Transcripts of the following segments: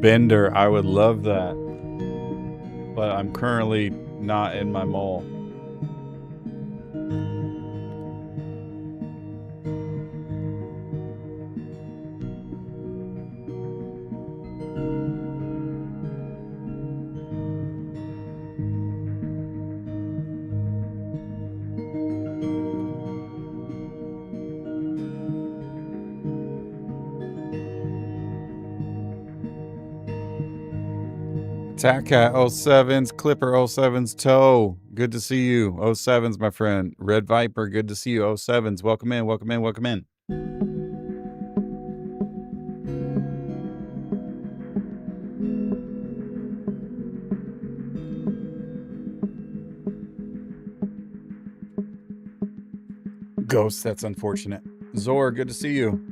Bender, I would love that. But I'm currently not in my mall. Attack Cat 07's Clipper 07's Toe. Good to see you. 07's my friend. Red Viper, good to see you. 07's. Welcome in, welcome in, welcome in. Ghost, that's unfortunate. Zor, good to see you.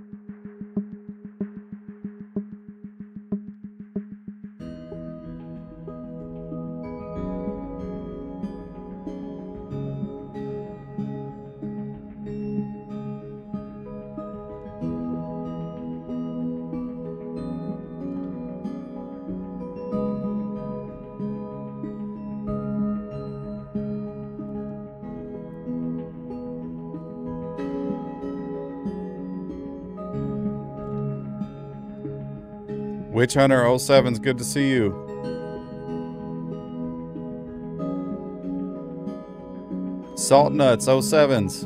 Witch Hunter 07's good to see you. Salt Nuts 07's.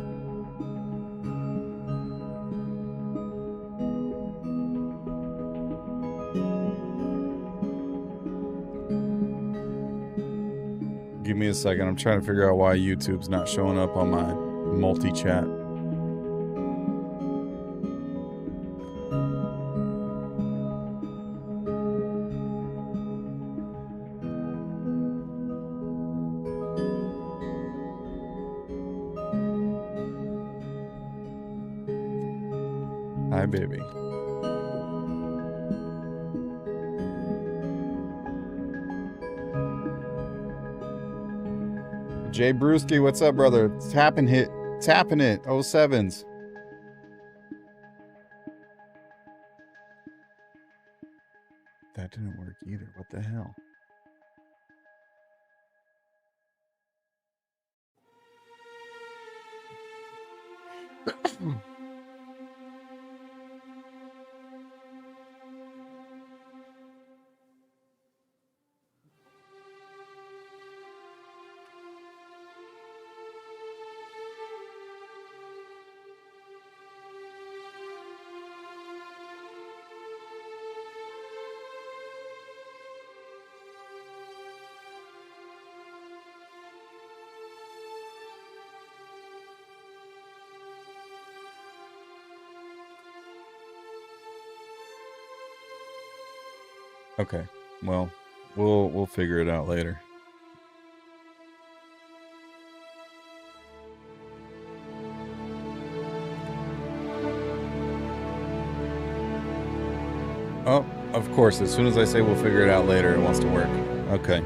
Give me a second. I'm trying to figure out why YouTube's not showing up on my multi-chat. Hi, baby. Jay Brewski, what's up, brother? Tapping it. 07's. That didn't work either. What the hell? Okay. Well, we'll figure it out later. Oh, of course. As soon as I say we'll figure it out later, it wants to work. Okay.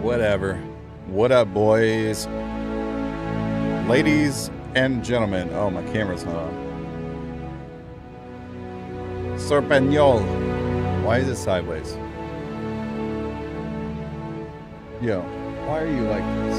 Whatever. What up, boys? Ladies and gentlemen. Oh, my camera's not on. Serpenol. Why is it sideways? Yo, why are you like this?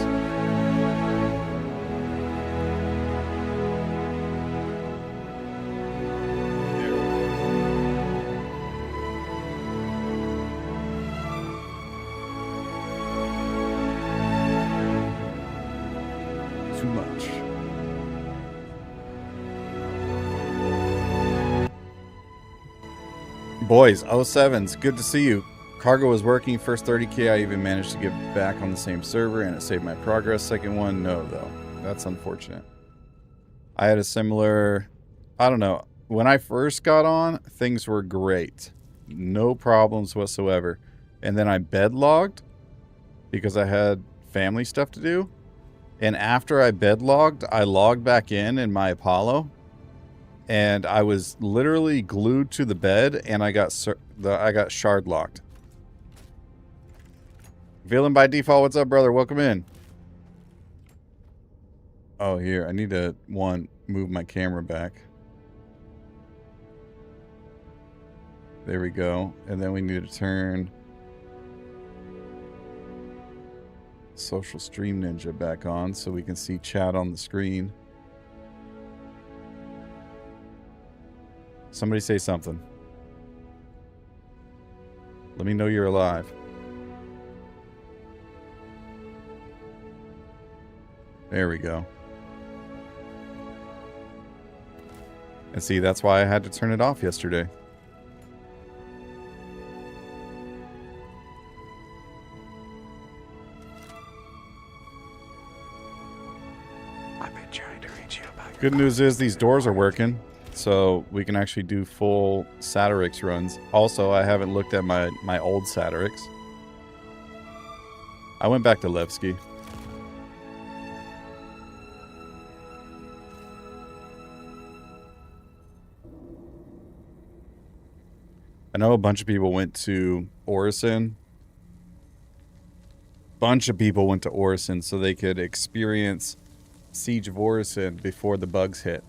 Too much. Boys, 07's, good to see you. Cargo was working. First 30K, I even managed to get back on the same server and it saved my progress. Second one, no, though. That's unfortunate. I had a similar, I don't know. When I first got on, things were great. No problems whatsoever. And then I bed logged because I had family stuff to do. And after I bed logged, I logged back in my Apollo. And I was literally glued to the bed, and I got shard locked. Villain by default, what's up, brother? Welcome in. Oh, here, I need to move my camera back. There we go. And then we need to turn Social Stream Ninja back on so we can see chat on the screen. Somebody say something. Let me know you're alive. There we go. And see, that's why I had to turn it off yesterday. I've been trying to reach you about Good news is these doors are working, so we can actually do full Satyrix runs. Also, I haven't looked at my old Satyrix. I went back to Levski. I know a bunch of people went to Orison. Bunch of people went to Orison so they could experience Siege of Orison before the bugs hit.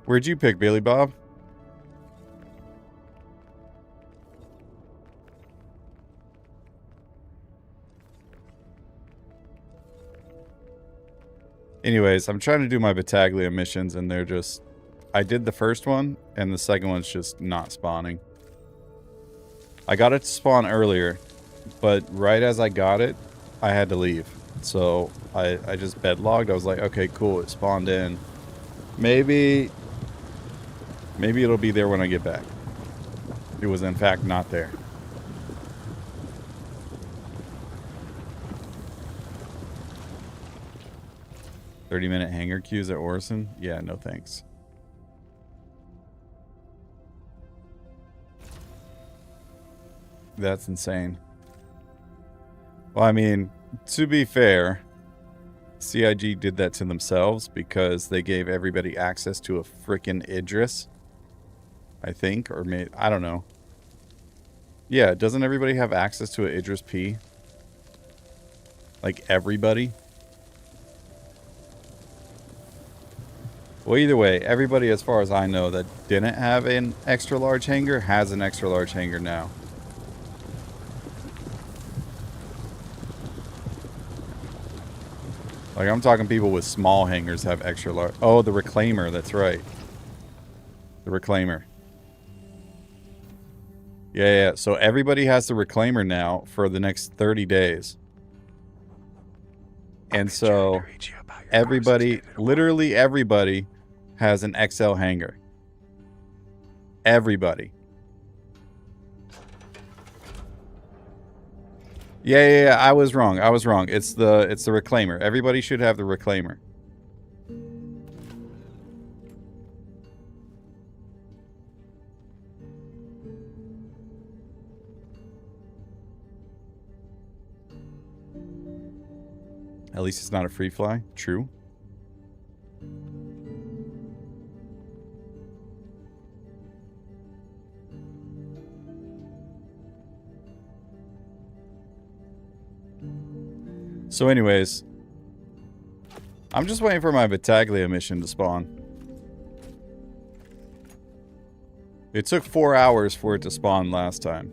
Where'd you pick, Billy Bob? Anyways, I'm trying to do my battaglia missions and they're just... I did the first one and the second one's just not spawning. I got it to spawn earlier, but right as I got it, I had to leave. So I just bed logged. I was like, okay, cool, it spawned in. Maybe it'll be there when I get back. It was in fact not there. "30-minute hangar queues at Orison?" Yeah, no thanks. That's insane. Well, I mean, to be fair, CIG did that to themselves because they gave everybody access to a frickin' Idris. I think, or maybe, I don't know. Yeah, doesn't everybody have access to an Idris P? Like, everybody? Well, either way, everybody, as far as I know, that didn't have an extra large hangar has an extra large hangar now. Like, I'm talking people with small hangars have extra large. Oh, the Reclaimer, that's right. The Reclaimer. Yeah. So everybody has the Reclaimer now for the next 30 days. And so everybody, literally everybody, has an XL hangar. Everybody. Yeah, I was wrong. It's the Reclaimer. Everybody should have the Reclaimer. At least it's not a free fly. True. So anyways, I'm just waiting for my Battaglia mission to spawn. It took 4 hours for it to spawn last time.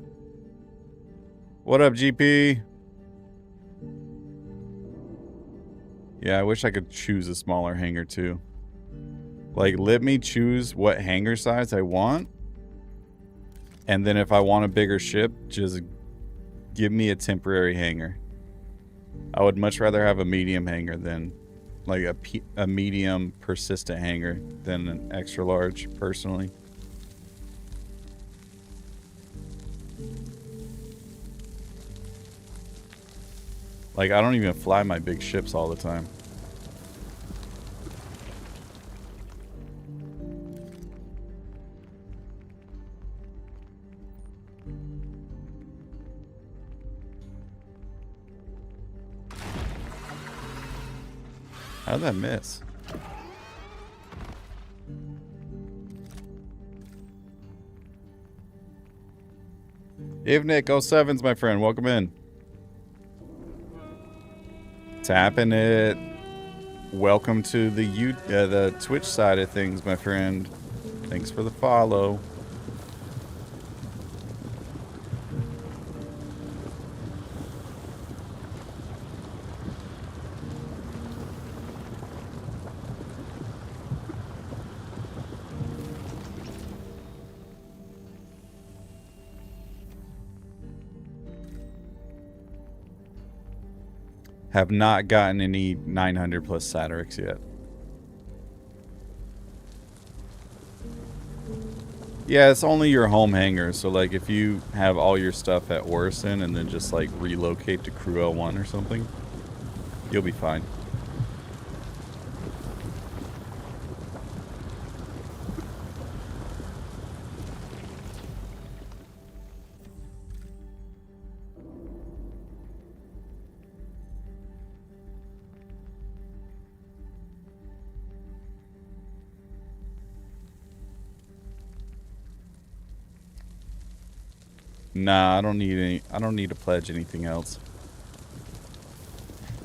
What up, GP? Yeah, I wish I could choose a smaller hangar too. Like, let me choose what hangar size I want. And then if I want a bigger ship, just give me a temporary hangar. I would much rather have a medium hangar than like a medium persistent hangar than an extra large, personally. Like, I don't even fly my big ships all the time. How did that miss? Ivnik07's my friend. Welcome in. Tapping it. Welcome to the Twitch side of things, my friend. Thanks for the follow. Have not gotten any 900 plus Satirics yet. Yeah, it's only your home hangar. So like if you have all your stuff at Orison and then just like relocate to Crew L1 or something, you'll be fine. Nah, I don't need to pledge anything else.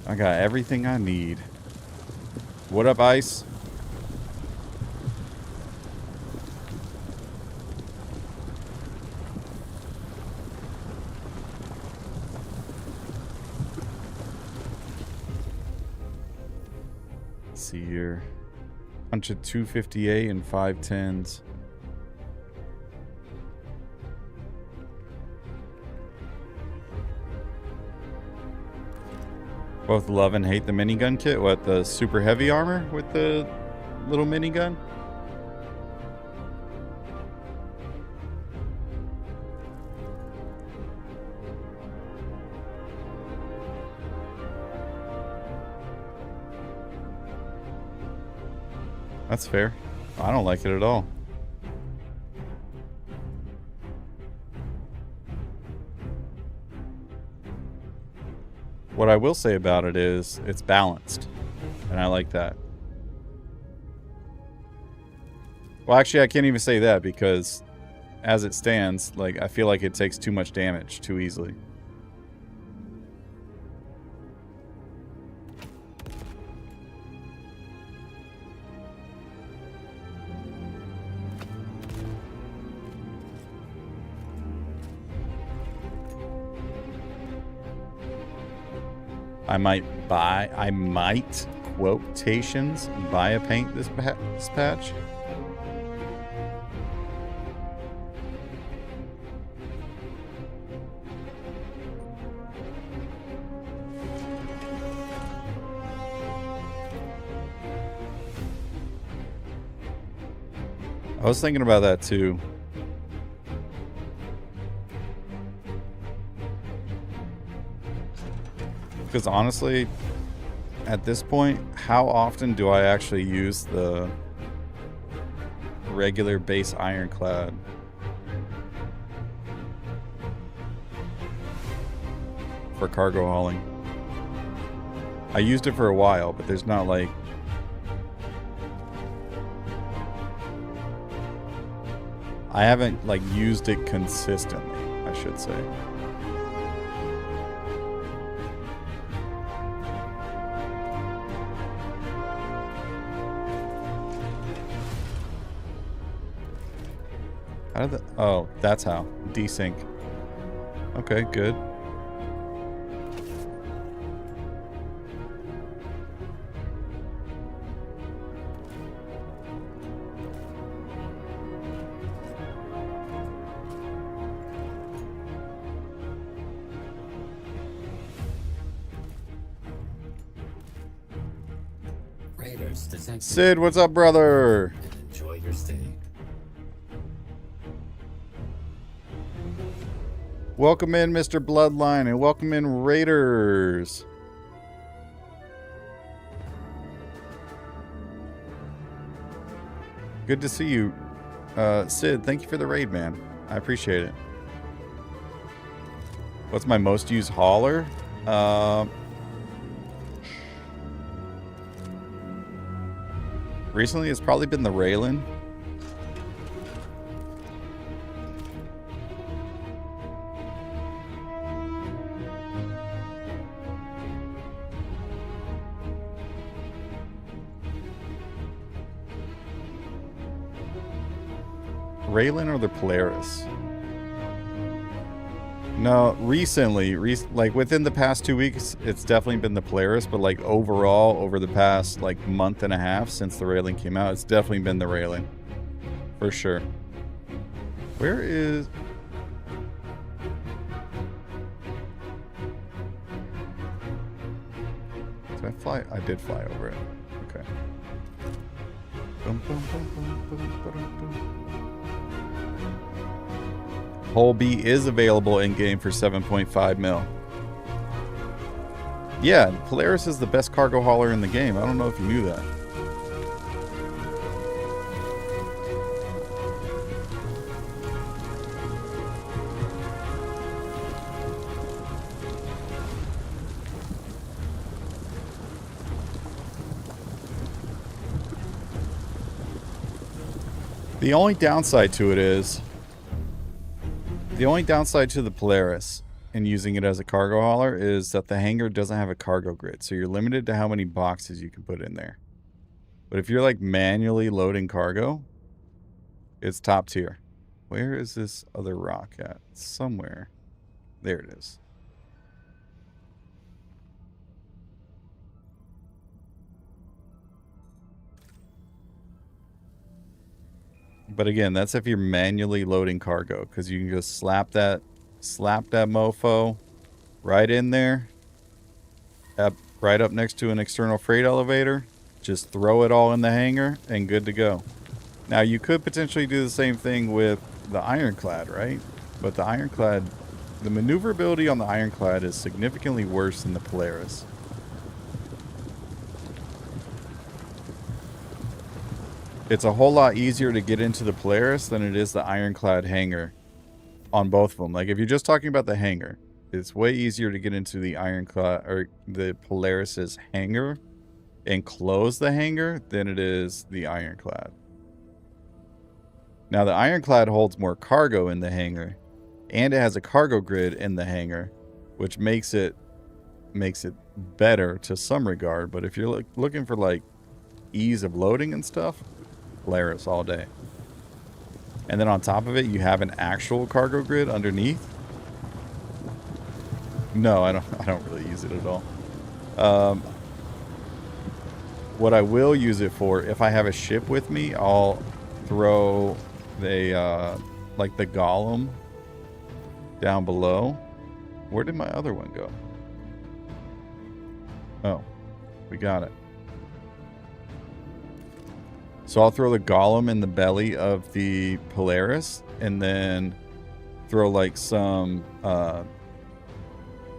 I got everything I need. What up, Ice? Let's see here. Bunch of 258 and 510s. Both love and hate the minigun kit. What, the super heavy armor with the little minigun? That's fair. I don't like it at all. What I will say about it is it's balanced, and I like that. Well, actually, I can't even say that because as it stands, like, I feel like it takes too much damage too easily. I might, quotations, buy a paint this patch. I was thinking about that too. Because honestly, at this point, how often do I actually use the regular base ironclad? For cargo hauling. I used it for a while, but there's not like... I haven't like used it consistently, I should say. How did that... Oh, that's how. Desync. Okay, good. Sid, what's up, brother? Enjoy your stay. Welcome in, Mr. Bloodline, and welcome in, Raiders. Good to see you. Sid, thank you for the raid, man. I appreciate it. What's my most used hauler? Recently, it's probably been the Raylan. Raylan or the Polaris? No, recently, like within the past 2 weeks, it's definitely been the Polaris, but like overall, over the past like month and a half since the Raylan came out, it's definitely been the Raylan. For sure. Where is... Did I fly? I did fly over it. Okay. Hull B is available in-game for 7.5 mil. Yeah, Polaris is the best cargo hauler in the game. I don't know if you knew that. The only downside to it is... The only downside to the Polaris and using it as a cargo hauler is that the hangar doesn't have a cargo grid. So you're limited to how many boxes you can put in there. But if you're like manually loading cargo, it's top tier. Where is this other rock at? Somewhere. There it is. But again, that's if you're manually loading cargo, because you can just slap that mofo right in there, right up next to an external freight elevator. Just throw it all in the hangar and good to go. Now you could potentially do the same thing with the Ironclad, right? But the Ironclad, the maneuverability on the Ironclad is significantly worse than the Polaris. It's a whole lot easier to get into the Polaris than it is the Ironclad hangar on both of them. Like, if you're just talking about the hangar, it's way easier to get into the Ironclad or the Polaris's hangar and close the hangar than it is the Ironclad. Now, the Ironclad holds more cargo in the hangar, and it has a cargo grid in the hangar, which makes it better to some regard. But if you're looking for, like, ease of loading and stuff, Polaris all day. And then on top of it, you have an actual cargo grid underneath. No, I don't really use it at all. What I will use it for, if I have a ship with me, I'll throw the like the golem down below. Where did my other one go? Oh, we got it. So I'll throw the golem in the belly of the Polaris and then throw like some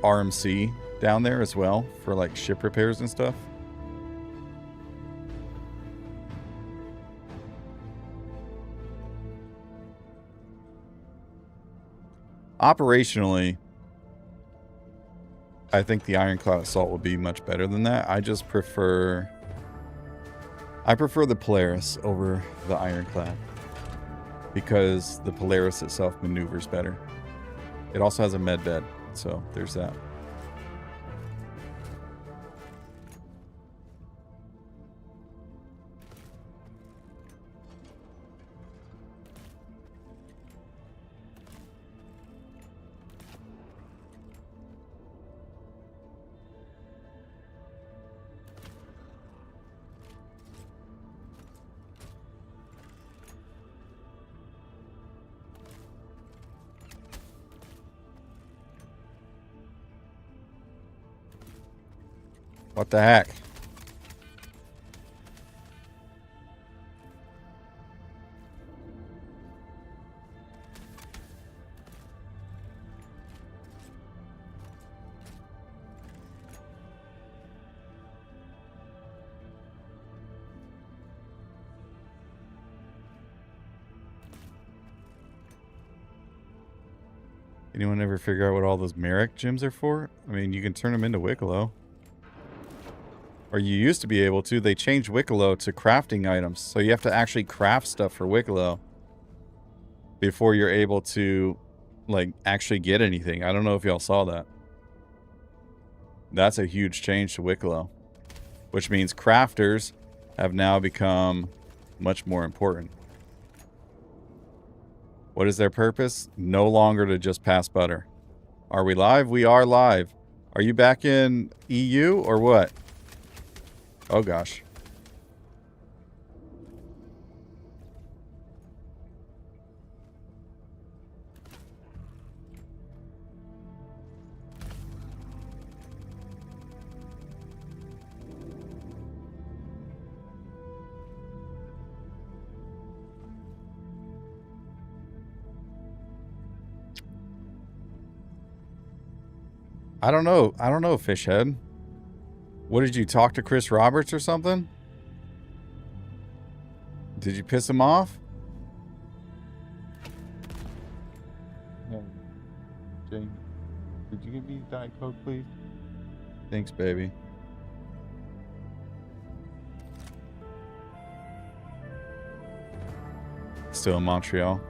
RMC down there as well for like ship repairs and stuff. Operationally, I think the Ironclad Assault would be much better than that. I just prefer... I prefer the Polaris over the Ironclad because the Polaris itself maneuvers better. It also has a med bed, so there's that. What the heck? Anyone ever figure out what all those Merrick gems are for? I mean, you can turn them into Wicklow. Or you used to be able to. They changed Wicklow to crafting items. So you have to actually craft stuff for Wicklow before you're able to, like, actually get anything. I don't know if y'all saw that. That's a huge change to Wicklow. Which means crafters have now become much more important. What is their purpose? No longer to just pass butter. Are we live? We are live. Are you back in EU or what? Oh gosh. I don't know, Fishhead. What, did you talk to Chris Roberts or something? Did you piss him off? Hey, Jane, could you give me Diet Coke, please? Thanks, baby. Still in Montreal.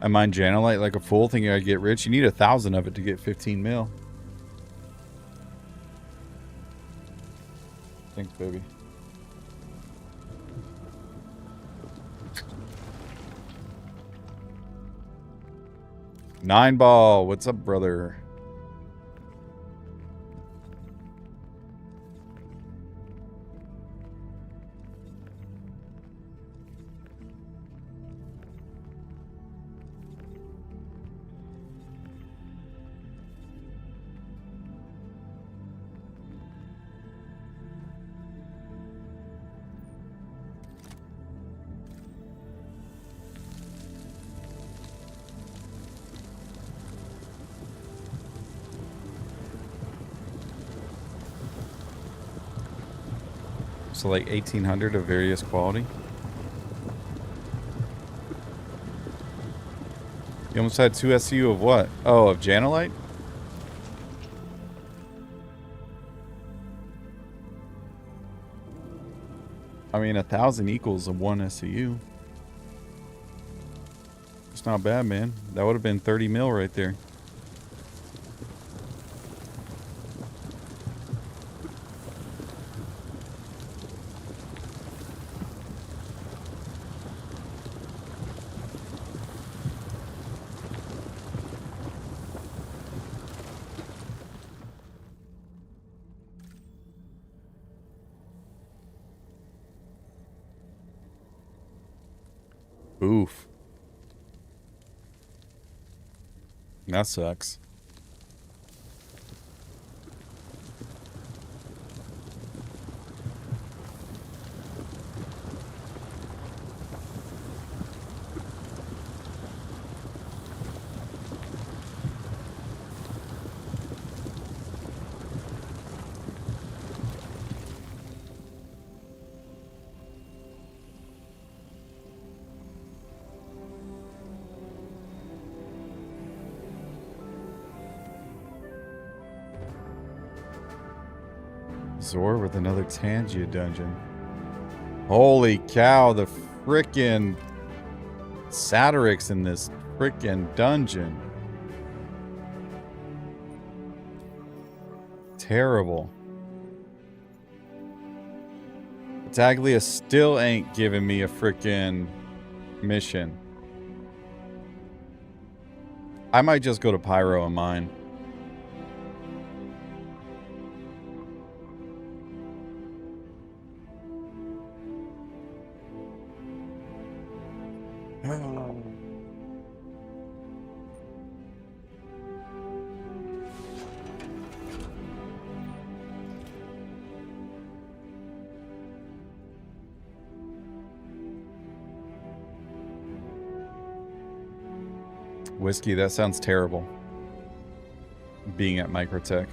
I mine Janolite like a fool, thinking I'd get rich. You need 1,000 of it to get 15 mil. Thanks, baby. Nine Ball, what's up, brother? So like 1,800 of various quality. You almost had 2 SU of what? Oh, of Janolite? I mean, 1,000 equals a 1 SCU. It's not bad, man. That would have been 30 mil right there. Oof. That sucks. Zor with another Tangia dungeon. Holy cow, the frickin' Satyrix in this frickin' dungeon. Terrible. Battaglia still ain't giving me a frickin' mission. I might just go to Pyro and mine. Whiskey, that sounds terrible. Being at Microtech.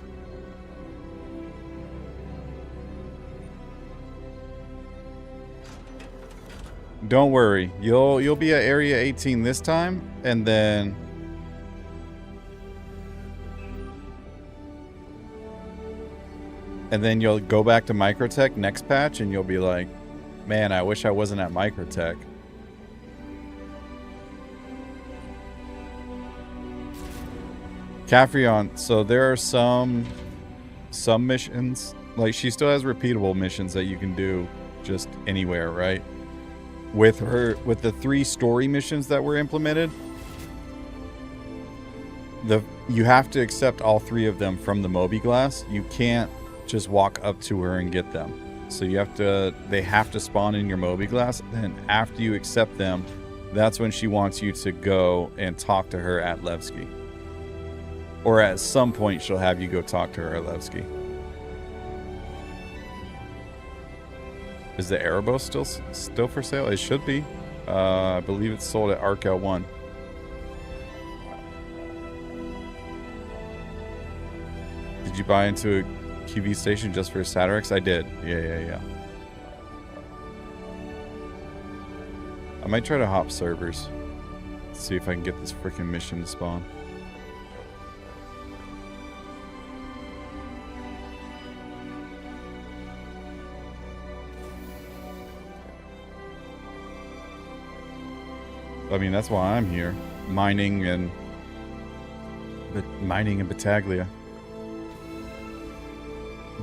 Don't worry. You'll be at Area 18 this time, and then you'll go back to Microtech next patch, and you'll be like, man, I wish I wasn't at Microtech. Caffreon, so there are some missions, like she still has repeatable missions that you can do just anywhere, right? With the 3 story missions that were implemented, you have to accept all 3 of them from the Moby Glass. You can't just walk up to her and get them. So they have to spawn in your Moby Glass. Then after you accept them, that's when she wants you to go and talk to her at Levski. Or at some point she'll have you go talk to her at Levski. Is the Erebos still for sale? It should be. I believe it's sold at Arkel 1. Did you buy into a QV station just for Satyrix? I did. Yeah. I might try to hop servers. See if I can get this freaking mission to spawn. I mean, that's why I'm here. Mining in Battaglia.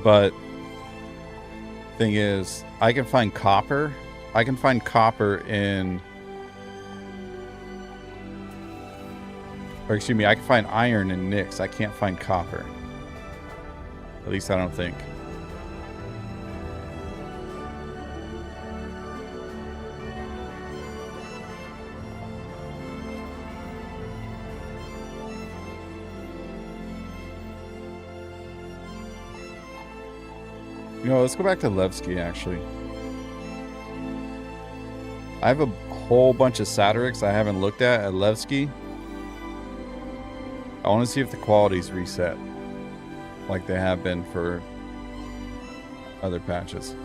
But thing is, I can find copper. I can find copper in... Or excuse me, I can find iron in Nyx. I can't find copper. At least I don't think. You know, let's go back to Levski, actually. I have a whole bunch of Satyrix I haven't looked at Levski. I want to see if the quality's reset. Like they have been for other patches.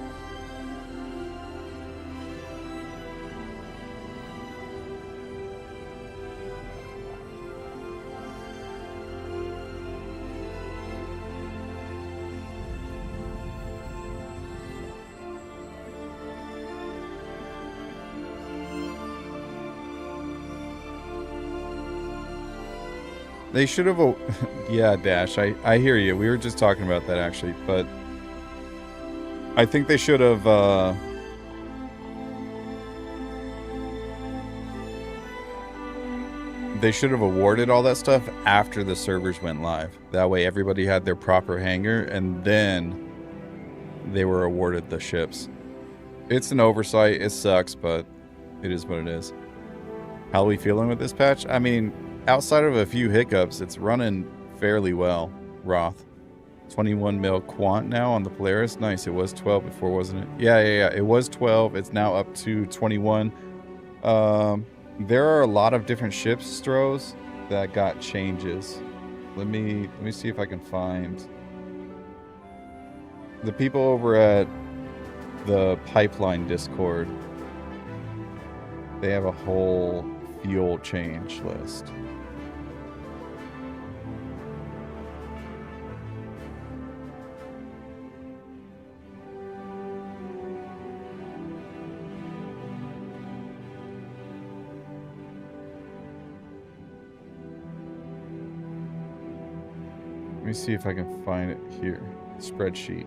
They should have... Yeah, Dash, I hear you. We were just talking about that, actually. But I think they should have... They should have awarded all that stuff after the servers went live. That way everybody had their proper hangar, and then they were awarded the ships. It's an oversight. It sucks, but it is what it is. How are we feeling with this patch? I mean... Outside of a few hiccups, it's running fairly well. Roth. 21 mil quant now on the Polaris. Nice. It was 12 before, wasn't it? Yeah. It was 12. It's now up to 21. There are a lot of different ships, Strohs, that got changes. Let me see if I can find the people over at the Pipeline Discord. They have a whole fuel change list. Let me see if I can find it here. Spreadsheet.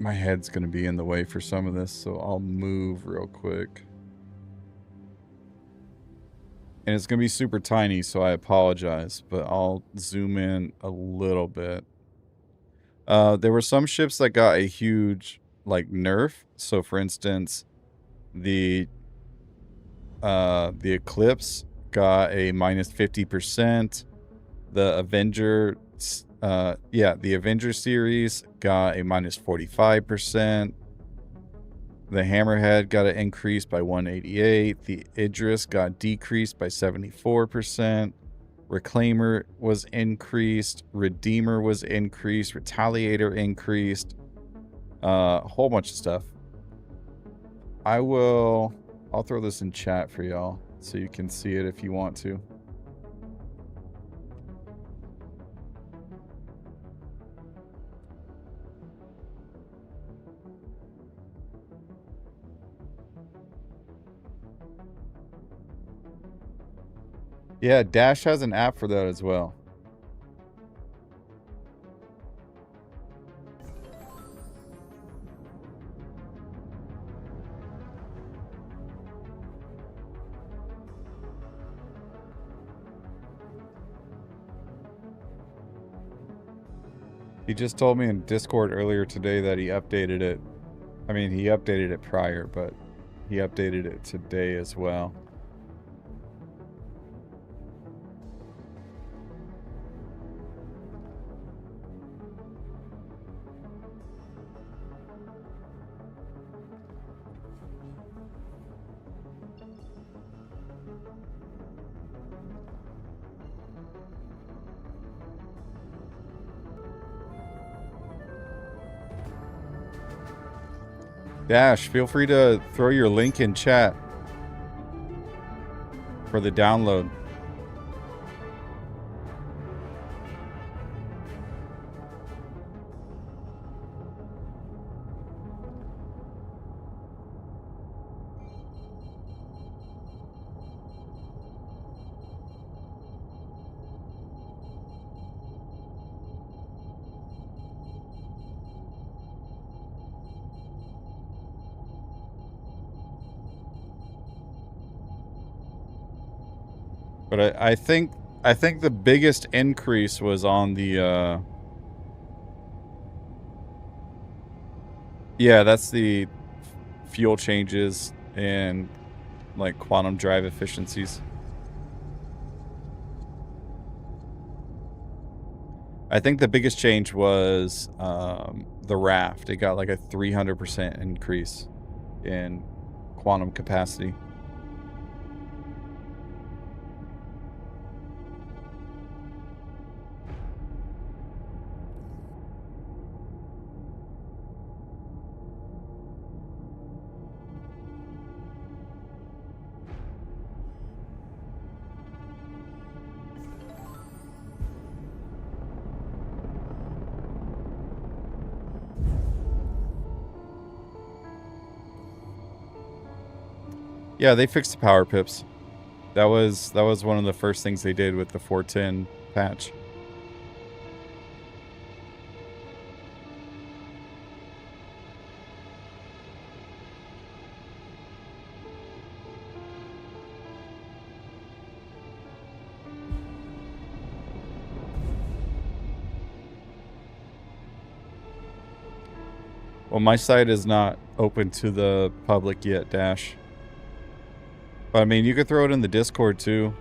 My head's going to be in the way for some of this, so I'll move real quick. And it's going to be super tiny, so I apologize, but I'll zoom in a little bit. There were some ships that got a huge, like, nerf. So, for instance, the Eclipse got a minus 50%. The Avenger... the Avenger series got a minus 45%. The Hammerhead got an increase by 188. The Idris got decreased by 74%. Reclaimer was increased. Redeemer was increased. Retaliator increased. A whole bunch of stuff. I'll throw this in chat for y'all so you can see it if you want to. Yeah, Dash has an app for that as well. He just told me in Discord earlier today that he updated it. I mean, he updated it prior, but he updated it today as well. Dash, feel free to throw your link in chat for the download. But I think the biggest increase was on the yeah, that's the fuel changes and like quantum drive efficiencies. I think the biggest change was the raft. It got like a 300% increase in quantum capacity. Yeah, they fixed the power pips. That was one of the first things they did with the 410 patch. Well, my site is not open to the public yet, Dash. But I mean, you could throw it in the Discord too.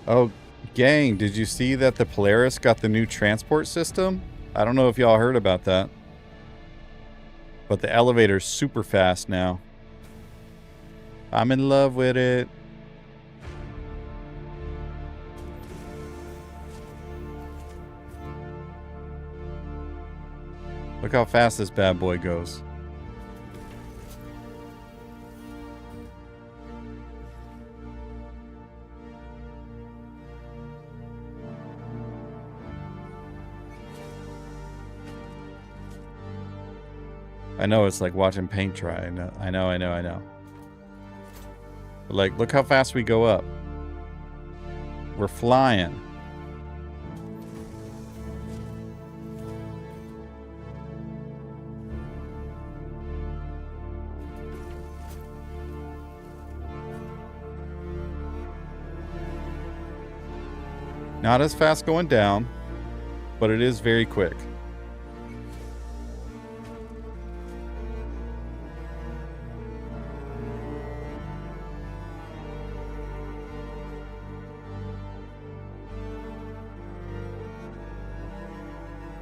Oh, gang, did you see that the Polaris got the new transport system? I don't know if y'all heard about that. But the elevator's super fast now. I'm in love with it. Look how fast this bad boy goes. I know it's like watching paint dry. I know. But like, look how fast we go up. We're flying. Not as fast going down, but it is very quick.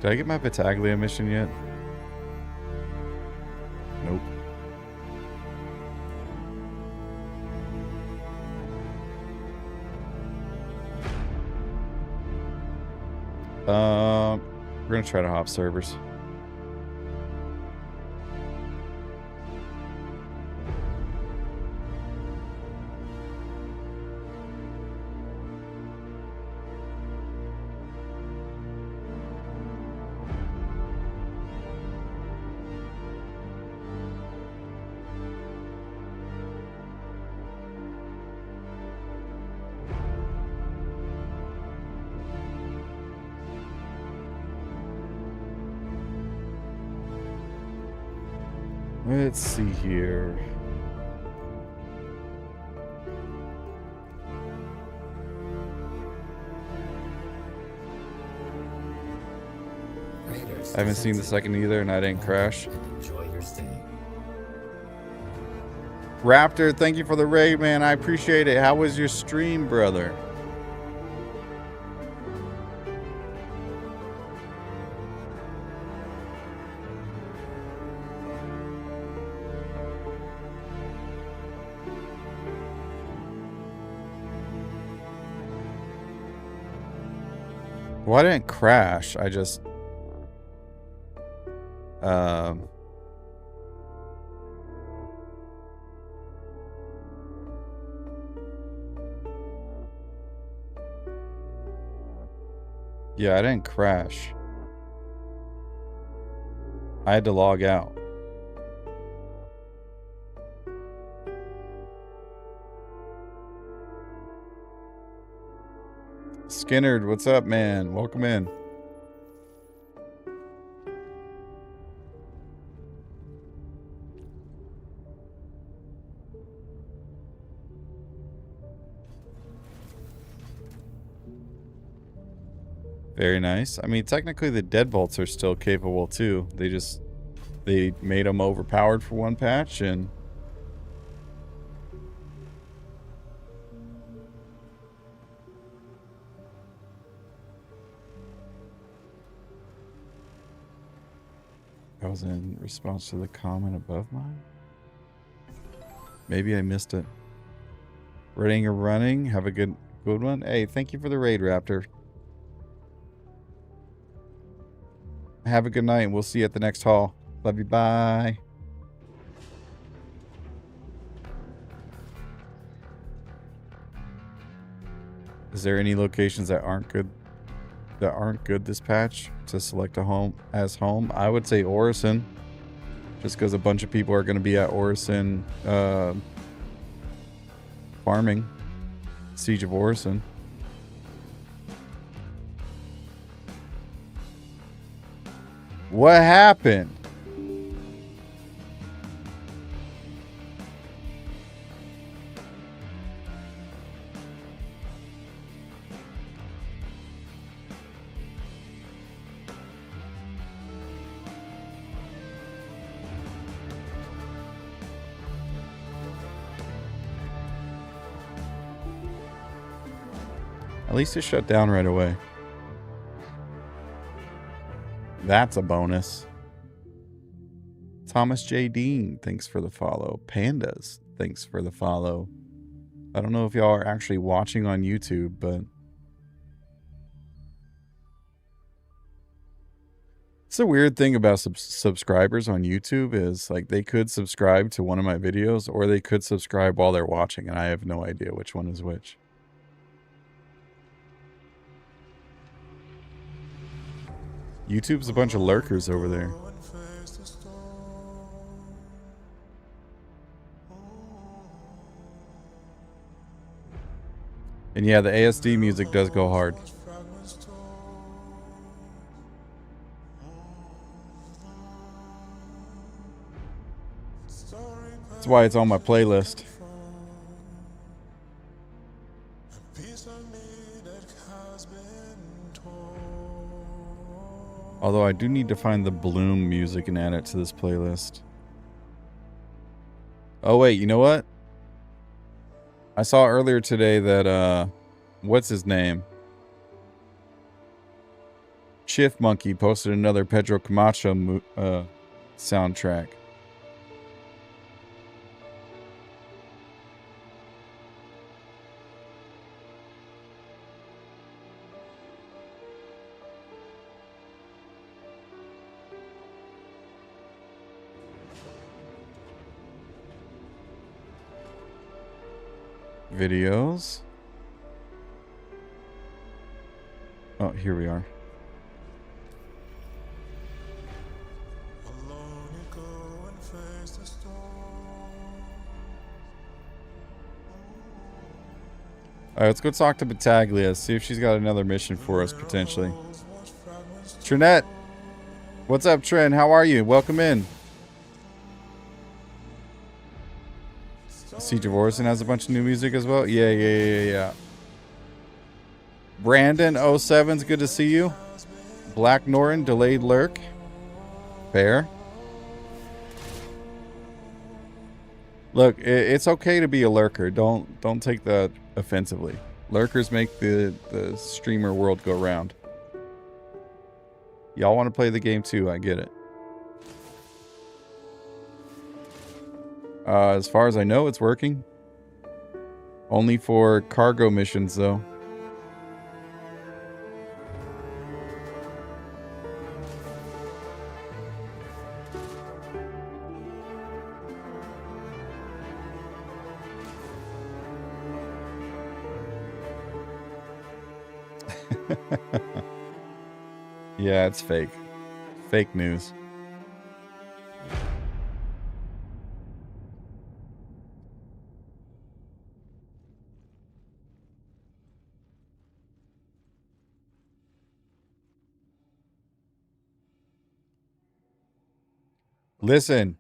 Did I get my battaglia mission yet? Nope. We're gonna try to hop servers. Let's see here. I haven't seen the second either, and I didn't crash. Enjoy your stay. Raptor, thank you for the raid, man. I appreciate it. How was your stream, brother? Well, I didn't crash. I just... Yeah, I didn't crash. I had to log out. Skinnerd, what's up, man? Welcome in. Very nice. I mean, technically the deadbolts are still capable too. They made them overpowered for one patch, and that was in response to the comment above mine. Maybe I missed it. Reading or running? Have a good one. Hey, thank you for the raid, Raptor. Have a good night, and we'll see you at the next haul. Love you. Bye. Is there any locations that aren't good this patch to select a home as home? I would say Orison, just because a bunch of people are going to be at Orison farming. Siege of Orison. What happened? At least it shut down right away. That's a bonus. Thomas J. Dean, thanks for the follow. Pandas, thanks for the follow. I don't know if y'all are actually watching on YouTube, but it's a weird thing about subscribers on YouTube is like they could subscribe to one of my videos or they could subscribe while they're watching, and I have no idea which one is which. YouTube's a bunch of lurkers over there. And yeah, the ASD music does go hard. That's why it's on my playlist. Although I do need to find the Bloom music and add it to this playlist. Oh wait, you know what? I saw earlier today that, what's his name? Chiff Monkey posted another Pedro Camacho soundtrack. Videos. Oh, here we are. All right, let's go talk to Battaglia. See if she's got another mission for us, potentially. Trinette. What's up, Trin? How are you? Welcome in. Siege of Orson has a bunch of new music as well. Yeah. Brandon 07's good to see you. Black Norton, delayed lurk. Fair. Look, it's okay to be a lurker. Don't take that offensively. Lurkers make the streamer world go round. Y'all want to play the game too, I get it. As far as I know, it's working. Only for cargo missions, though. Yeah, it's fake. Fake news. Listen,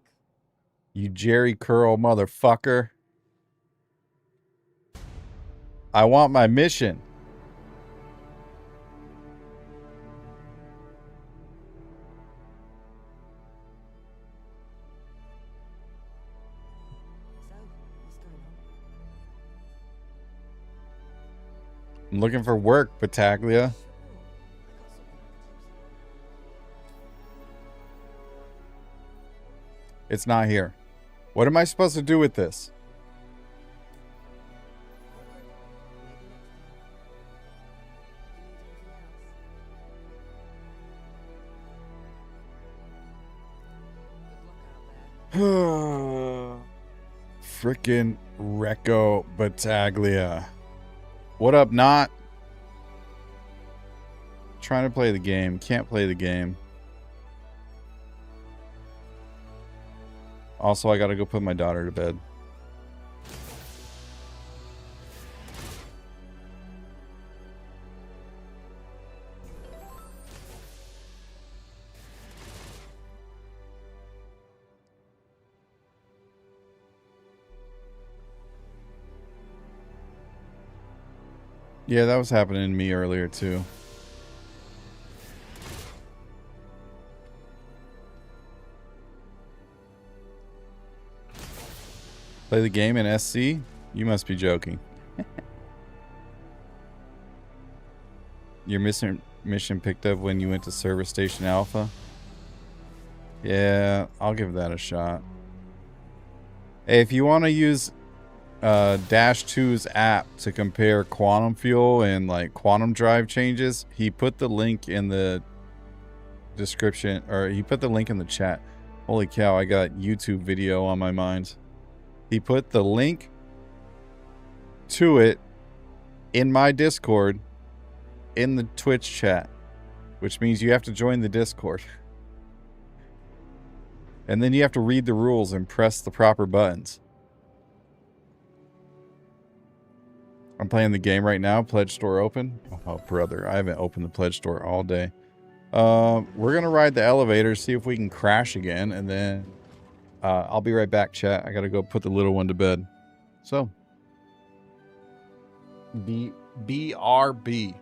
you Jerry Curl motherfucker. I want my mission. I'm looking for work, Battaglia. It's not here. What am I supposed to do with this? Frickin' Recco Battaglia. What up, Not? Trying to play the game. Can't play the game. Also, I gotta go put my daughter to bed. Yeah, that was happening to me earlier, too. Play the game in SC? You must be joking. Your mission picked up when you went to Service Station Alpha? Yeah, I'll give that a shot. Hey, if you want to use Dash 2's app to compare quantum fuel and like quantum drive changes, he put the link in the description, or he put the link in the chat. Holy cow, I got YouTube video on my mind. He put the link to it in my Discord in the Twitch chat, which means you have to join the Discord. And then you have to read the rules and press the proper buttons. I'm playing the game right now. Pledge store open. Oh, brother. I haven't opened the pledge store all day. We're going to ride the elevator, see if we can crash again. And then I'll be right back, chat. I got to go put the little one to bed. So. BRB.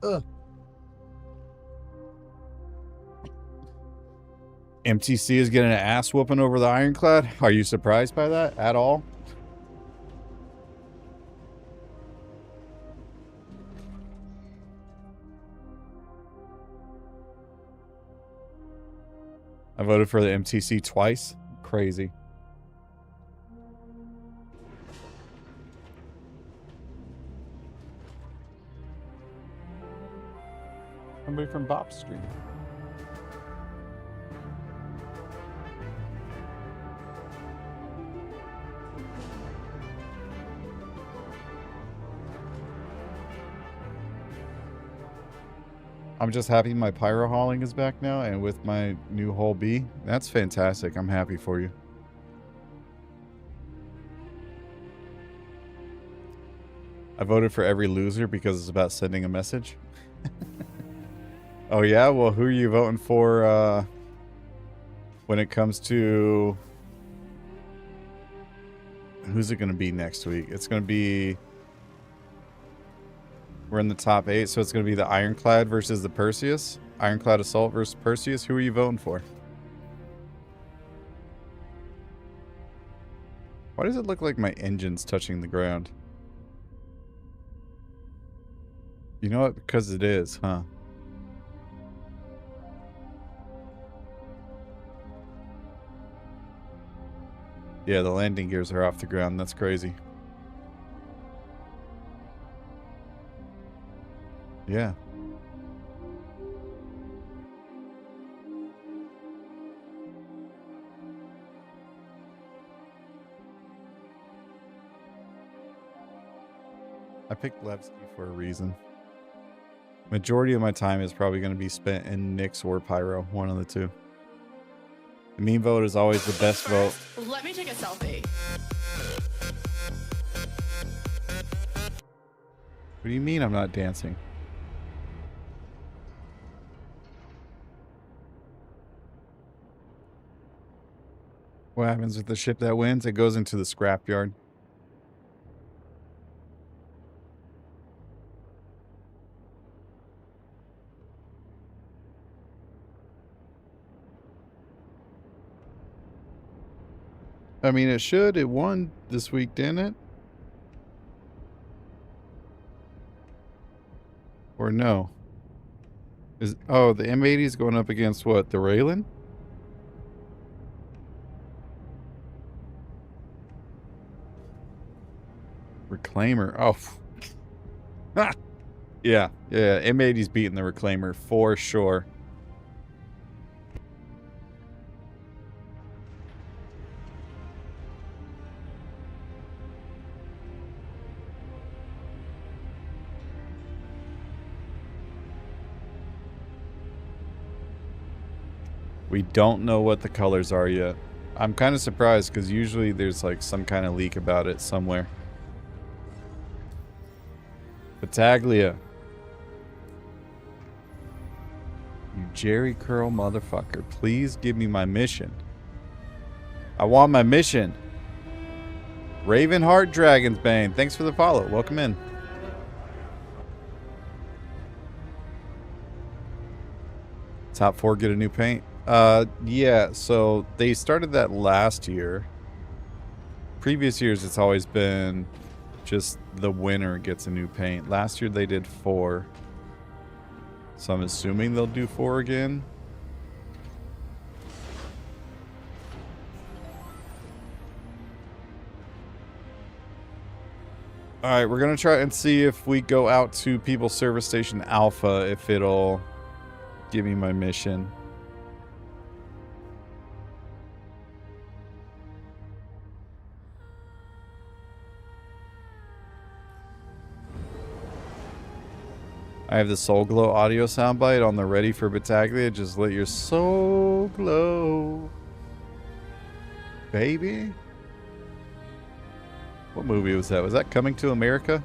Ugh. MTC is getting an ass whooping over the Ironclad. Are you surprised by that at all? I voted for the MTC twice. Crazy. Somebody from Bop Street. I'm just happy my pyro hauling is back now, and with my new hull B. That's fantastic. I'm happy for you. I voted for every loser because it's about sending a message. Oh yeah? Well, who are you voting for when it comes to... Who's it going to be next week? It's going to be... We're in the top 8, so it's going to be the Ironclad versus the Perseus. Ironclad Assault versus Perseus. Who are you voting for? Why does it look like my engine's touching the ground? You know what? Because it is, huh? Yeah, the landing gears are off the ground. That's crazy. Yeah. I picked Levski for a reason. Majority of my time is probably going to be spent in Nyx or Pyro, one of the two. The meme vote is always the best vote. Let me take a selfie. What do you mean I'm not dancing? What happens with the ship that wins? It goes into the scrapyard. I mean, it should. It won this week, didn't it? Or no? Oh, the M80 is going up against what? The Raylan? Reclaimer. Oh. Yeah. M80's beating the Reclaimer for sure. We don't know what the colors are yet. I'm kind of surprised because usually there's like some kind of leak about it somewhere. Battaglia. You Jerry Curl motherfucker. Please give me my mission. I want my mission. Ravenheart Dragonsbane. Thanks for the follow. Welcome in. Top 4 get a new paint. Yeah, so they started that last year. Previous years, it's always been just the winner gets a new paint. Last year, they did 4. So I'm assuming they'll do 4 again. Alright, we're going to try and see if we go out to People's Service Station Alpha, if it'll give me my mission. I have the Soul Glow audio soundbite on the ready for Battaglia. Just let your soul glow, baby. What movie was that? Was that Coming to America?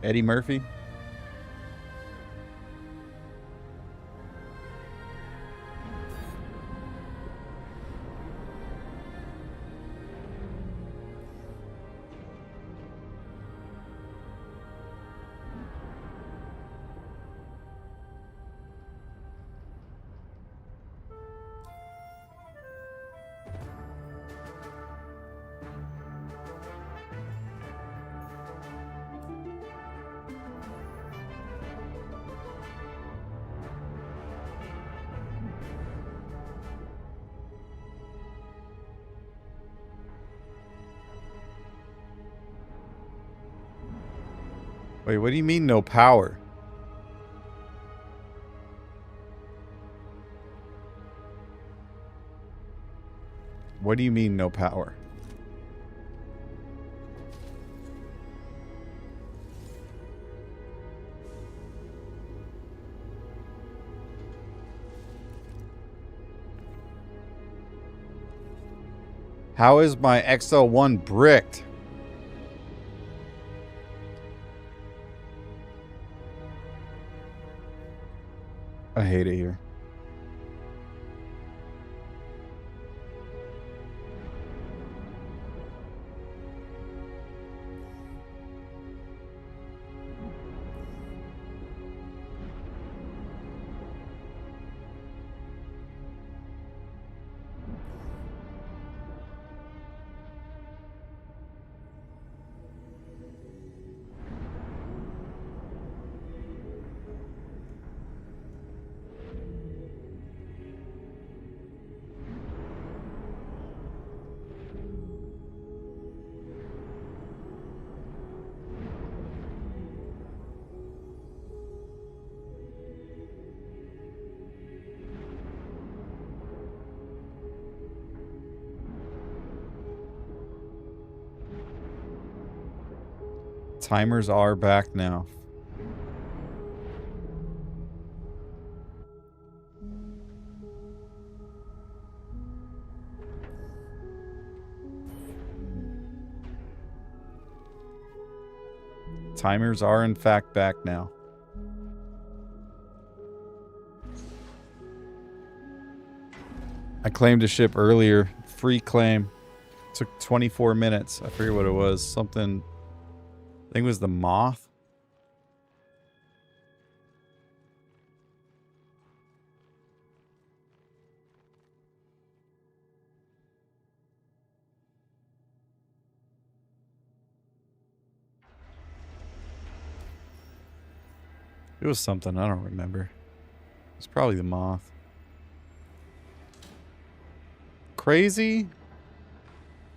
Eddie Murphy? Wait, what do you mean no power? What do you mean no power? How is my XL1 bricked? I hate it here. Timers are back now. Timers are in fact back now. I claimed a ship earlier. Free claim. Took 24 minutes. I forget what it was. Something... I think it was the Moth. It was something. I don't remember. It's probably the Moth. Crazy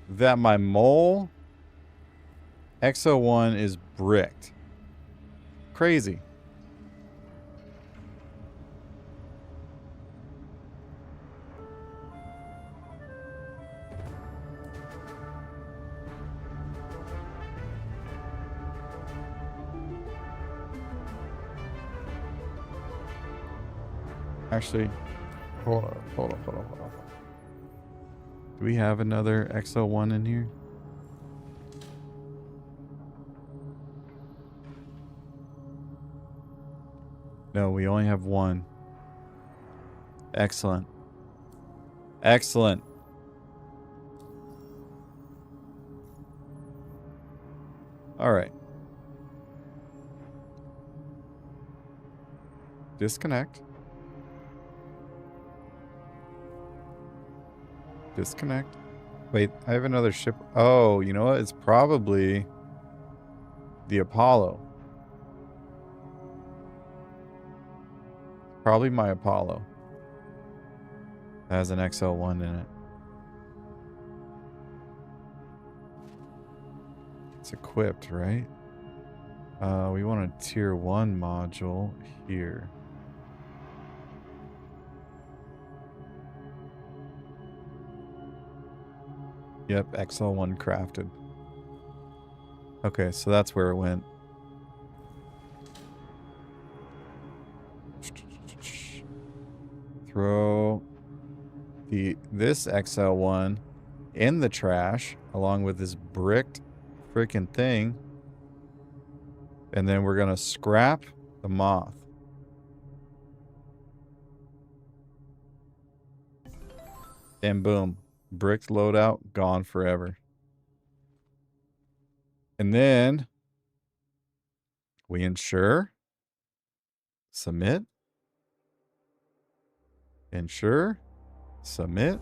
that my mole XO1 is bricked. Crazy. Actually, hold on. Do we have another XO1 in here? No, we only have one. Excellent. Excellent. All right. Disconnect. Disconnect. Wait, I have another ship. Oh, you know what? It's probably the Apollo. Probably my Apollo. It has an XL1 in it. It's equipped, right? We want a tier 1 module here. Yep, XL1 crafted. Okay, so that's where it went. Throw this XL1 in the trash along with this bricked freaking thing. And then we're gonna scrap the Moth. And boom. Bricked loadout, gone forever. And then we ensure, submit, ensure, submit,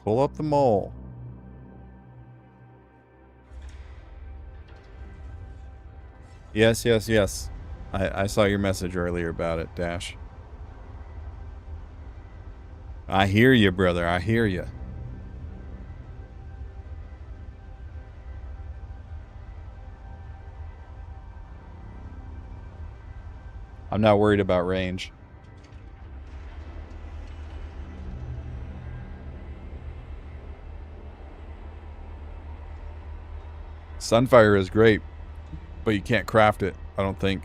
pull up the mole. Yes, yes, yes. I saw your message earlier about it, Dash. I hear you, brother. I hear you. I'm not worried about range. Sunfire is great, but you can't craft it, I don't think.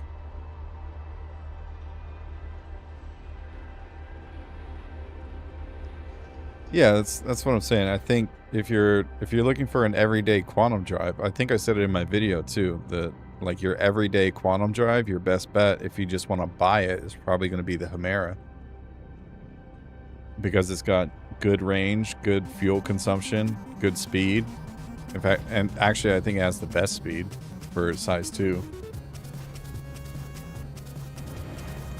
Yeah, that's what I'm saying. I think if you're looking for an everyday quantum drive, I think I said it in my video too, that like your everyday quantum drive, your best bet if you just want to buy it is probably going to be the Chimera. Because it's got good range, good fuel consumption, good speed. In fact, and actually I think it has the best speed for size 2.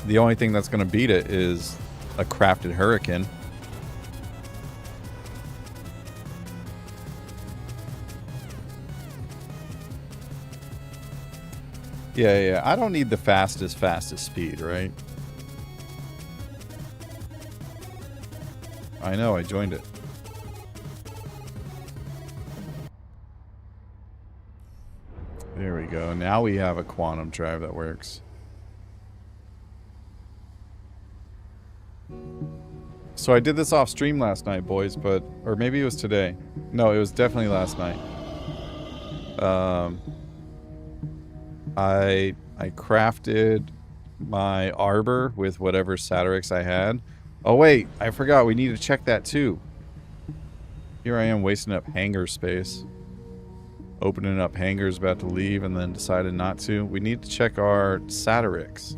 The only thing that's going to beat it is a crafted Hurricane. Yeah, I don't need the fastest speed, right? I know, I joined it. There we go. Now we have a quantum drive that works. So I did this off stream last night, boys, but... Or maybe it was today. No, it was definitely last night. I crafted my arbor with whatever Satyrix I had. Oh wait, I forgot. We need to check that too. Here I am wasting up hangar space. Opening up hangars, about to leave, and then decided not to. We need to check our Satyrix.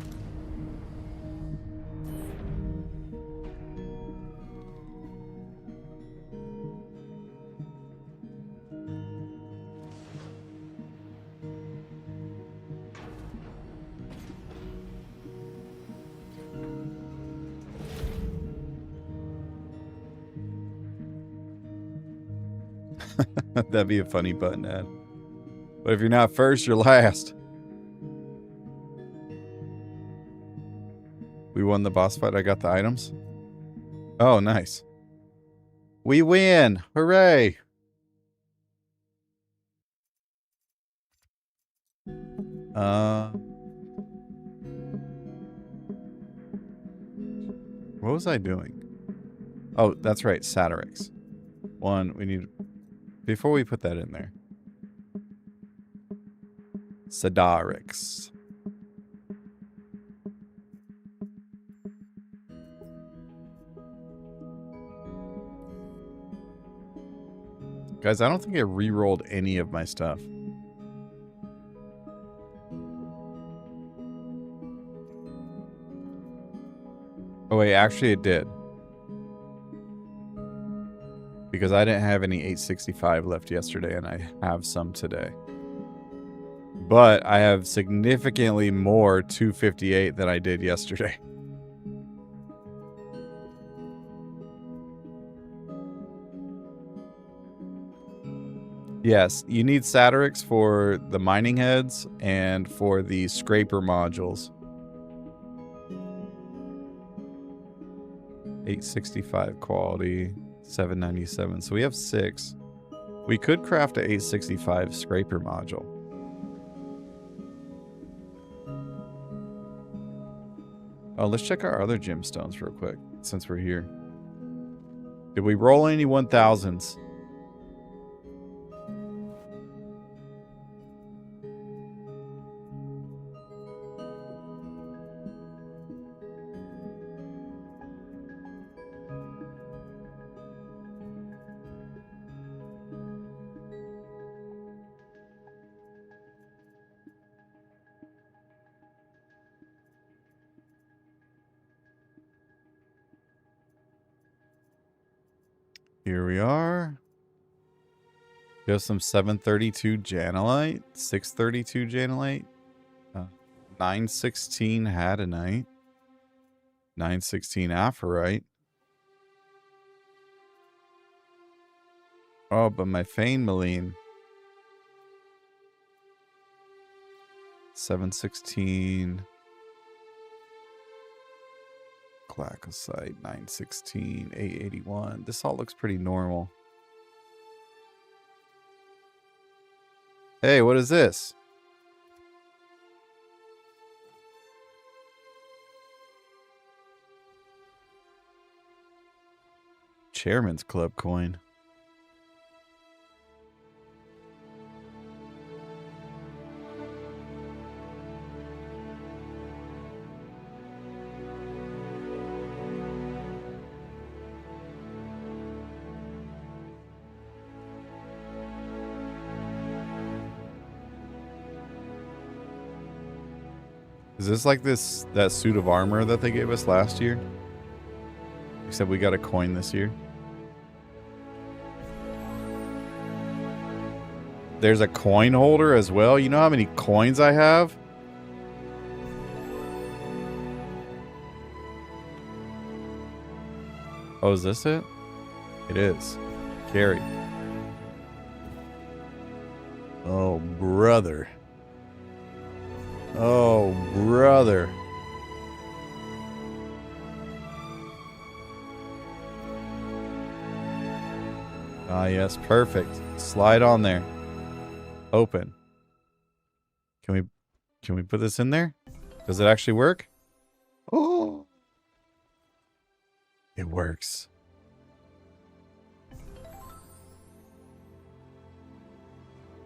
That'd be a funny button ad. But if you're not first, you're last. We won the boss fight. I got the items. Oh, nice. We win! Hooray! What was I doing? Oh, that's right. Satyrix. We need... Before we put that in there. Satyrix. Guys, I don't think I re-rolled any of my stuff. Oh wait, actually it did. Because I didn't have any 865 left yesterday, and I have some today. But I have significantly more 258 than I did yesterday. Yes, you need Satyrix for the mining heads and for the scraper modules. 865 quality, 797. So we have 6. We could craft an 865 scraper module. Oh, let's check our other gemstones real quick, since we're here. Did we roll any 1000s? Here we are. We have some 732 Janelite, 632 Janelite, 916 Hadanite, 916 Aphorite. Oh, but my Fane Maline. 716 Clacosite, 916, 881. This all looks pretty normal. Hey, what is this? Chairman's Club coin. Is this like that suit of armor that they gave us last year? Except we got a coin this year. There's a coin holder as well. You know how many coins I have? Oh, is this it? It is. Carry. Oh, brother. Oh, brother. Ah, yes, perfect. Slide on there. Open. Can we put this in there? Does it actually work? Oh. It works.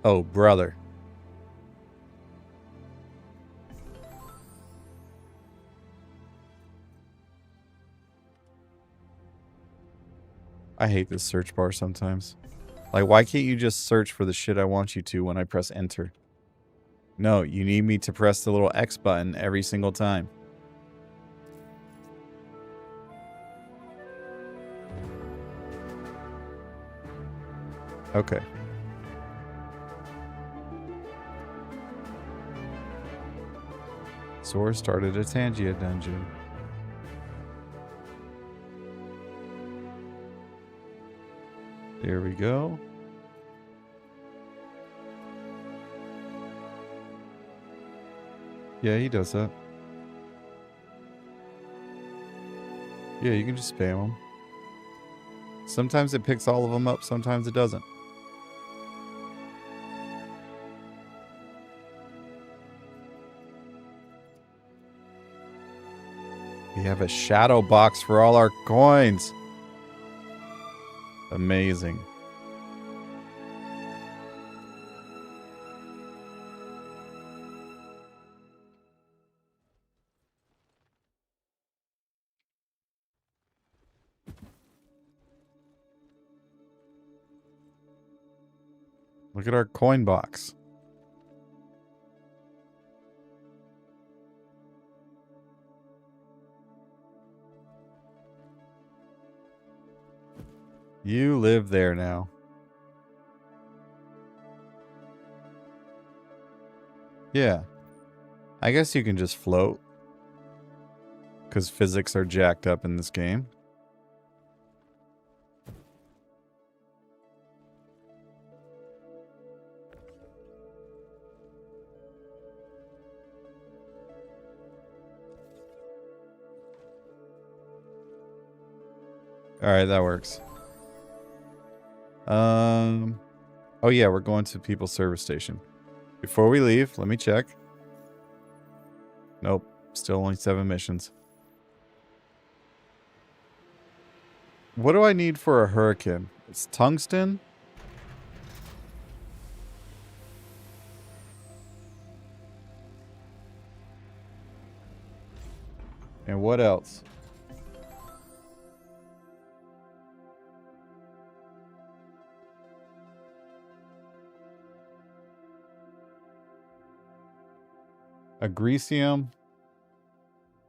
Oh, brother. I hate this search bar sometimes. Like, why can't you just search for the shit I want you to when I press enter? No, you need me to press the little X button every single time. Okay. Sora started a Tangia dungeon. There we go. Yeah, he does that. Yeah, you can just spam them. Sometimes it picks all of them up, sometimes it doesn't. We have a shadow box for all our coins. Amazing. Look at our coin box. You live there now. Yeah. I guess you can just float. Because physics are jacked up in this game. Alright, that works. Oh yeah, we're going to People's Service Station. Before we leave, let me check. Nope, still only 7 missions. What do I need for a hurricane? It's tungsten? And what else? Agricium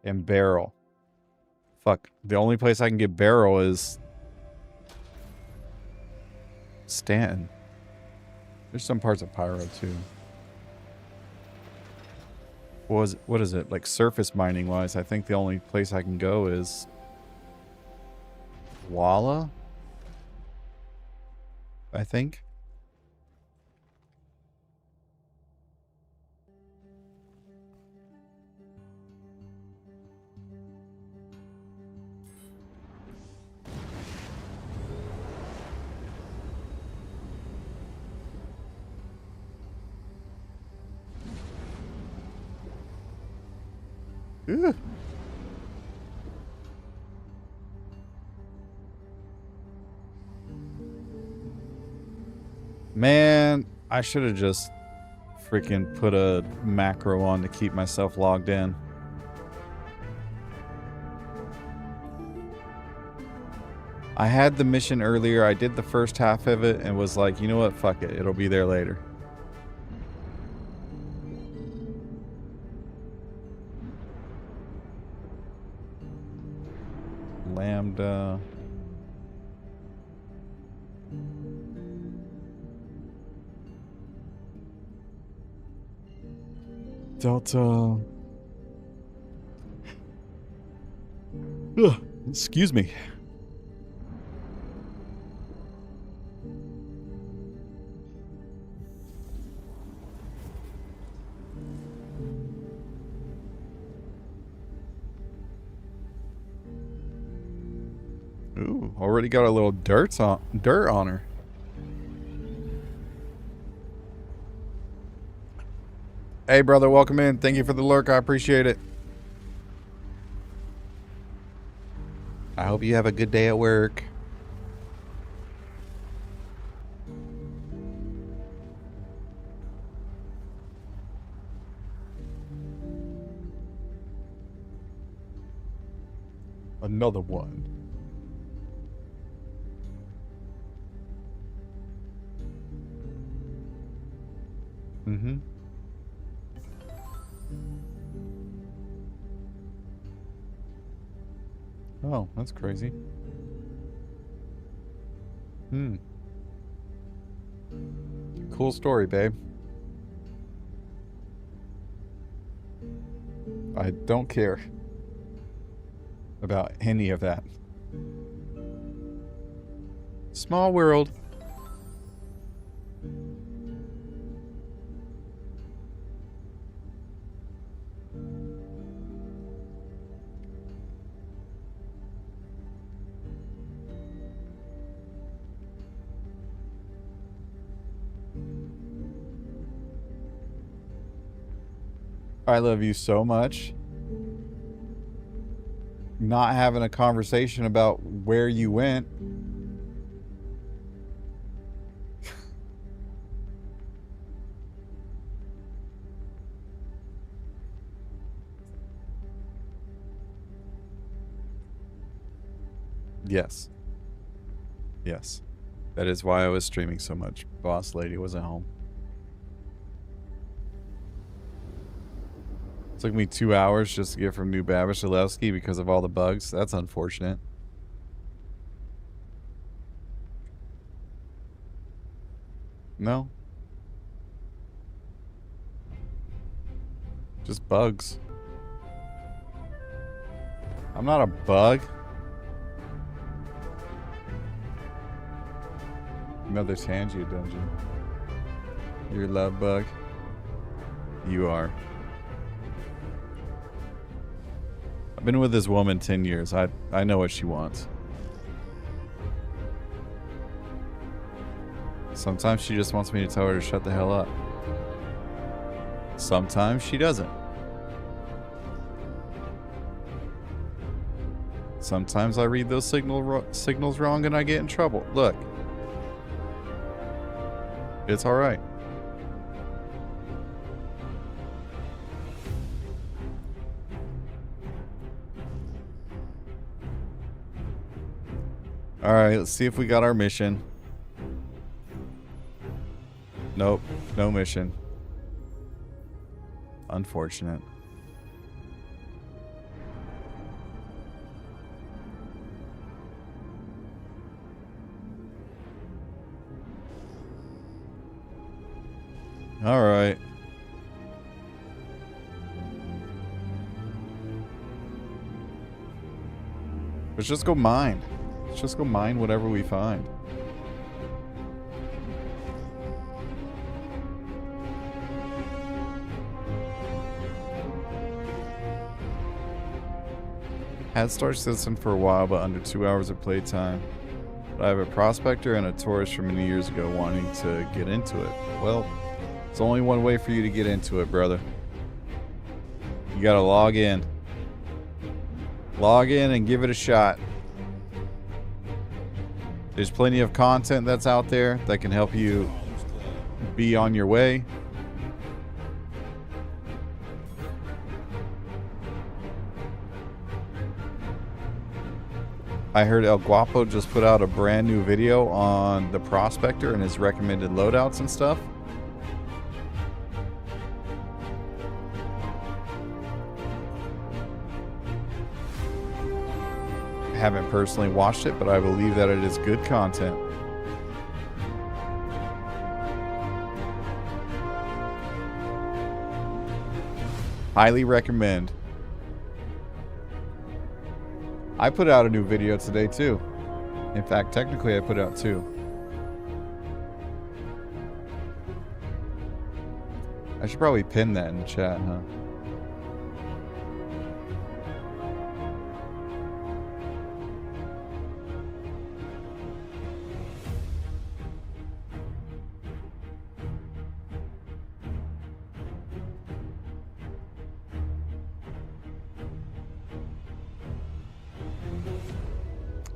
and barrel. Fuck. The only place I can get barrel is Stanton. There's some parts of Pyro too. What is it? Like surface mining wise, I think the only place I can go is Walla. I think. Man, I should have just freaking put a macro on to keep myself logged in. I had the mission earlier. I did the first half of it and was like, you know what? Fuck it. It'll be there later. Lambda. Delta. Ugh, excuse me. Ooh, already got a little dirt on her. Hey, brother, welcome in. Thank you for the lurk. I appreciate it. I hope you have a good day at work. Another one. Mm-hmm. Oh, that's crazy. Cool story, babe. I don't care about any of that. Small world. I love you so much. Not having a conversation about where you went. Yes. Yes. That is why I was streaming so much. Boss lady wasn't home. It took me 2 hours just to get from New Babish to Levski because of all the bugs. That's unfortunate. No. Just bugs. I'm not a bug. Another Tangia dungeon. You're a love bug. You are. I've been with this woman 10 years. I know what she wants. Sometimes she just wants me to tell her to shut the hell up. Sometimes she doesn't. Sometimes I read those signals wrong and I get in trouble. Look. It's alright. Alright, let's see if we got our mission. Nope, no mission. Unfortunate. Alright. Let's just go mine. Let's just go mine whatever we find. Had Star Citizen for a while, but under 2 hours of playtime. But I have a prospector and a tourist from many years ago wanting to get into it. Well, there's only one way for you to get into it, brother. You gotta log in. Log in and give it a shot. There's plenty of content that's out there that can help you be on your way. I heard El Guapo just put out a brand new video on the Prospector and his recommended loadouts and stuff. I haven't personally watched it, but I believe that it is good content. Highly recommend. I put out a new video today too. In fact, technically I put out 2. I should probably pin that in the chat, huh?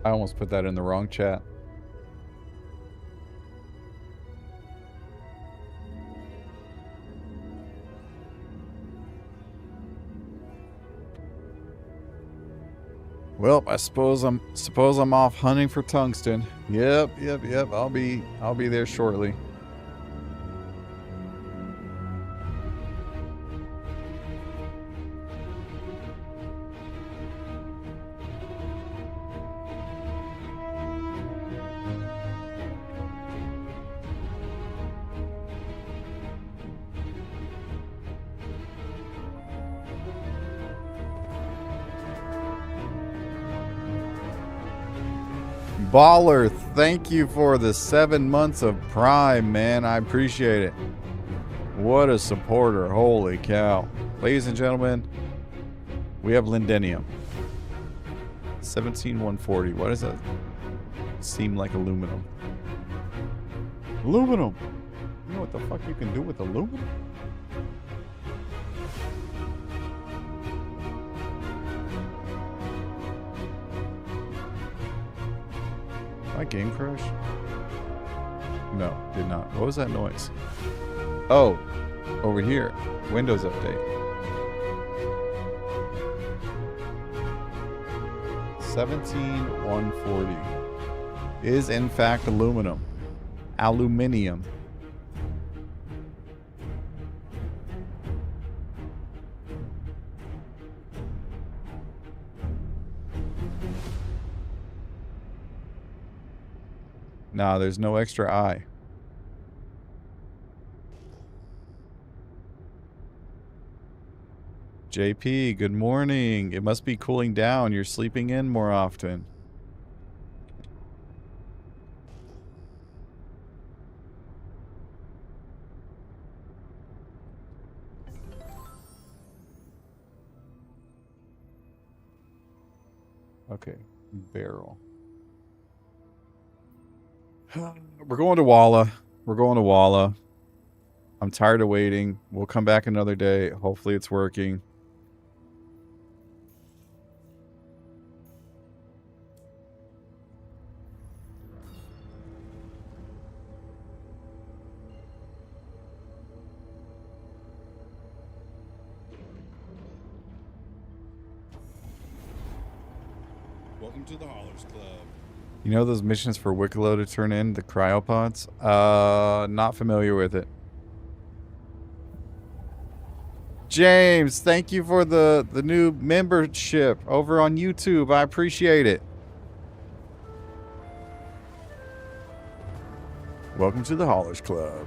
I almost put that in the wrong chat. Well, I suppose I'm off hunting for tungsten. Yep. I'll be there shortly. Baller, thank you for the 7 months of Prime, man. I appreciate it. What a supporter. Holy cow. Ladies and gentlemen, we have Lindenium. 17140. What does that seem like? Aluminum. Aluminum. You know what the fuck you can do with aluminum? My game crash? No, did not. What was that noise? Oh, over here. Windows update. 17140 is in fact aluminum. Aluminium. Nah, there's no extra I. JP, good morning. It must be cooling down. You're sleeping in more often. Okay, barrel. We're going to Walla. We're going to Walla. I'm tired of waiting. We'll come back another day. Hopefully it's working. Welcome to the Haulers Club. You know those missions for Wicklow to turn in, the cryopods? Not familiar with it. James, thank you for the new membership over on YouTube. I appreciate it. Welcome to the Haulers Club.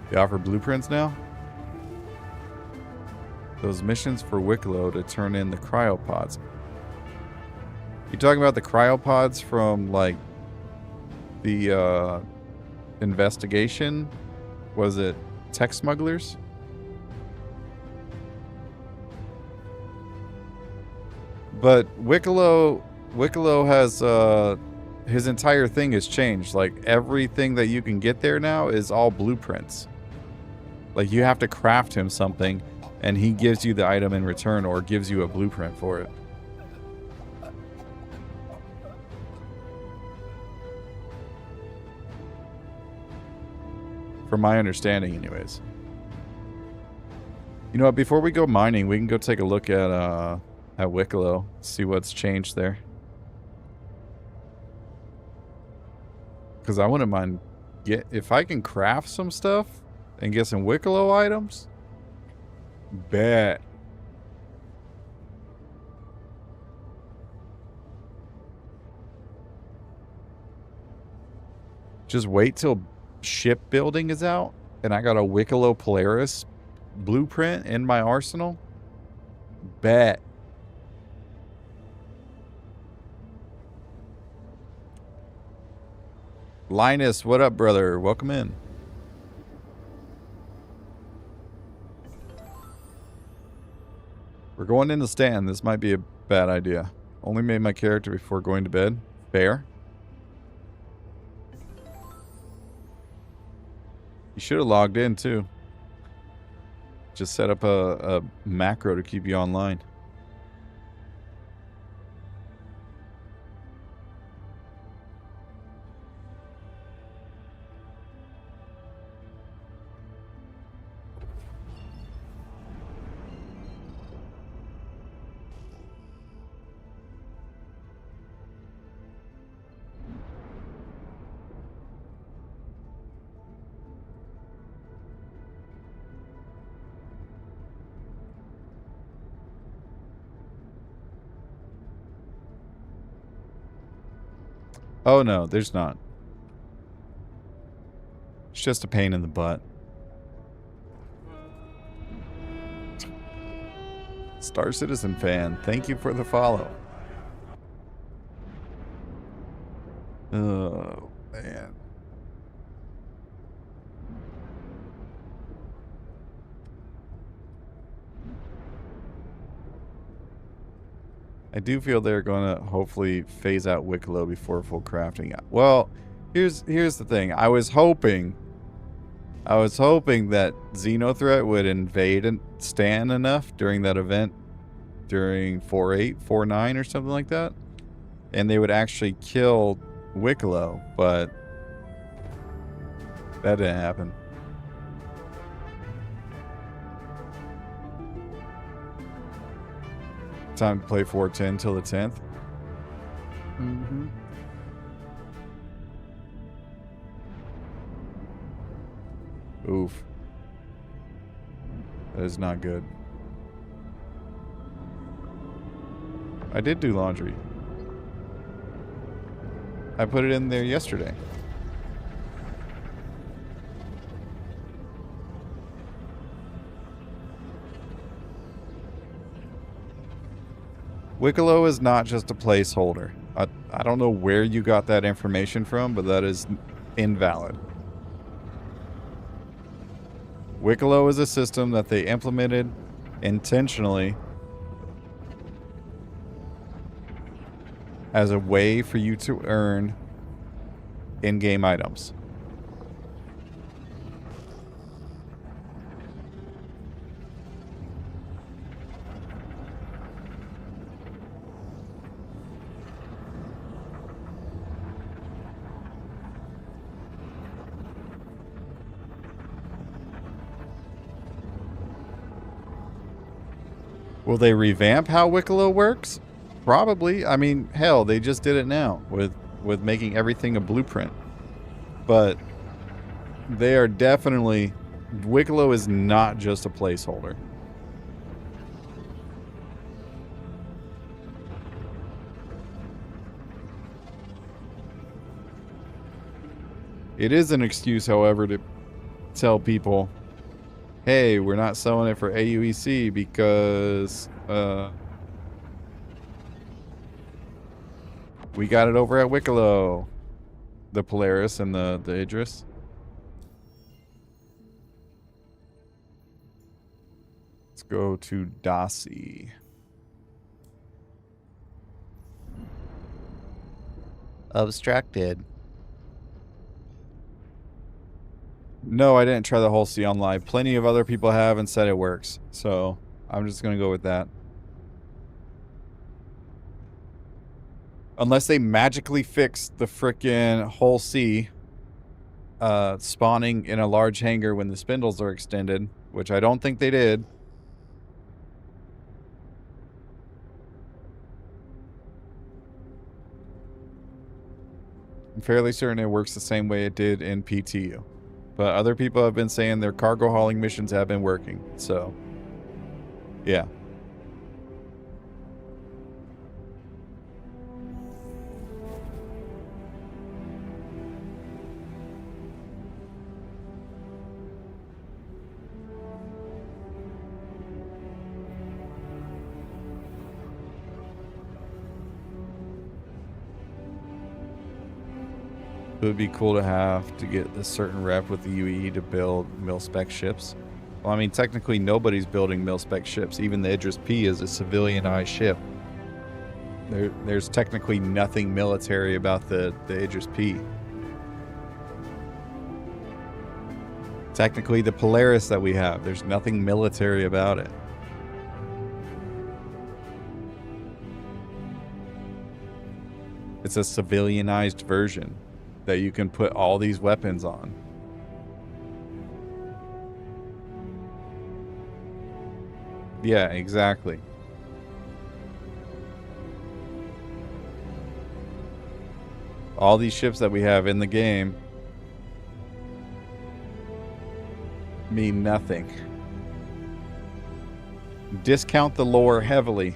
They offer blueprints now? Those missions for Wicklow to turn in the cryopods. You talking about the cryopods from, like, the, investigation? Was it tech smugglers? But Wicklow has, his entire thing has changed. Like, everything that you can get there now is all blueprints. Like, you have to craft him something, and he gives you the item in return, or gives you a blueprint for it. From my understanding, anyways. You know what? Before we go mining, we can go take a look at Wicklow. See what's changed there. Because I wouldn't mind if I can craft some stuff and get some Wicklow items. Bet. Just wait till shipbuilding is out and I got a Wicklow Polaris blueprint in my arsenal. Bet. Linus, what up, brother? Welcome in. We're going in the stand. This might be a bad idea. Only made my character before going to bed. Fair. You should have logged in, too. Just set up a macro to keep you online. Oh no, there's not. It's just a pain in the butt. Star Citizen fan, thank you for the follow. Oh, man. I do feel they're going to hopefully phase out Wicklow before full crafting. Well, here's the thing. I was hoping that Xenothreat would invade and stand enough during that event during 4.8, 4.9 or something like that. And they would actually kill Wicklow, but that didn't happen. Time to play 4.10 till the 10th. Mm-hmm. Oof. That is not good. I did do laundry. I put it in there yesterday. Wicklow is not just a placeholder. I don't know where you got that information from, but that is invalid. Wicklow is a system that they implemented intentionally as a way for you to earn in-game items. Will they revamp how Wicklow works? Probably. I mean, hell, they just did it now with making everything a blueprint. But they are definitely... Wicklow is not just a placeholder. It is an excuse, however, to tell people, hey, we're not selling it for AUEC because we got it over at Wicklow. The Polaris and the Idris. Let's go to Dossie. Abstracted. No, I didn't try the whole C on live. Plenty of other people have and said it works. So I'm just going to go with that. Unless they magically fix the frickin' whole C spawning in a large hangar when the spindles are extended, which I don't think they did. I'm fairly certain it works the same way it did in PTU. But other people have been saying their cargo hauling missions have been working, so yeah. It would be cool to have to get a certain rep with the UE to build mil-spec ships. Well, I mean, technically nobody's building mil-spec ships. Even the Idris P is a civilianized ship. There's technically nothing military about the Idris P. Technically the Polaris that we have, there's nothing military about it. It's a civilianized version that you can put all these weapons on. Yeah, exactly. All these ships that we have in the game mean nothing. Discount the lore heavily.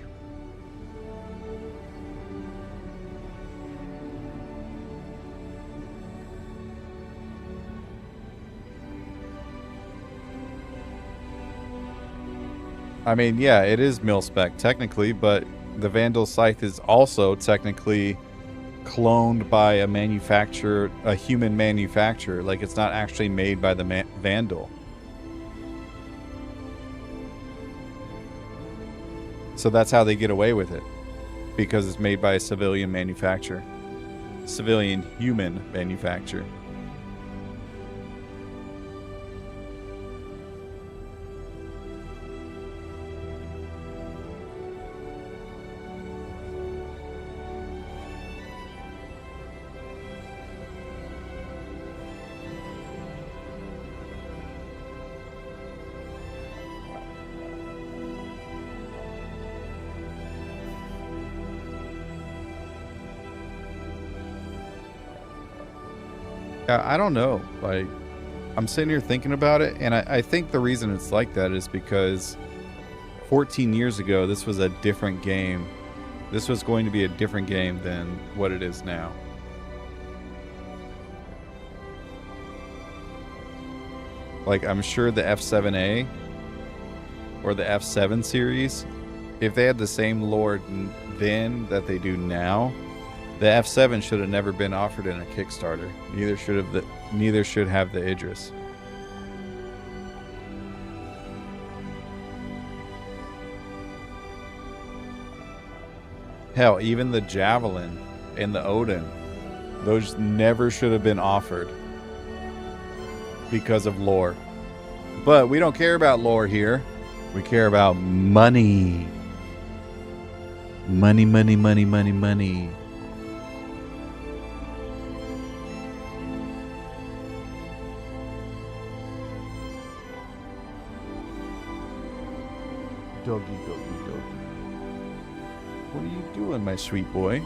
I mean, yeah, it is mil-spec technically, but the Vandal Scythe is also technically cloned by a manufacturer, a human manufacturer. Like, it's not actually made by the Vandal. So that's how they get away with it, because it's made by a civilian manufacturer, civilian human manufacturer. I don't know. Like, I'm sitting here thinking about it, and I think the reason it's like that is because 14 years ago, this was a different game. This was going to be a different game than what it is now. Like, I'm sure the F7A or the F7 series, if they had the same lore then that they do now, the F7 should have never been offered in a Kickstarter. Neither should have the Idris. Hell, even the Javelin and the Odin, those never should have been offered because of lore. But we don't care about lore here. We care about money. Money, money, money, money, money. Doggy, doggy, doggy. What are you doing, my sweet boy?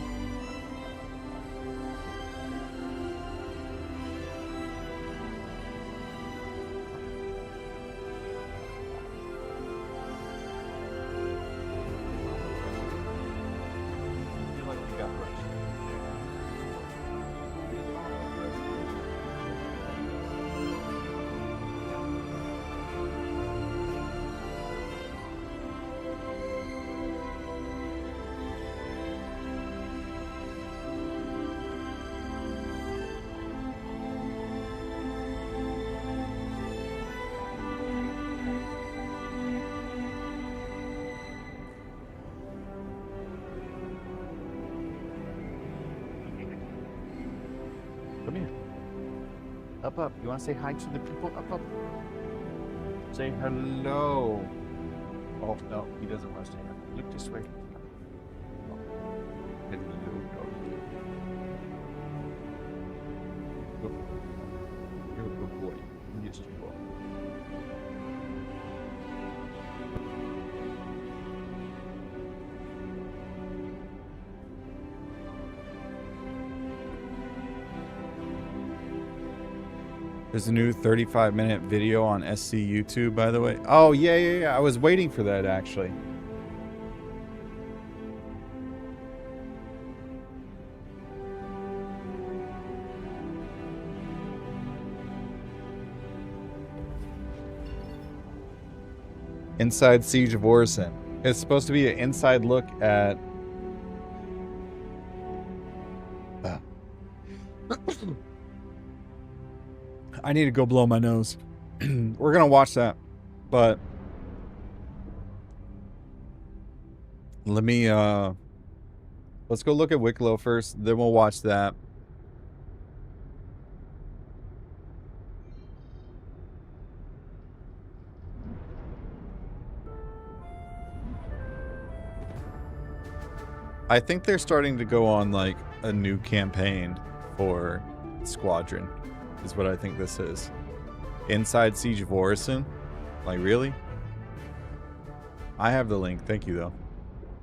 Come here. Up, up. You want to say hi to the people? Up, up. Say hello. Oh, no. He doesn't want to say hello. Look this way. Oh. Hello, doggy. Go. There's a new 35-minute video on SC YouTube, by the way. Oh, yeah. I was waiting for that, actually. Inside Siege of Orison. It's supposed to be an inside look at... I need to go blow my nose. We're gonna watch that, but let me let's go look at Wicklow first, then we'll watch that. I think they're starting to go on like a new campaign for Squadron, is what I think this is. Inside Siege of Orison? Like, really? I have the link, thank you though.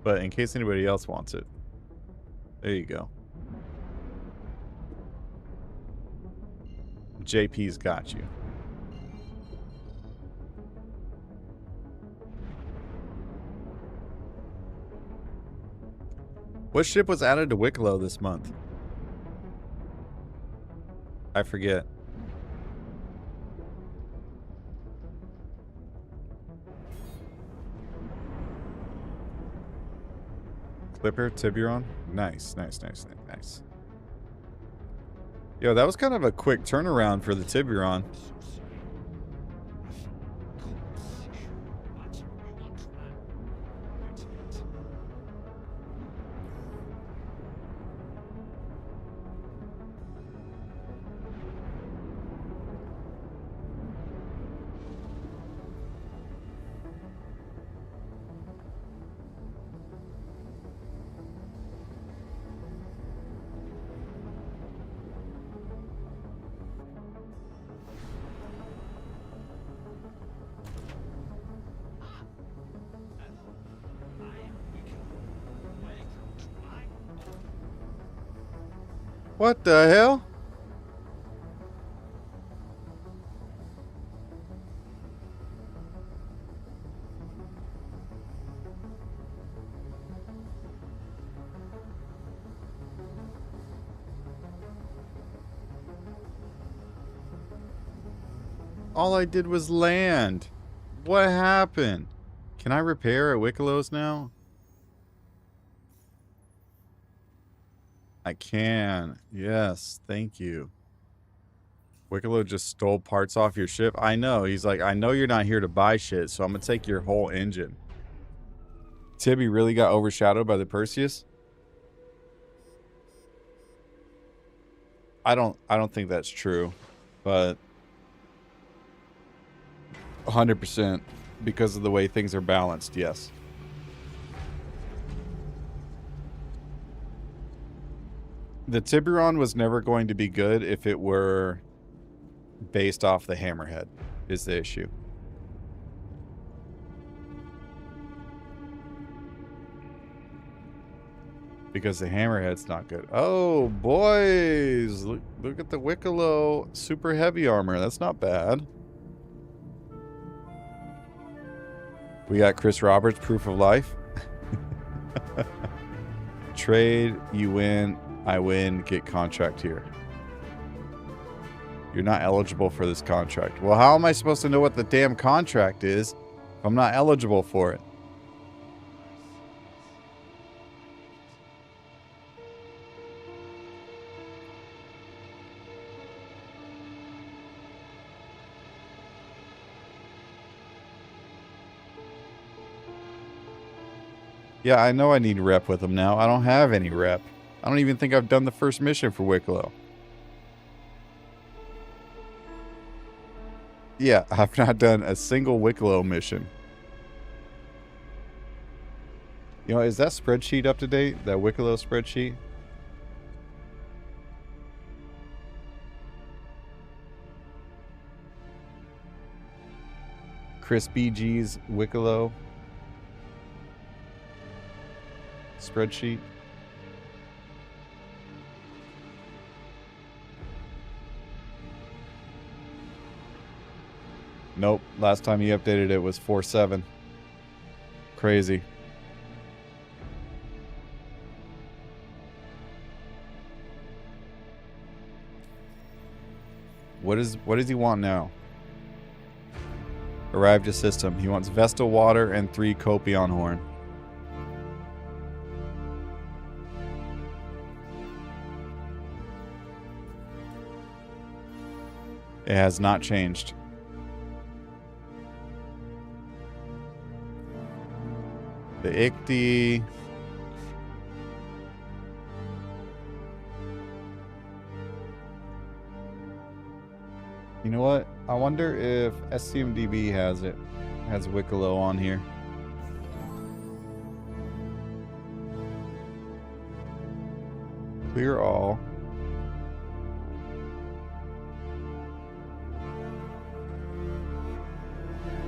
But in case anybody else wants it, there you go. JP's got you. What ship was added to Wicklow this month? I forget. Clipper, Tiburon. Nice. Yo, that was kind of a quick turnaround for the Tiburon. What the hell? All I did was land. What happened? Can I repair at Wicklow's now? I can. Yes, thank you. Wicklow just stole parts off your ship. I know. He's like, I know you're not here to buy shit, so I'm gonna take your whole engine. Tibby really got overshadowed by the Perseus? I don't think that's true, but 100% because of the way things are balanced, yes. The Tiburon was never going to be good if it were based off the Hammerhead, is the issue. Because the Hammerhead's not good. Oh, boys! Look at the Wicklow super heavy armor. That's not bad. We got Chris Roberts, proof of life. Trade, you win. I win, get contract here. You're not eligible for this contract. Well, how am I supposed to know what the damn contract is if I'm not eligible for it? Yeah, I know I need rep with them now. I don't have any rep. I don't even think I've done the first mission for Wicklow. Yeah, I've not done a single Wicklow mission. You know, is that spreadsheet up to date? That Wicklow spreadsheet? Chris BG's Wicklow spreadsheet. Nope. Last time you updated it was 4.7. Crazy. What does he want now? Arrived to system. He wants Vestal water and 3 Copion horn. It has not changed. The Ichthys. You know what? I wonder if SCMDB has it. Has Wicklow on here. Clear all.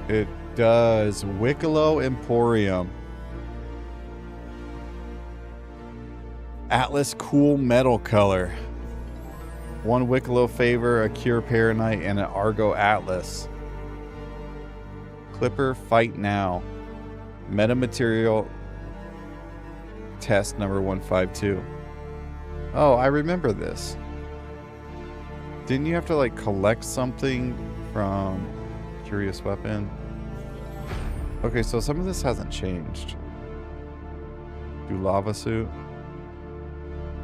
It does. Wicklow Emporium. Atlas Cool Metal Color. 1 Wicklow Favor, a Cure Paranite, and an Argo Atlas. Clipper Fight Now. Metamaterial Test number 152. Oh, I remember this. Didn't you have to like collect something from Curious Weapon? Okay, so some of this hasn't changed. Do Lava Suit.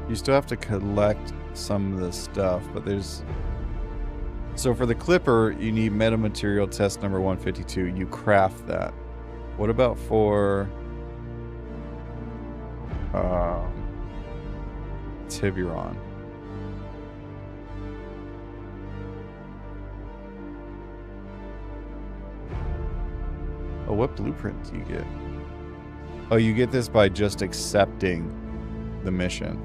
You still have to collect some of this stuff, but there's... So for the Clipper, you need metamaterial test number 152. You craft that. What about for... Tiburon? Oh, what blueprint do you get? Oh, you get this by just accepting the mission.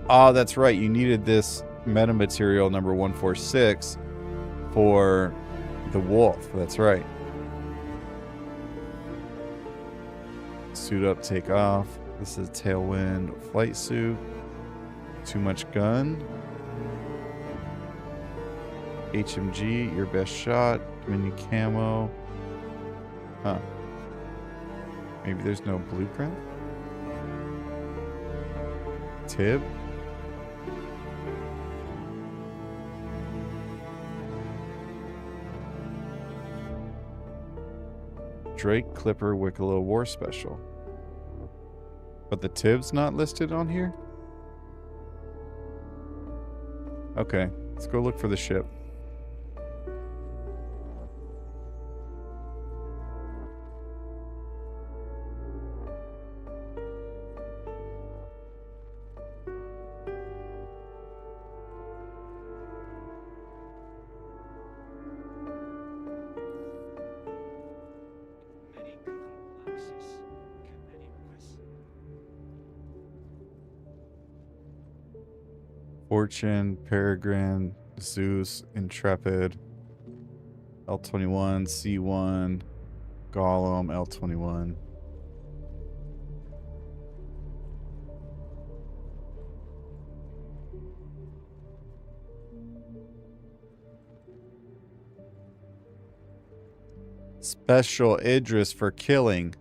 Oh, that's right. You needed this metamaterial number 146 for the wolf. That's right. Suit up, take off. This is Tailwind flight suit. Too much gun. HMG, your best shot. Mini camo. Huh. Maybe there's no blueprint? Tib? Drake Clipper Wicklow War Special. But the Tib's not listed on here? Okay, let's go look for the ship. Fortune, Peregrine, Zeus, Intrepid, L21, C1, Gollum, L21. Special Idris for killing.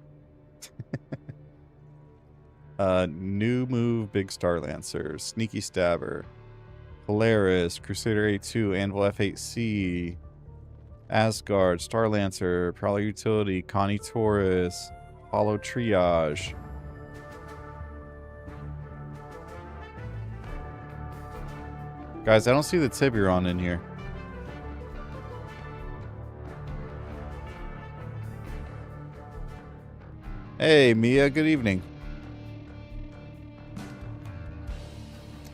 New move, Big Star Lancer, Sneaky Stabber, Polaris, Crusader A2, Anvil F8C, Asgard, Star Lancer, Prowler Utility, Connie Taurus, Hollow Triage. Guys, I don't see the Tiburon in here. Hey, Mia, good evening.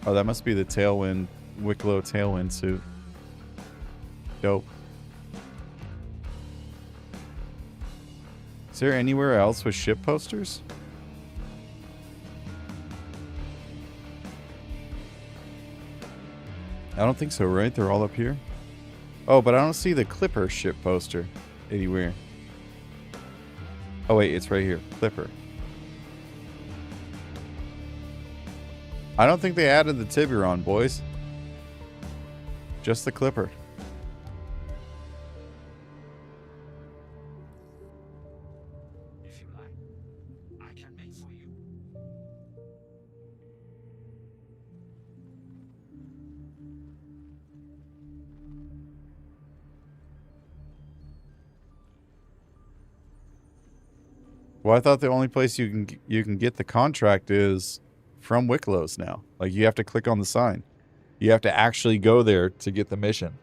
Oh, that must be the Tailwind, Wicklow Tailwind suit. Dope. Is there anywhere else with ship posters? I don't think so, right? They're all up here. Oh, but I don't see the Clipper ship poster anywhere. Oh, wait, it's right here. Clipper. I don't think they added the Tiburon, boys. Just the clipper. If you like, I can make for you. Well, I thought the only place you can get the contract is from Wicklow's now. Like, you have to click on the sign. You have to actually go there to get the mission.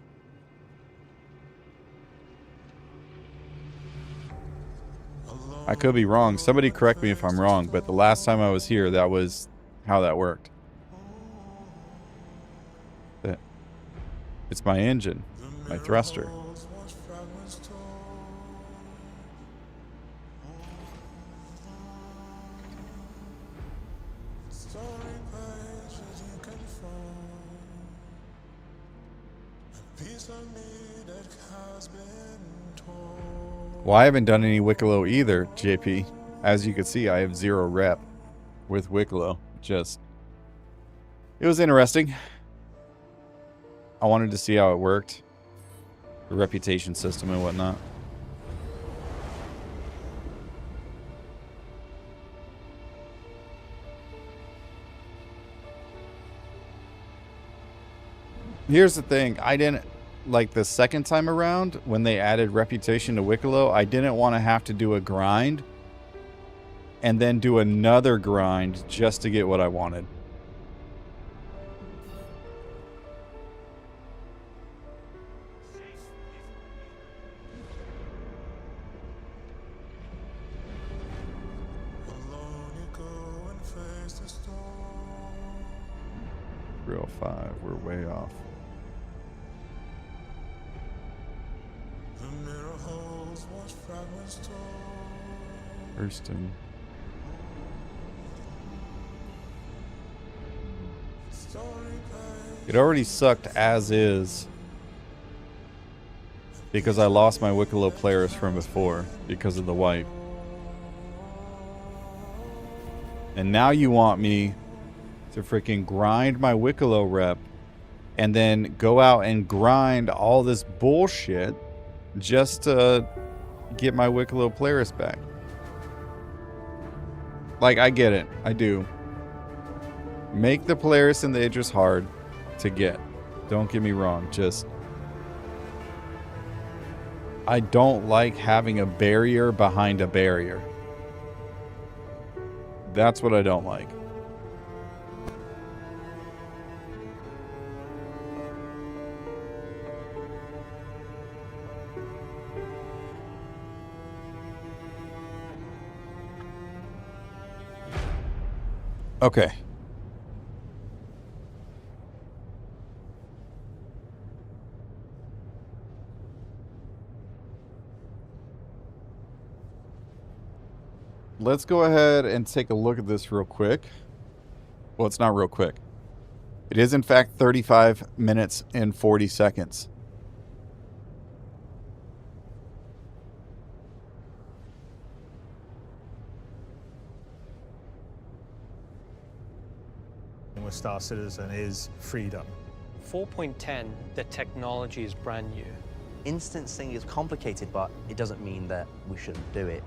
I could be wrong. Somebody correct me if I'm wrong, but the last time I was here, that was how that worked. It's my engine, my thruster. Well, I haven't done any Wicklow either, JP. As you can see, I have 0 rep with Wicklow. It was interesting. I wanted to see how it worked. The reputation system and whatnot. Here's the thing. I didn't... Like the second time around, when they added reputation to Wicklow, I didn't want to have to do a grind and then do another grind just to get what I wanted. Real 5, we're way off. Hurston. It already sucked as is because I lost my Wicklow players from before because of the wipe. And now you want me to freaking grind my Wicklow rep and then go out and grind all this bullshit just to get my Wicklow players back. Like, I get it. I do. Make the players in the Idris hard to get. Don't get me wrong. Just... I don't like having a barrier behind a barrier. That's what I don't like. Okay. Let's go ahead and take a look at this real quick. Well, it's not real quick. It is, in fact, 35 minutes and 40 seconds. With Star Citizen is freedom. 4.10, the technology is brand new. Instancing is complicated, but it doesn't mean that we shouldn't do it.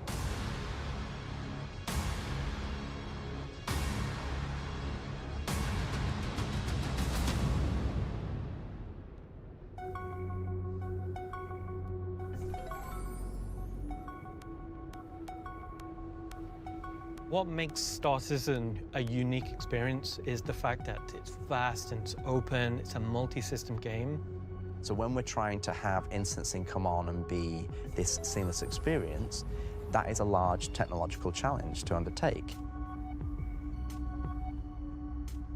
What makes Star Citizen a unique experience is the fact that it's vast and it's open, it's a multi-system game. So when we're trying to have instancing come on and be this seamless experience, that is a large technological challenge to undertake.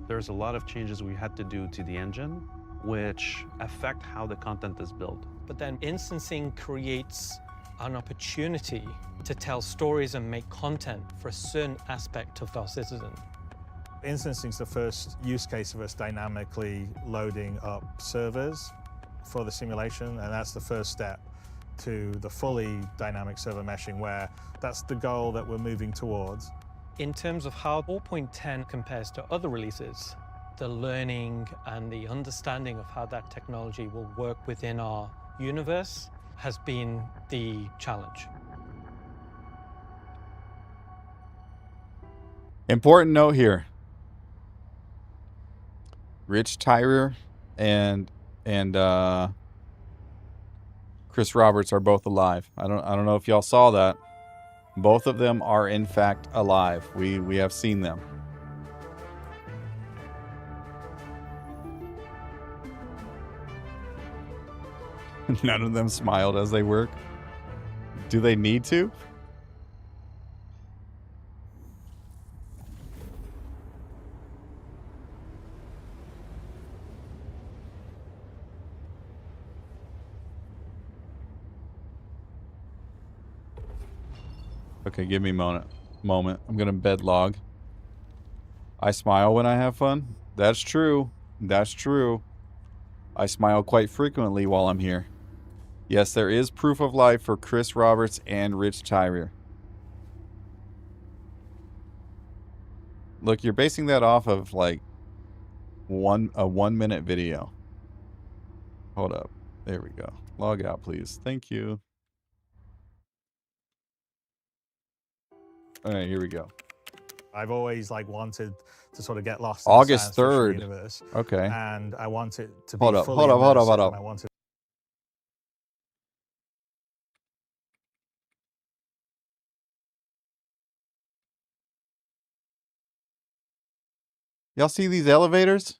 There's a lot of changes we had to do to the engine, which affect how the content is built. But then instancing creates an opportunity to tell stories and make content for a certain aspect of Star Citizen. Instancing is the first use case of us dynamically loading up servers for the simulation, and that's the first step to the fully dynamic server meshing, where that's the goal that we're moving towards. In terms of how 4.10 compares to other releases, the learning and the understanding of how that technology will work within our universe has been the challenge. Important note here. Rich Tyrer and Chris Roberts are both alive. I don't know if y'all saw that. Both of them are in fact alive. We have seen them. None of them smiled as they work. Do they need to? Okay, give me a moment. I'm gonna bed log. I smile when I have fun. That's true. That's true. I smile quite frequently while I'm here. Yes, there is proof of life for Chris Roberts and Rich Tyrer. Look, you're basing that off of like a 1 minute video. Hold up. There we go. Log out, please. Thank you. All right, here we go. I've always like wanted to sort of get lost August in the science 3rd. fiction universe. Okay. And I want it to be Hold up, fully hold up, hold up, immersive, hold up. and I wanted Y'all see these elevators?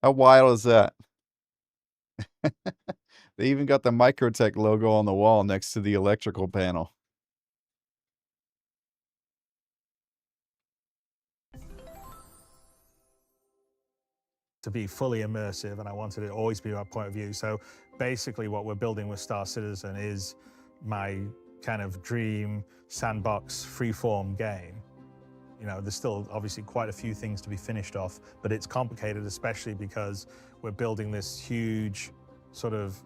How wild is that? They even got the Microtech logo on the wall next to the electrical panel. to be fully immersive, and I wanted it to always be my point of view. So basically what we're building with Star Citizen is my kind of dream sandbox freeform game. You know, there's still obviously quite a few things to be finished off, but it's complicated, especially because we're building this huge sort of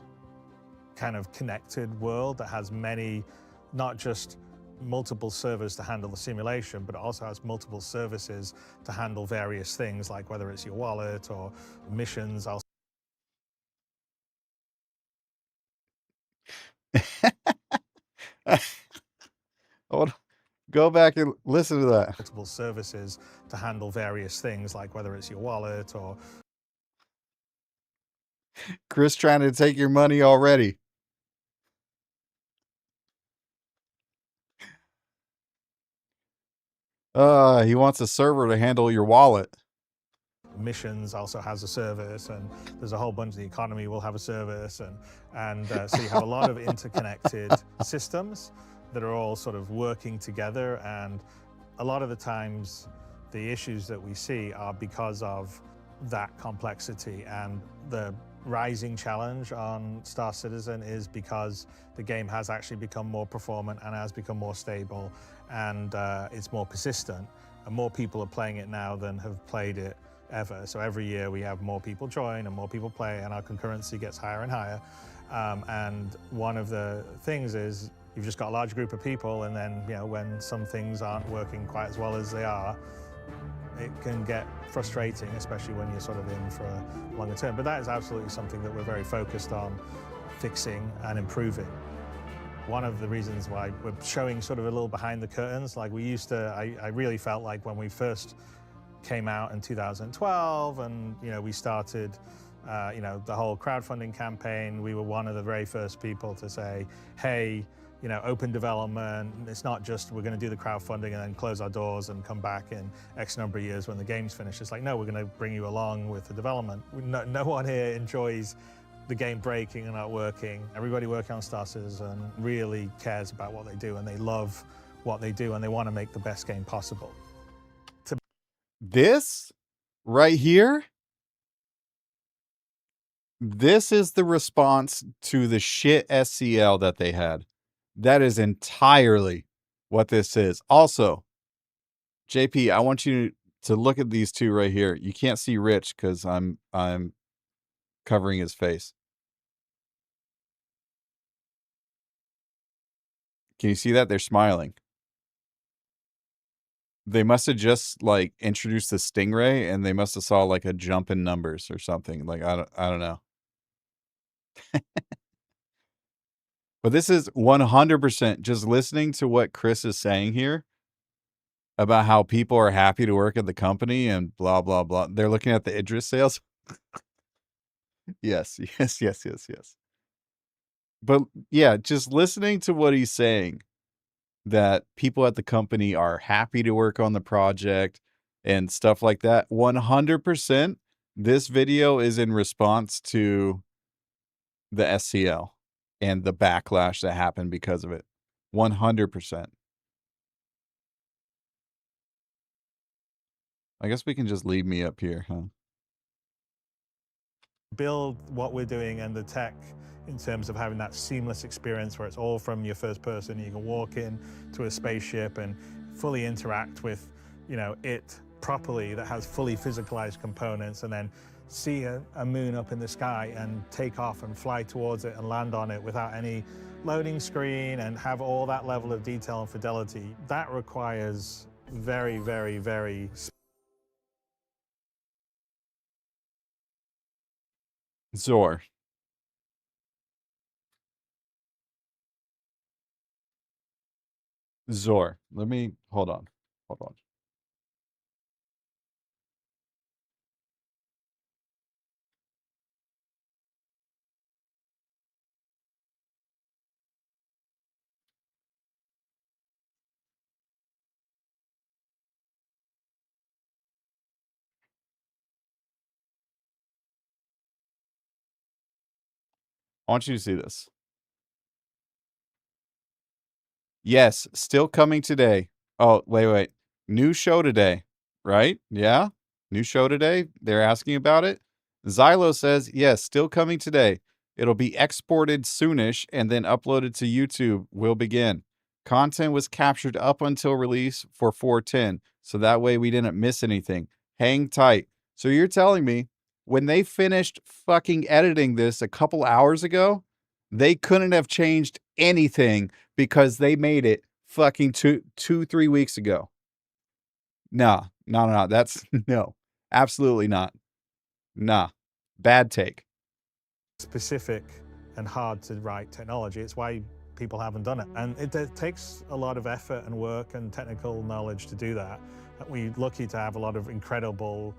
kind of connected world that has many, not just multiple servers to handle the simulation, but it also has multiple services to handle various things, like whether it's your wallet or missions. Hold on. Go back and listen to that. Multiple services to handle various things, like whether it's your wallet or Chris trying to take your money already. He wants a server to handle your wallet. missions also has a service, and there's a whole bunch of the economy will have a service, and so you have a lot of interconnected systems that are all sort of working together, and a lot of the times the issues that we see are because of that complexity. And the rising challenge on Star Citizen is because the game has actually become more performant and has become more stable, and it's more persistent, and more people are playing it now than have played it ever. So every year we have more people join and more people play, and our concurrency gets higher and higher. And one of the things is you've just got a large group of people, and then, you know, when some things aren't working quite as well as they are, it can get frustrating, especially when you're sort of in for a longer term. But that is absolutely something that we're very focused on fixing and improving. One of the reasons why we're showing sort of a little behind the curtains, like we used to, I really felt like when we first came out in 2012, and we started the whole crowdfunding campaign, we were one of the very first people to say, hey, open development, it's not just we're going to do the crowdfunding and then close our doors and come back in X number of years when the game's finished. It's like, no, we're going to bring you along with the development. No one here enjoys the game breaking and not working. Everybody working on Star Citizen really cares about what they do, and they love what they do, and they want to make the best game possible. This right here, this is the response to the shit SCL that they had. That is entirely what this is. Also, JP, I want you to look at these two right here. You can't see Rich because I'm covering his face. Can you see that? They're smiling. They must have just like introduced the Stingray and they must have saw like a jump in numbers or something. Like I don't know. But this is 100% just listening to what Chris is saying here about how people are happy to work at the company and blah blah blah. They're looking at the Idris sales. Yes, yes, yes, yes, yes. But yeah, just listening to what he's saying, that people at the company are happy to work on the project and stuff like that. 100% this video is in response to the SCL and the backlash that happened because of it. 100%. I guess we can just leave me up here, huh? Build what we're doing and the tech in terms of having that seamless experience where it's all from your first person. You can walk in to a spaceship and fully interact with, you know, it properly, that has fully physicalized components, and then see a moon up in the sky and take off and fly towards it and land on it without any loading screen, and have all that level of detail and fidelity. That requires very, very, very Zor. Zor. Let me hold on. Hold on. I want you to see this. Yes, still coming today. Oh, wait. New show today, right? Yeah? New show today? They're asking about it. Xylo says, yes, still coming today. It'll be exported soonish and then uploaded to YouTube will begin. Content was captured up until release for 410, so that way we didn't miss anything. Hang tight. So you're telling me when they finished fucking editing this a couple hours ago, they couldn't have changed anything because they made it fucking 3 weeks ago. No. That's no, absolutely not. Nah, bad take. specific and hard to write technology. It's why people haven't done it. And it takes a lot of effort and work and technical knowledge to do that. We're lucky to have a lot of incredible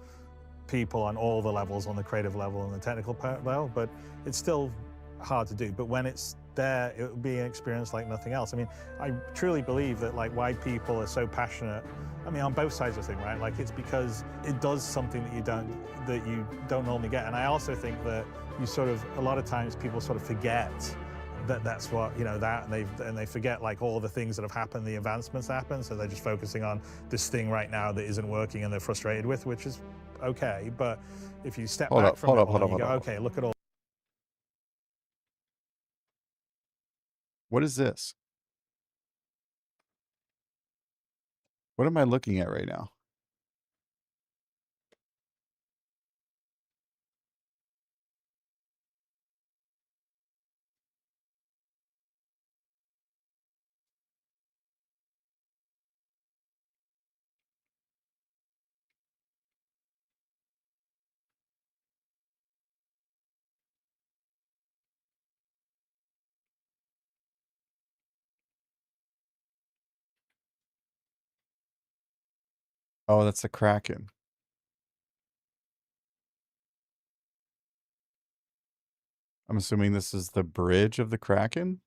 people on all the levels, on the creative level and the technical level, but it's still hard to do. But when it's there, it will be an experience like nothing else. I mean, I truly believe that like why people are so passionate, I mean, on both sides of the thing, right? Like it's because it does something that you don't normally get. And I also think that you sort of, a lot of times people sort of forget that that's what, you know, that, and they forget like all the things that have happened, the advancements that happen. So they're just focusing on this thing right now that isn't working and they're frustrated with, which is okay. But if you step back from it all and you go, okay, look at all. What is this? What am I looking at right now? Oh, that's the Kraken. I'm assuming this is the bridge of the Kraken?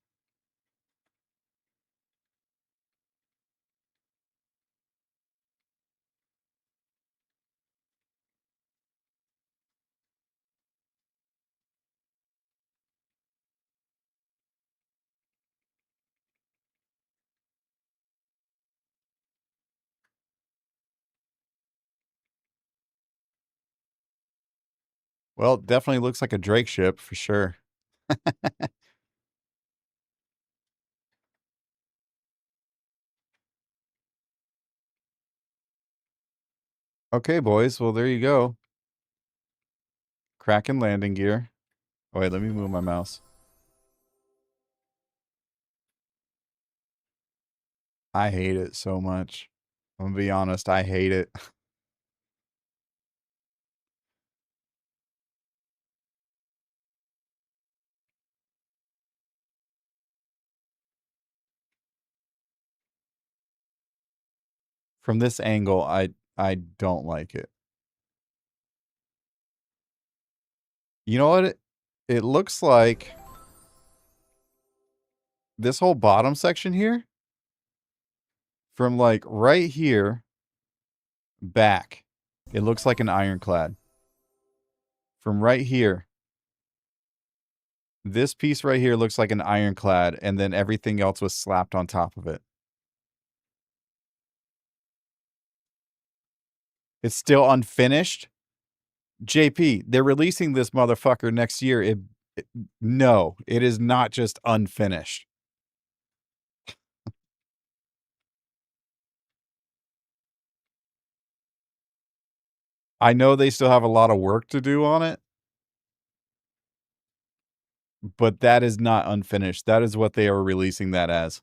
Well, it definitely looks like a Drake ship for sure. Okay, boys. Well, there you go. Kraken landing gear. Oh, wait, let me move my mouse. I hate it so much. I'm gonna be honest, I hate it. From this angle, I don't like it. You know what? It looks like this whole bottom section here, from like right here back, it looks like an ironclad. From right here, this piece right here looks like an ironclad, and then everything else was slapped on top of it. It's still unfinished. JP, they're releasing this motherfucker next year. No, it is not just unfinished. I know they still have a lot of work to do on it, but that is not unfinished. That is what they are releasing that as.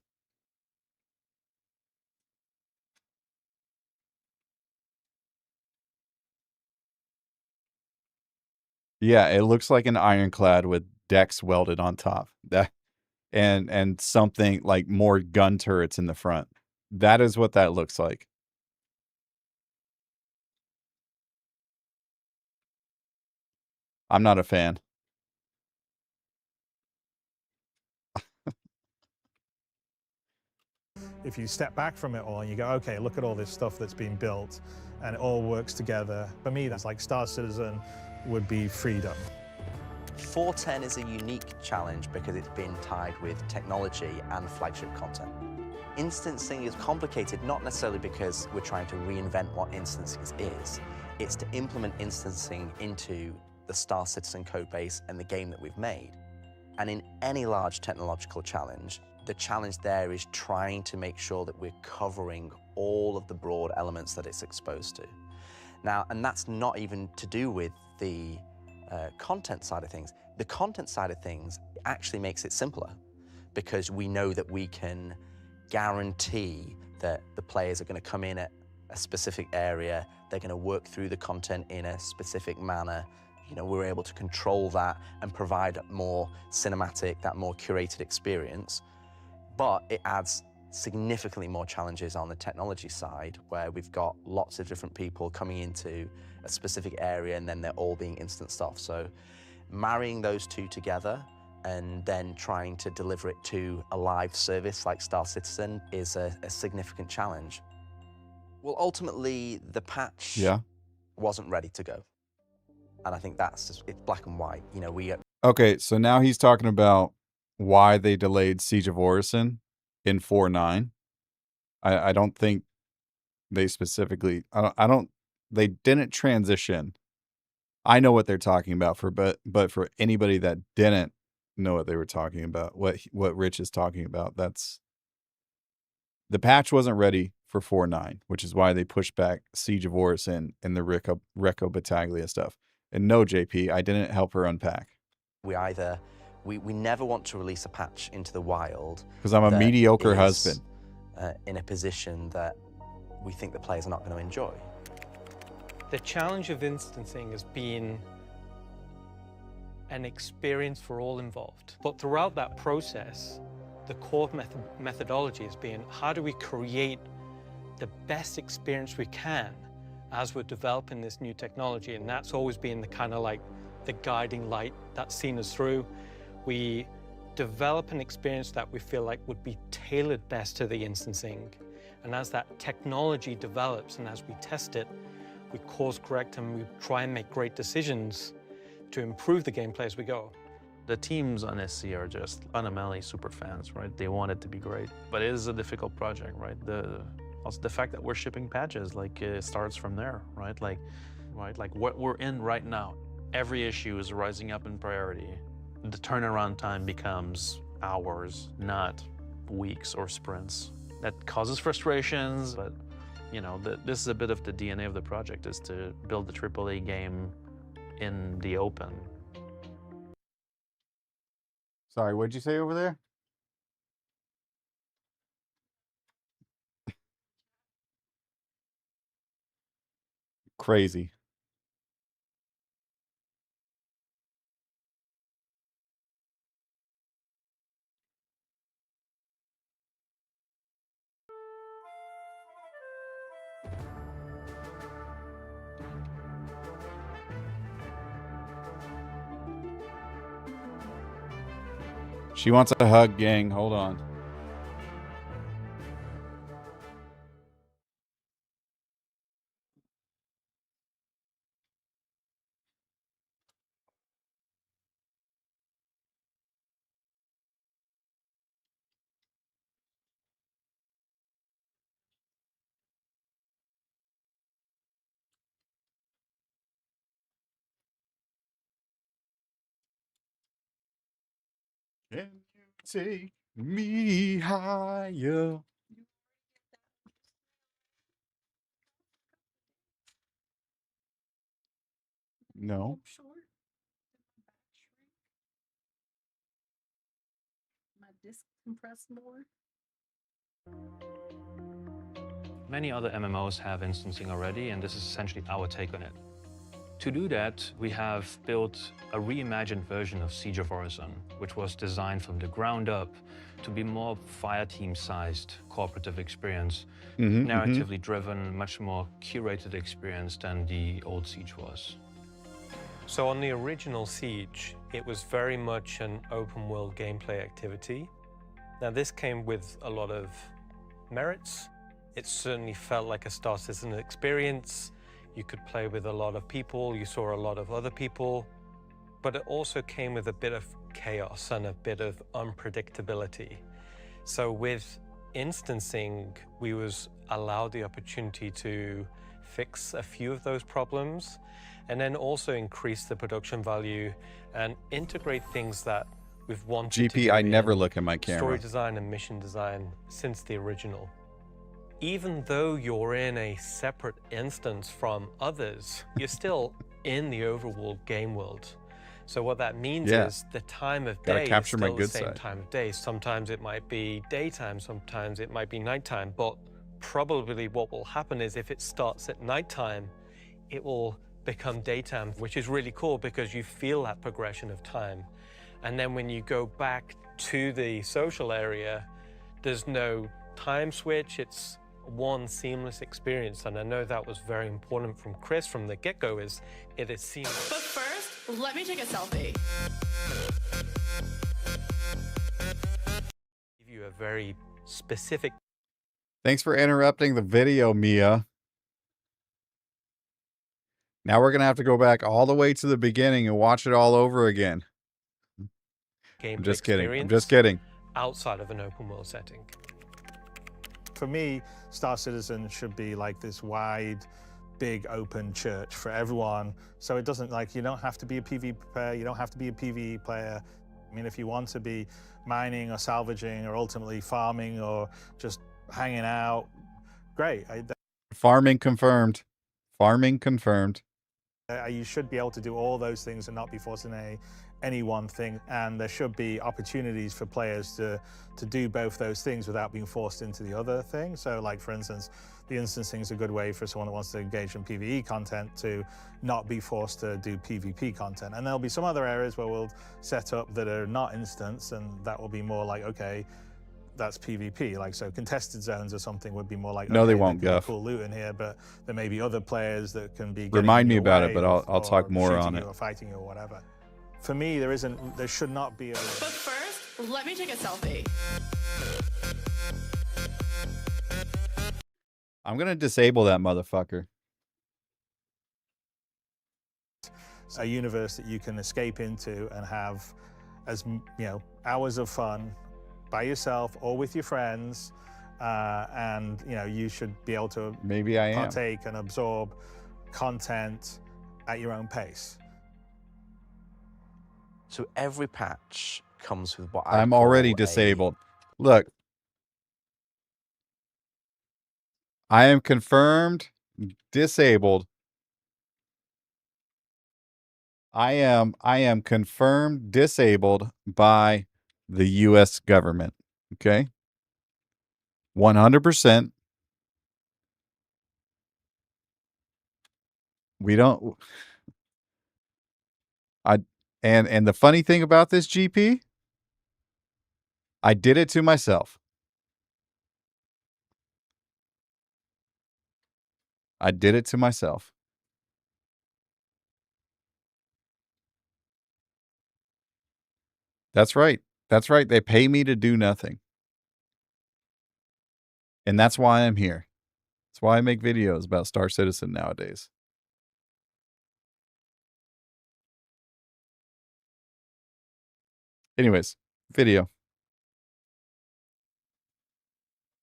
Yeah, it looks like an ironclad with decks welded on top. That and something like more gun turrets in the front. That is what that looks like. I'm not a fan. If you step back from it all and you go, okay, look at all this stuff that's been built and it all works together. For me, that's like Star Citizen would be freedom. 410 is a unique challenge because it's been tied with technology and flagship content. Instancing is complicated not necessarily because we're trying to reinvent what instancing is. It's to implement instancing into the Star Citizen codebase and the game that we've made. And in any large technological challenge, the challenge there is trying to make sure that we're covering all of the broad elements that it's exposed to. Now, and that's not even to do with the content side of things. The content side of things actually makes it simpler because we know that we can guarantee that the players are going to come in at a specific area, they're going to work through the content in a specific manner. You know, we're able to control that and provide a more cinematic, that more curated experience. But it adds significantly more challenges on the technology side, where we've got lots of different people coming into a specific area and then they're all being instanced off. So marrying those two together and then trying to deliver it to a live service like Star Citizen is a significant challenge. Well, ultimately, the patch wasn't ready to go. And I think that's just, it's black and white. You know, Okay, so now he's talking about why they delayed Siege of Orison in 4.9. I don't think they specifically, they didn't transition. I know what they're talking about but for anybody that didn't know what they were talking about, what Rich is talking about, that's the patch wasn't ready for 4.9, which is why they pushed back Siege of Orison and the Recco Battaglia stuff. And no, JP, I didn't help her unpack. We never want to release a patch into the wild because I'm a mediocre husband. In a position that we think the players are not going to enjoy. The challenge of instancing has been an experience for all involved. But throughout that process, the core methodology has been how do we create the best experience we can as we're developing this new technology? And that's always been the kind of like the guiding light that's seen us through. We develop an experience that we feel like would be tailored best to the instancing. And as that technology develops and as we test it, we course correct and we try and make great decisions to improve the gameplay as we go. The teams on SC are just fundamentally super fans, right? They want it to be great, but it is a difficult project, right? Also the fact that we're shipping patches, like it starts from there, right? Like what we're in right now, every issue is rising up in priority. The turnaround time becomes hours, not weeks or sprints. That causes frustrations, but you know, this is a bit of the DNA of the project, is to build the AAA game in the open. Sorry, what'd you say over there? crazy. She wants a hug, gang. Hold on. Can you take me higher? No. My disc compressed more. Many other MMOs have instancing already, and this is essentially our take on it. To do that, we have built a reimagined version of Siege of Orison, which was designed from the ground up to be more fireteam-sized cooperative experience, narratively driven, much more curated experience than the old Siege was. So on the original Siege, it was very much an open world gameplay activity. Now this came with a lot of merits. It certainly felt like a Star Citizen experience. You could play with a lot of people, you saw a lot of other people, but it also came with a bit of chaos and a bit of unpredictability. So with instancing, we was allowed the opportunity to fix a few of those problems and then also increase the production value and integrate things that we've wanted to do GP, I never in look at my camera. story design and mission design since the original. Even though you're in a separate instance from others, you're still in the overworld game world. So what that means is the time of Gotta day is capture my still the good same side. time of day. Sometimes it might be daytime, sometimes it might be nighttime, but probably what will happen is if it starts at nighttime, it will become daytime, which is really cool because you feel that progression of time. And then when you go back to the social area, there's no time switch, it's one seamless experience. And I know that was very important from Chris from the get-go, is it is seamless. But first, let me take a selfie. Give you a very specific. Thanks for interrupting the video, Mia. Now we're going to have to go back all the way to the beginning and watch it all over again. Gameplay I'm just kidding. I'm experience just kidding. outside of an open world setting. For me, Star Citizen should be like this wide, big open church for everyone. So it doesn't, like, you don't have to be a PvP player, you don't have to be a PvE player. I mean, if you want to be mining or salvaging or ultimately farming or just hanging out, great. Farming confirmed. Farming confirmed. You should be able to do all those things and not be forced in any one thing. And there should be opportunities for players to do both those things without being forced into the other thing. So, like, for instance, the instancing is a good way for someone that wants to engage in PvE content to not be forced to do PvP content. And there'll be some other areas where we'll set up that are not instance, and that will be more like, okay, that's PvP. Like, so contested zones or something would be more like, No, okay, they won't, there could be Guff. cool loot in here, but there may be other players that can be Remind me getting in your about it, way but I'll talk or more shooting on you it. or fighting you or whatever. For me, there should not be a... But first, let me take a selfie. I'm going to disable that motherfucker. a universe that you can escape into and have hours of fun by yourself or with your friends, and you should be able to Maybe I am. partake and absorb content at your own pace. So every patch comes with what I'm already disabled. Look. I am confirmed disabled. I am confirmed disabled by the US government. Okay? 100%. We don't. And the funny thing about this, GP, I did it to myself. I did it to myself. That's right. That's right. They pay me to do nothing. And that's why I'm here. That's why I make videos about Star Citizen nowadays. Anyways, video.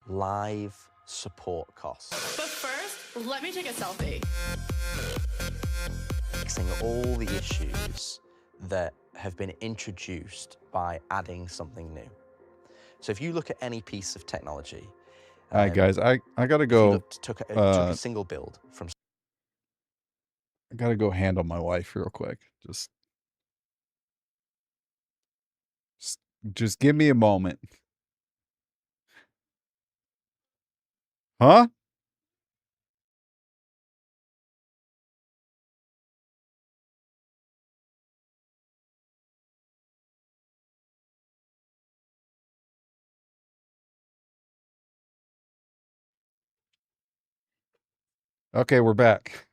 Live support costs. But first, let me take a selfie. Fixing all the issues that have been introduced by adding something new. So if you look at any piece of technology, All right, guys, I gotta if you go. took a single build from. I gotta go handle my wife real quick. Just give me a moment. Huh? Okay, we're back.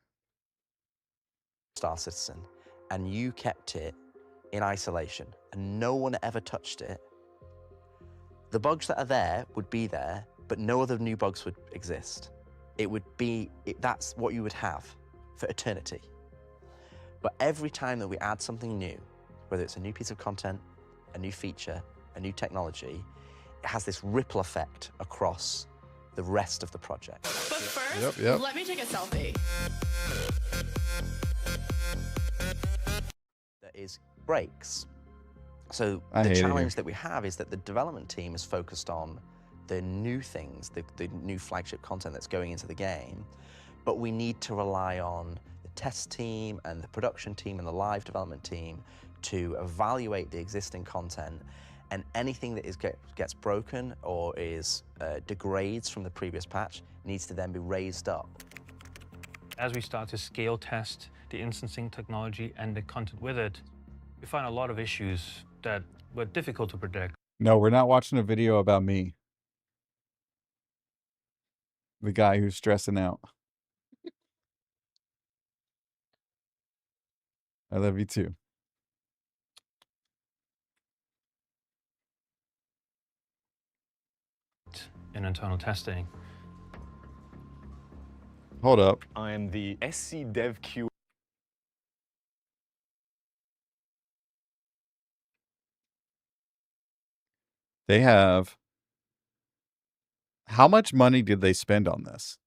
Star Citizen, and you kept it in isolation, and no one ever touched it, the bugs that are there would be there, but no other new bugs would exist. It would be, that's what you would have for eternity. But every time that we add something new, whether it's a new piece of content, a new feature, a new technology, it has this ripple effect across the rest of the project. But first, let me take a selfie. That is breaks. So the challenge that we have is that the development team is focused on the new things, the new flagship content that's going into the game, but we need to rely on the test team and the production team and the live development team to evaluate the existing content, and anything that gets broken or is degrades from the previous patch needs to then be raised up. As we start to scale test the instancing technology and the content with it, we find a lot of issues that were difficult to predict. No, we're not watching a video about me. The guy who's stressing out. I love you too. In internal testing. Hold up. I am the SC Dev Q. They have. How much money did they spend on this?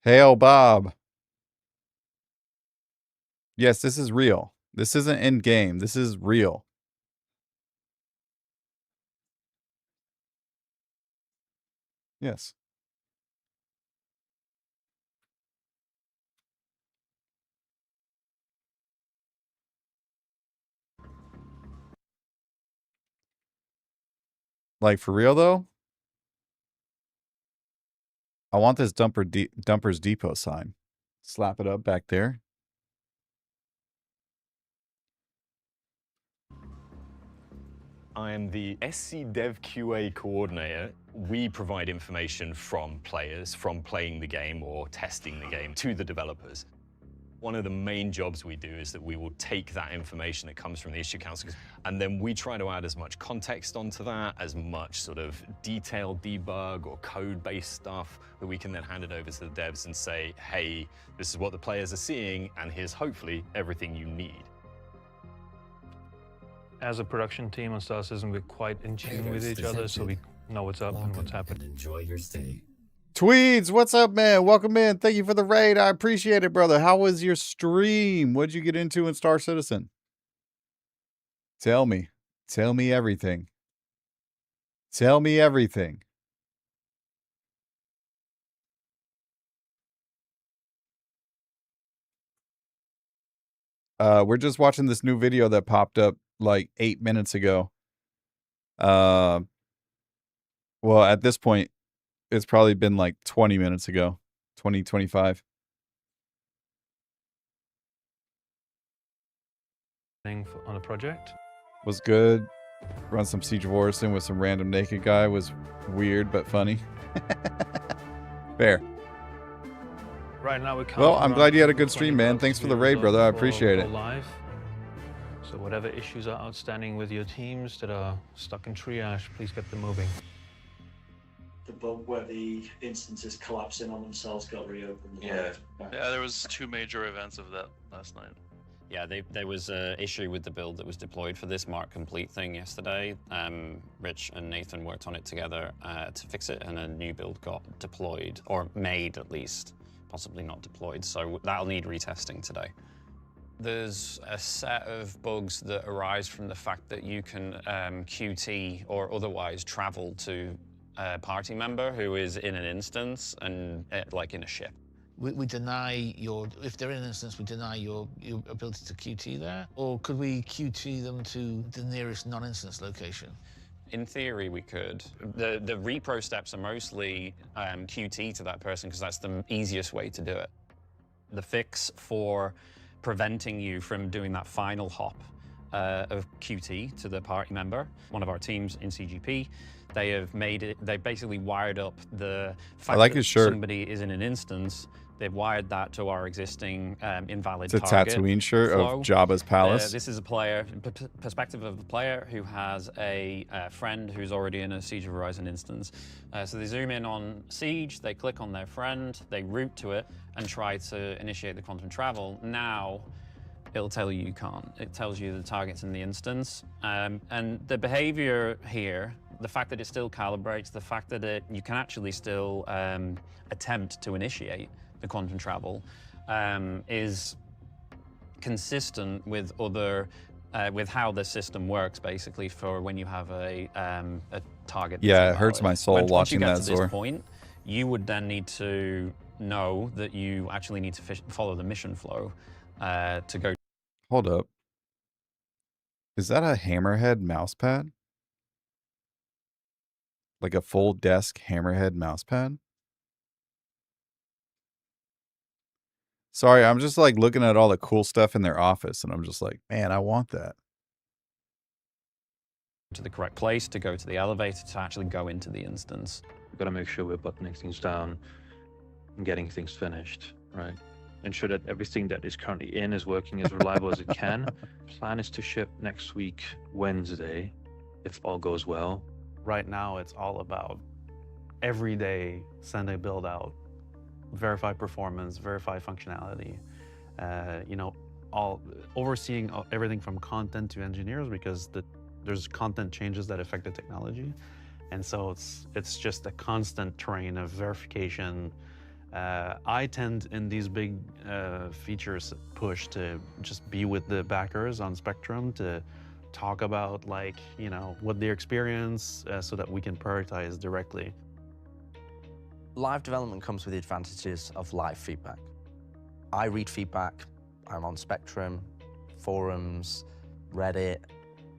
Hail Bob. Yes, this is real. This isn't in game. This is real. Yes. Like for real though? I want this Dumpers Depot sign. Slap it up back there. I am the SC Dev QA coordinator. We provide information from players, from playing the game or testing the game to the developers. One of the main jobs we do is that we will take that information that comes from the issue council, and then we try to add as much context onto that, as much sort of detailed debug or code-based stuff that we can then hand it over to the devs and say, hey, this is what the players are seeing, and here's hopefully everything you need. As a production team on Star Citizen, we're quite in tune with each other, so we know what's up and what's happening. Enjoy your stay. Tweeds, what's up, man? Welcome in. Thank you for the raid. I appreciate it, brother. How was your stream? What'd you get into in Star Citizen? Tell me. Tell me everything. Tell me everything. We're just watching this new video that popped up like 8 minutes ago. Well, at this point, it's probably been like 20 minutes ago. 25. On a project. Was good. Run some Siege of Orison with some random naked guy was weird but funny. Fair. Right now we Well, I'm glad you had a good stream, man. Thanks for the raid, brother. I appreciate it. Live. So whatever issues are outstanding with your teams that are stuck in triage, please get them moving. The bug where the instances collapsing on themselves got reopened. Yeah, there was 2 major events of that last night. Yeah, there was an issue with the build that was deployed for this Mark Complete thing yesterday. Rich and Nathan worked on it together to fix it, and a new build got deployed, or made at least, possibly not deployed, so that'll need retesting today. There's a set of bugs that arise from the fact that you can QT or otherwise travel to a party member who is in an instance and like in a ship. We deny your, if they're in an instance, we deny your ability to QT there? Or could we QT them to the nearest non-instance location? In theory, we could. The repro steps are mostly QT to that person because that's the easiest way to do it. The fix for preventing you from doing that final hop of QT to the party member, one of our teams in CGP, they have made it, they basically wired up the fact that somebody is in an instance. They've wired that to our existing invalid target. It's a Tatooine shirt flow. of Jabba's palace. This is a player, perspective of the player who has a friend who's already in a Siege of Horizon instance. So they zoom in on Siege, they click on their friend, they route to it, and try to initiate the quantum travel. Now, it'll tell you can't. It tells you the target's in the instance. And the behavior here, the fact that it still calibrates, the fact that you can actually still attempt to initiate the quantum travel is consistent with other, with how the system works, basically, for when you have a target. Yeah, it hurts my soul watching that, Zor. Once you get to this point, you would then need to know that you actually need to follow the mission flow to go. Hold up. Is that a Hammerhead mousepad? Like a full desk Hammerhead mousepad? Sorry, I'm just like looking at all the cool stuff in their office and I'm just like, man, I want that. To the correct place, to go to the elevator, to actually go into the instance. We've got to make sure we're buttoning things down and getting things finished, right? Ensure that everything that is currently in is working as reliable as it can. Plan is to ship next week, Wednesday, if all goes well. Right now, it's all about every day send a build out, verify performance, verify functionality, all overseeing everything from content to engineers, because there's content changes that affect the technology. And so it's just a constant train of verification. I tend in these big features push to just be with the backers on Spectrum to talk about what they experience so that we can prioritize directly. Live development comes with the advantages of live feedback. I read feedback, I'm on Spectrum, forums, Reddit,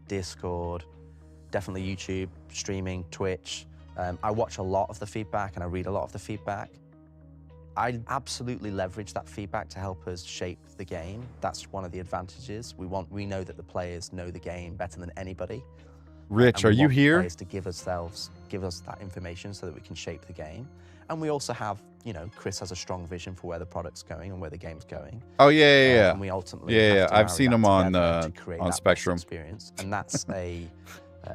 Discord, definitely YouTube, streaming, Twitch. I watch a lot of the feedback and I read a lot of the feedback. I absolutely leverage that feedback to help us shape the game. That's one of the advantages. We know that the players know the game better than anybody. Rich, are you here? Players to give us that information so that we can shape the game. And we also have, Chris has a strong vision for where the product's going and where the game's going. Oh yeah. And we ultimately I've seen him on that Spectrum experience, and that's a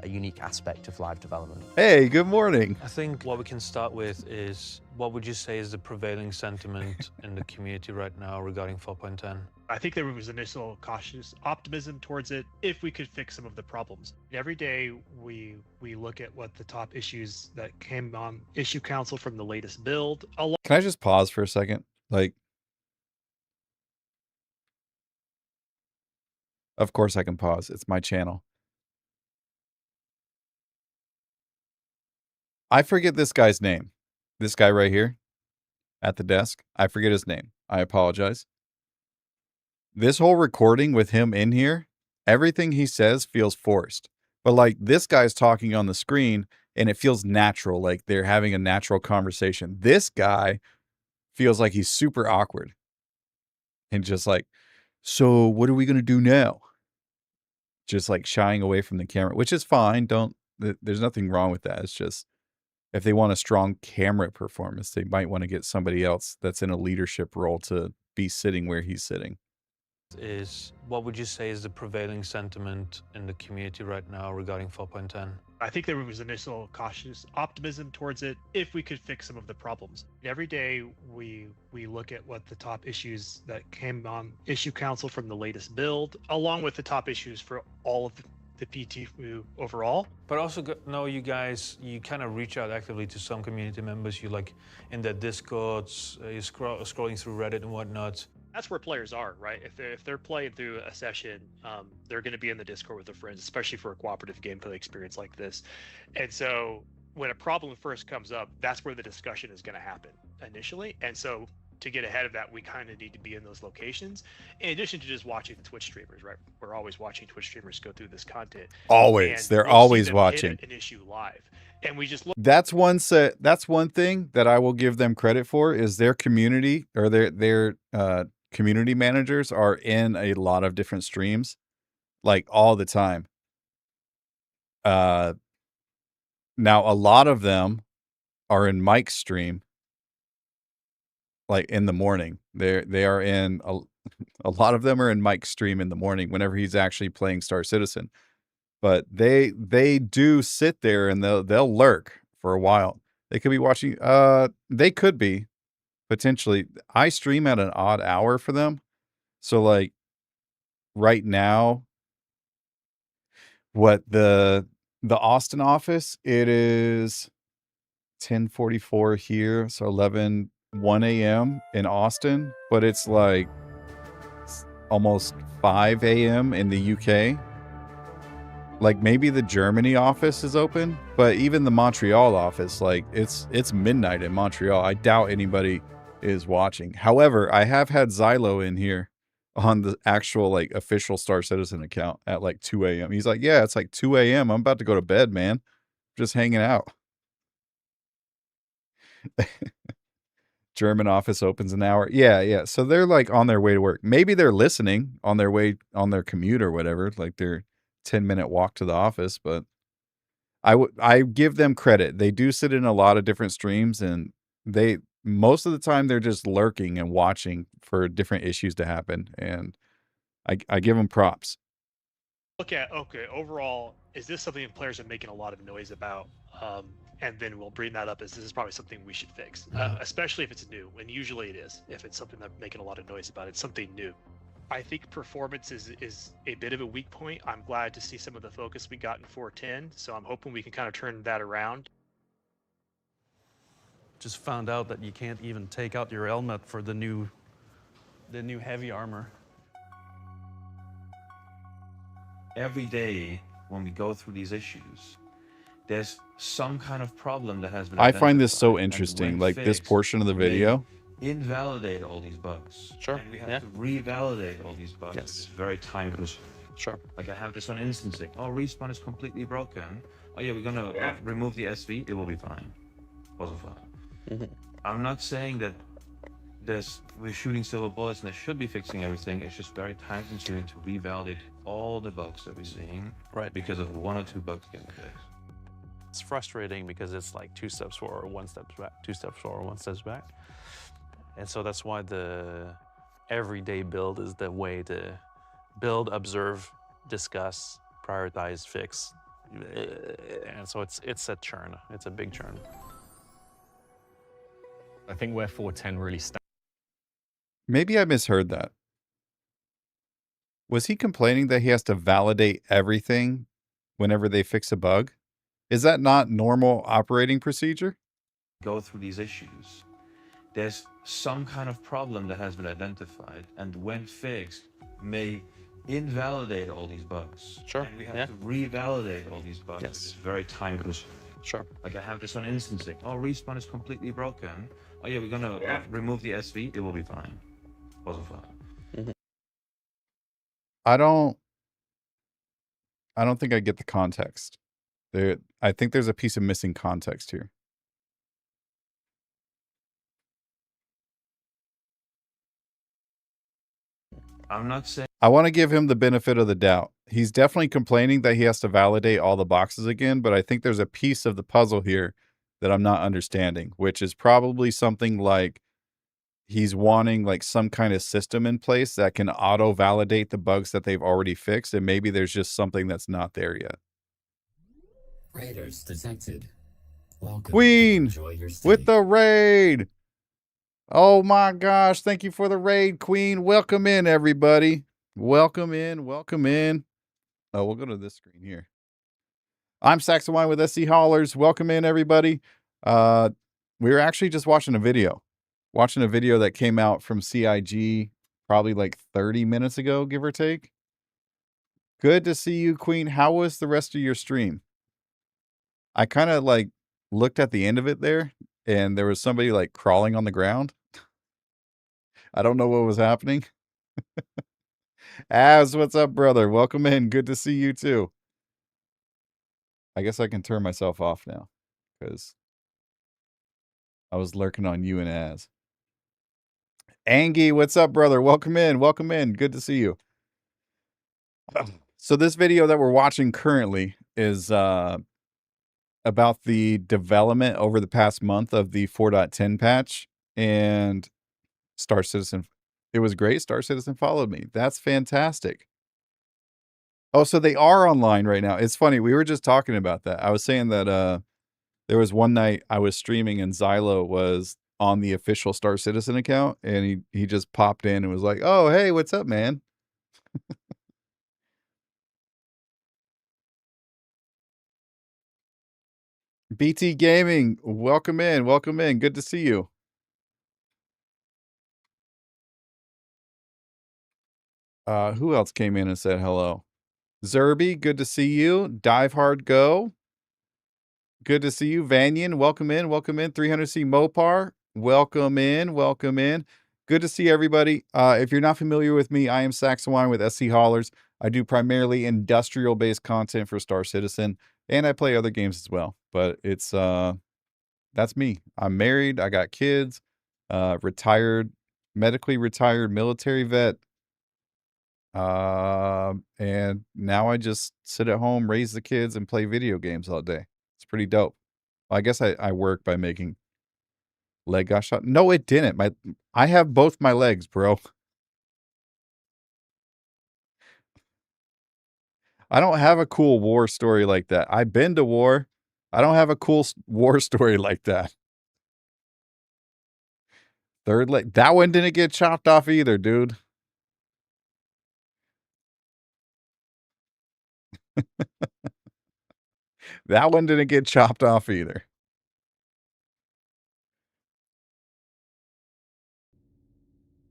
unique aspect of live development. Hey, good morning. I think what we can start with is, what would you say is the prevailing sentiment in the community right now regarding 4.10? I think there was initial cautious optimism towards it if we could fix some of the problems. Every day we look at what the top issues that came on issue council from the latest build. Can I just pause for a second? Of course I can pause. It's my channel. I forget this guy's name. This guy right here at the desk. I forget his name. I apologize. this whole recording with him in here, everything he says feels forced. But like this guy's talking on the screen and it feels natural, like they're having a natural conversation. This guy feels like he's super awkward and just like, so what are we going to do now? Just like shying away from the camera, which is fine. There's nothing wrong with that. It's just if they want a strong camera performance, they might want to get somebody else that's in a leadership role to be sitting where he's sitting. What would you say is the prevailing sentiment in the community right now regarding 4.10? I think there was initial cautious optimism towards it if we could fix some of the problems. Every day we look at what the top issues that came on issue council from the latest build, along with the top issues for all of the PT overall. But also know you guys, you kind of reach out actively to some community members. You like in the Discords, you're scrolling through Reddit and whatnot. That's where players are, right? If they're playing through a session, they're going to be in the Discord with their friends, especially for a cooperative gameplay experience like this. And so when a problem first comes up, that's where the discussion is going to happen initially. And so to get ahead of that, we kind of need to be in those locations, in addition to just watching the Twitch streamers, right? We're always watching Twitch streamers go through this content. Always. They're always watching an issue live. And we just look. That's one thing that I will give them credit for is their community or their community managers are in a lot of different streams, like all the time. Now a lot of them are in Mike's stream, like in the morning. They are in a lot of them are in Mike's stream in the morning whenever he's actually playing Star Citizen. But they do sit there and they'll lurk for a while. They could be watching. They could be potentially. I stream at an odd hour for them. So like right now, what the Austin office, it is 10:44 here, so 1 a.m. in Austin, but it's like almost 5 a.m. in the UK. Like maybe the Germany office is open, but even the Montreal office, like it's midnight in Montreal. I doubt anybody is watching. However, I have had Xylo in here on the actual like official Star Citizen account at like 2 a.m. He's like, yeah, it's like 2 a.m. I'm about to go to bed, man. Just hanging out. German office opens an hour. Yeah. So they're like on their way to work. Maybe they're listening on their way on their commute or whatever, like their 10-minute walk to the office, but I give them credit. They do sit in a lot of different streams and most of the time they're just lurking and watching for different issues to happen, and I give them props. Okay, overall, is this something that players are making a lot of noise about? And then we'll bring that up as this is probably something we should fix, especially if it's new, and usually it is. If it's something they're making a lot of noise about, it's something new. I think performance is a bit of a weak point. I'm glad to see some of the focus we got in 4.10, so I'm hoping we can kind of turn that around. Just found out that you can't even take out your helmet for the new heavy armor. Every day when we go through these issues, there's some kind of problem that has been I find this so interesting, like this portion of the video. Invalidate all these bugs. Sure. And we have to revalidate all these bugs. Yes. It's very time consuming. Sure. Like I have this on instancing. Oh, respawn is completely broken. Oh yeah, we're gonna remove the SV. It will be fine. Wasn't fine. I'm not saying that we're shooting silver bullets and they should be fixing everything. It's just very time consuming to revalidate all the bugs that we're seeing. Right. Because of 1 or 2 bugs getting fixed. It's frustrating because it's like 2 steps forward, 1 step back, 2 steps forward, 1 step back. And so that's why the everyday build is the way to build, observe, discuss, prioritize, fix. And so it's a churn. It's a big churn. I think where 4.10 really stands. Maybe I misheard that. Was he complaining that he has to validate everything whenever they fix a bug? Is that not normal operating procedure? Go through these issues. There's some kind of problem that has been identified, and when fixed, may invalidate all these bugs. Sure. And we have to revalidate all these bugs. Yes. It's very time consuming. Sure. Like I have this on instancing. Oh, respawn is completely broken. Oh yeah, we're gonna remove the SV. It will be fine. Wasn't fine. I don't think I get the context. I think there's a piece of missing context here. I'm not saying. I want to give him the benefit of the doubt. He's definitely complaining that he has to validate all the boxes again, but I think there's a piece of the puzzle here that I'm not understanding, which is probably something like he's wanting like some kind of system in place that can auto-validate the bugs that they've already fixed, and maybe there's just something that's not there yet. Raiders detected. Welcome. Queen Enjoy your stay. with the raid. Oh my gosh, thank you for the raid, Queen. Welcome in, everybody. Welcome in, welcome in. Oh, we'll go to this screen here. I'm Saxon Wine with SC Haulers. Welcome in, everybody. We were actually just watching a video that came out from CIG probably like 30 minutes ago, give or take. Good to see you, Queen. How was the rest of your stream? I kind of like looked at the end of it there, and there was somebody like crawling on the ground. I don't know what was happening. Az, what's up, brother? Welcome in. Good to see you too. I guess I can turn myself off now because I was lurking on you and Az. Angie, what's up, brother? Welcome in. Welcome in. Good to see you. So this video that we're watching currently is about the development over the past month of the 4.10 patch, and Star Citizen. It was great. Star Citizen followed me. That's fantastic. Oh, so they are online right now. It's funny. We were just talking about that. I was saying that there was one night I was streaming and Xylo was on the official Star Citizen account, and he just popped in and was like, "Oh, hey, what's up, man?" BT Gaming, welcome in. Welcome in. Good to see you. Who else came in and said hello? Zerby, good to see you. Dive Hard Go. Good to see you. Vanyan, welcome in. Welcome in. 300C Mopar, welcome in. Welcome in. Good to see everybody. If you're not familiar with me, I am Saxon Wine with SC Haulers. I do primarily industrial-based content for Star Citizen, and I play other games as well. But it's that's me. I'm married. I got kids. Retired, medically retired military vet. And now I just sit at home, raise the kids, and play video games all day. It's pretty dope. Well, I guess I work by making leg got shot. No, it didn't. I have both my legs, bro. I don't have a cool war story like that. I've been to war. I don't have a cool war story like that. Third leg. That one didn't get chopped off either, dude. That one didn't get chopped off either.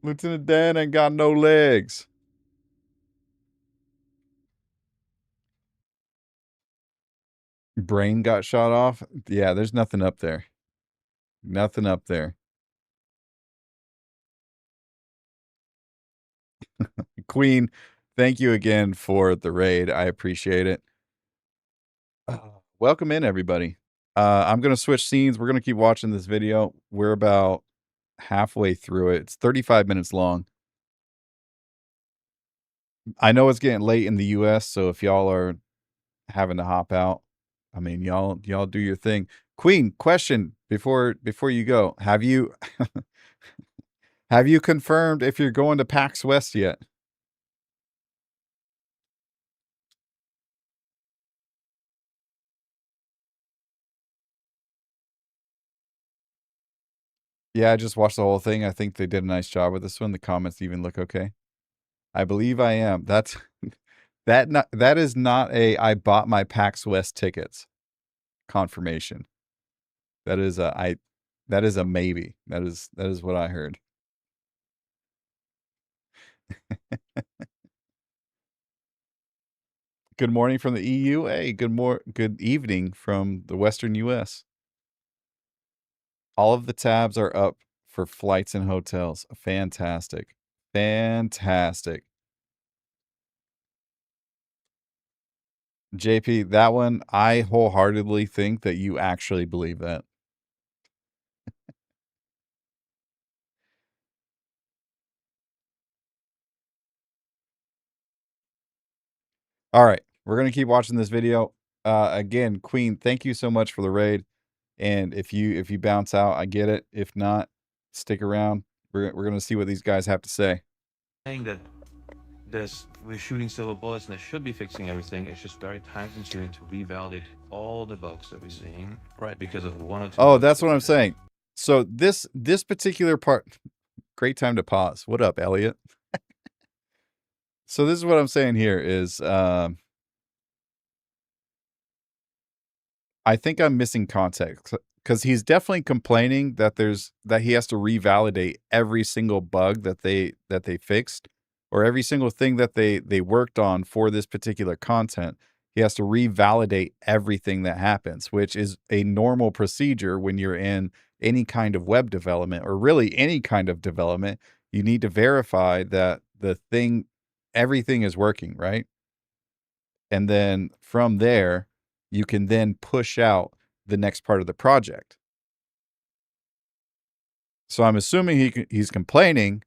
Lieutenant Dan ain't got no legs. Brain got shot off. Yeah, there's nothing up there. Nothing up there. Queen, thank you again for the raid. I appreciate it. Welcome in, everybody. I'm going to switch scenes. We're going to keep watching this video. We're about halfway through it. It's 35 minutes long. I know it's getting late in the US, so if y'all are having to hop out, I mean, y'all do your thing. Queen, question before you go. Have you have you confirmed if you're going to PAX West yet? Yeah, I just watched the whole thing. I think they did a nice job with this one. The comments even look okay. I believe I am. That's that is not a I bought my PAX West tickets confirmation. That is a maybe. That is what I heard. Good morning from the EU. Hey, good evening from the Western US. All of the tabs are up for flights and hotels. Fantastic. Fantastic. JP, that one, I wholeheartedly think that you actually believe that. All right, we're gonna keep watching this video. Again, Queen, thank you so much for the raid. And if you bounce out, I get it. If not, stick around. We're gonna see what these guys have to say. Saying that we're shooting silver bullets and they should be fixing everything. It's just very time consuming to revalidate all the bugs that we're seeing, right? Because of one or two. Oh, that's what I'm saying. So this particular part, great time to pause. What up, Elliot? So this is what I'm saying here is, I think I'm missing context because he's definitely complaining that he has to revalidate every single bug that they fixed, or every single thing that they worked on for this particular content. He has to revalidate everything that happens, which is a normal procedure when you're in any kind of web development, or really any kind of development. You need to verify that everything is working, right? And then from there, you can then push out the next part of the project. So I'm assuming he's complaining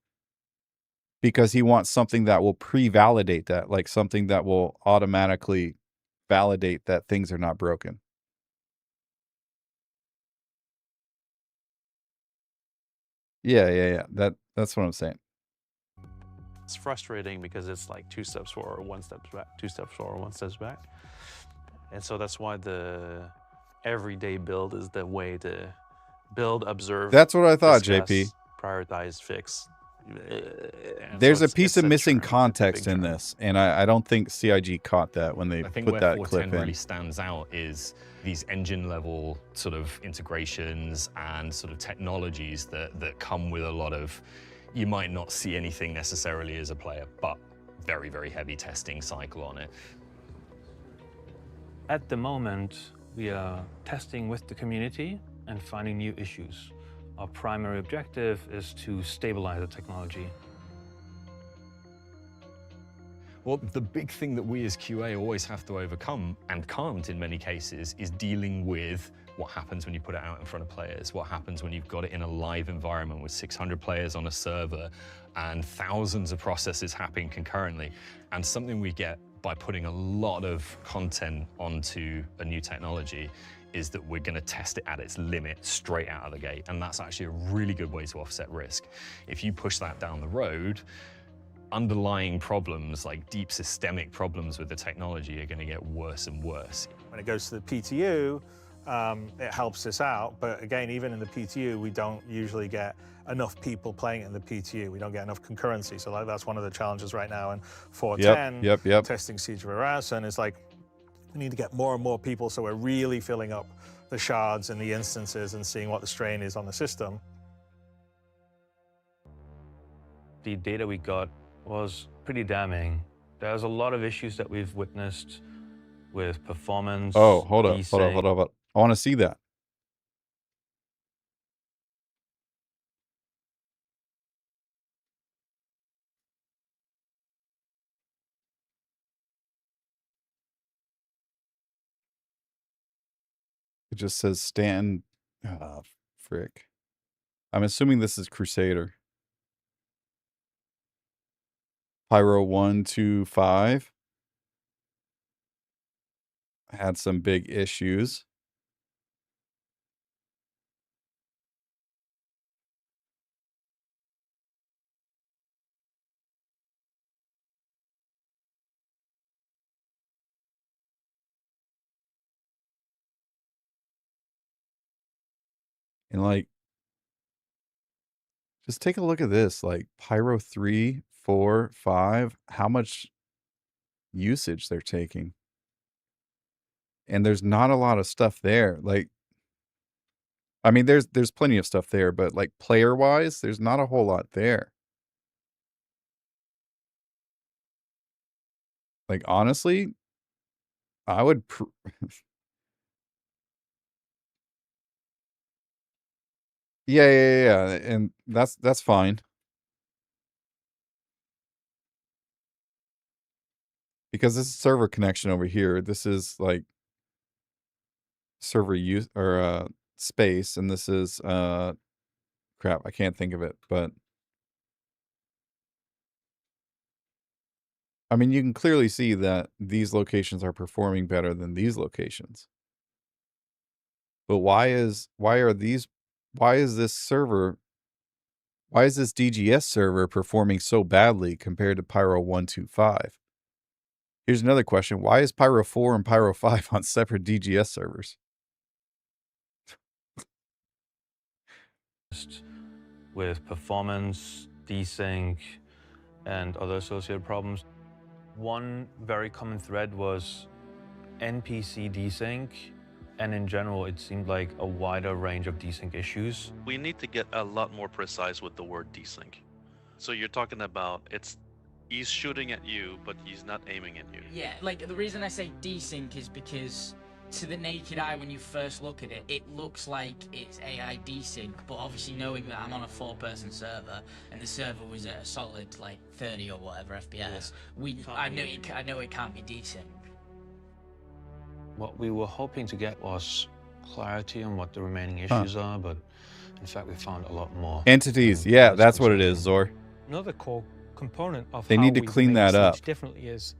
because he wants something that will pre-validate that, like something that will automatically validate that things are not broken. Yeah. That's what I'm saying. It's frustrating because it's like 2 steps forward, 1 step back, 2 steps forward, 1 step back. And so that's why the everyday build is the way to build, observe. That's what I thought, discuss, JP. Prioritize, fix. There's a piece of missing context in this, and I don't think CIG caught that when they I think put where that 410 clip in. really stands out is these engine level sort of integrations and sort of technologies that come with a lot of, you might not see anything necessarily as a player, but very, very heavy testing cycle on it. At the moment, we are testing with the community and finding new issues. Our primary objective is to stabilize the technology. Well, the big thing that we as QA always have to overcome, and can't in many cases, is dealing with what happens when you put it out in front of players, what happens when you've got it in a live environment with 600 players on a server and thousands of processes happening concurrently. And something we get by putting a lot of content onto a new technology is that we're going to test it at its limit straight out of the gate. And that's actually a really good way to offset risk. If you push that down the road, underlying problems, like deep systemic problems with the technology, are going to get worse and worse. When it goes to the PTU, it helps us out. But again, even in the PTU, we don't usually get enough people playing it in the PTU. We don't get enough concurrency. So like, that's one of the challenges right now in 410, Yep. testing Siege of Arasan, is like, we need to get more and more people so we're really filling up the shards and the instances and seeing what the strain is on the system. The data we got was pretty damning. There's a lot of issues that we've witnessed with performance. Oh, hold up. I want to see that. It just says Stanton. Ah, frick. I'm assuming this is Crusader. Pyro 125 had some big issues. And like, just take a look at this, like Pyro 3, 4, 5, how much usage they're taking. And there's not a lot of stuff there. Like, I mean, there's plenty of stuff there, but like player-wise, there's not a whole lot there. Like, honestly, I would yeah, and that's fine. Because this is server connection over here. This is like server use or space, and this is crap. I can't think of it, but I mean, you can clearly see that these locations are performing better than these locations. But why is this DGS server performing so badly compared to Pyro 125? Here's another question. Why is Pyro 4 and Pyro 5 on separate DGS servers? With performance, desync, and other associated problems. One very common thread was NPC desync, and in general, it seemed like a wider range of desync issues. We need to get a lot more precise with the word desync. So you're talking about he's shooting at you, but he's not aiming at you. Yeah, like the reason I say desync is because to the naked eye, when you first look at it, it looks like it's AI desync, but obviously knowing that I'm on a 4-person server and the server was at a solid like 30 or whatever FPS, I know it can't be desync. What we were hoping to get was clarity on what the remaining issues are, but in fact we found a lot more. Entities, yeah, that's what it is, Zor. Another core component of They how need to we clean make that up. Siege differently is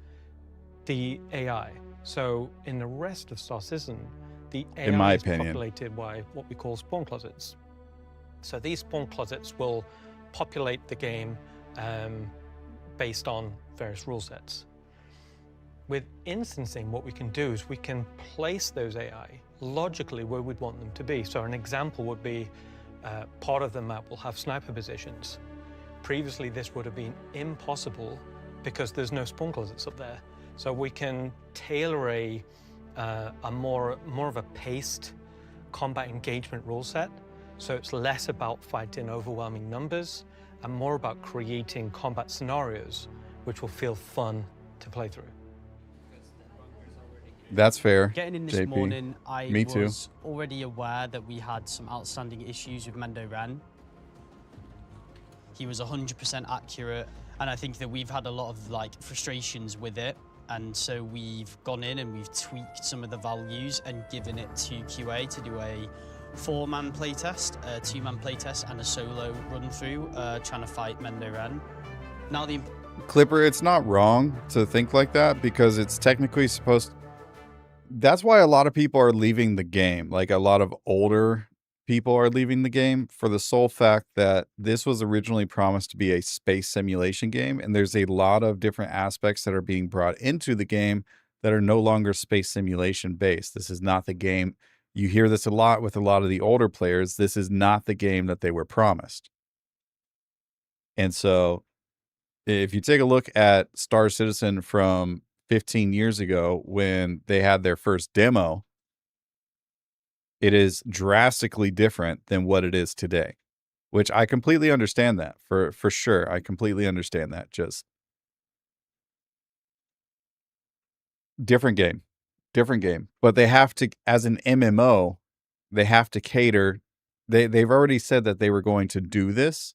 the AI. So in the rest of Star Citizen, the AI In my is opinion. populated by what we call spawn closets. So these spawn closets will populate the game based on various rule sets. With instancing, what we can do is we can place those AI logically where we'd want them to be. So an example would be part of the map will have sniper positions. Previously, this would have been impossible because there's no spawn closets up there. So we can tailor a more of a paced combat engagement rule set. So it's less about fighting overwhelming numbers and more about creating combat scenarios which will feel fun to play through. That's fair. Getting in this JP. morning, I Me too. was already aware that we had some outstanding issues with Mendo Ren. He was 100% accurate, and I think that we've had a lot of frustrations with it. And so we've gone in and we've tweaked some of the values and given it to QA to do a 4-man playtest, a 2-man playtest, and a solo run through trying to fight Mendo Ren. Now the Clipper, it's not wrong to think like that because it's technically supposed. That's why a lot of people are leaving the game. Like a lot of older people are leaving the game for the sole fact that this was originally promised to be a space simulation game, and there's a lot of different aspects that are being brought into the game that are no longer space simulation based. This is not the game. You hear this a lot with a lot of the older players. This is not the game that they were promised. And so if you take a look at Star Citizen from 15 years ago when they had their first demo, it is drastically different than what it is today, which I completely understand that for sure. I completely understand that. Just different game. But they have to, as an MMO, they have to cater. They've already said that they were going to do this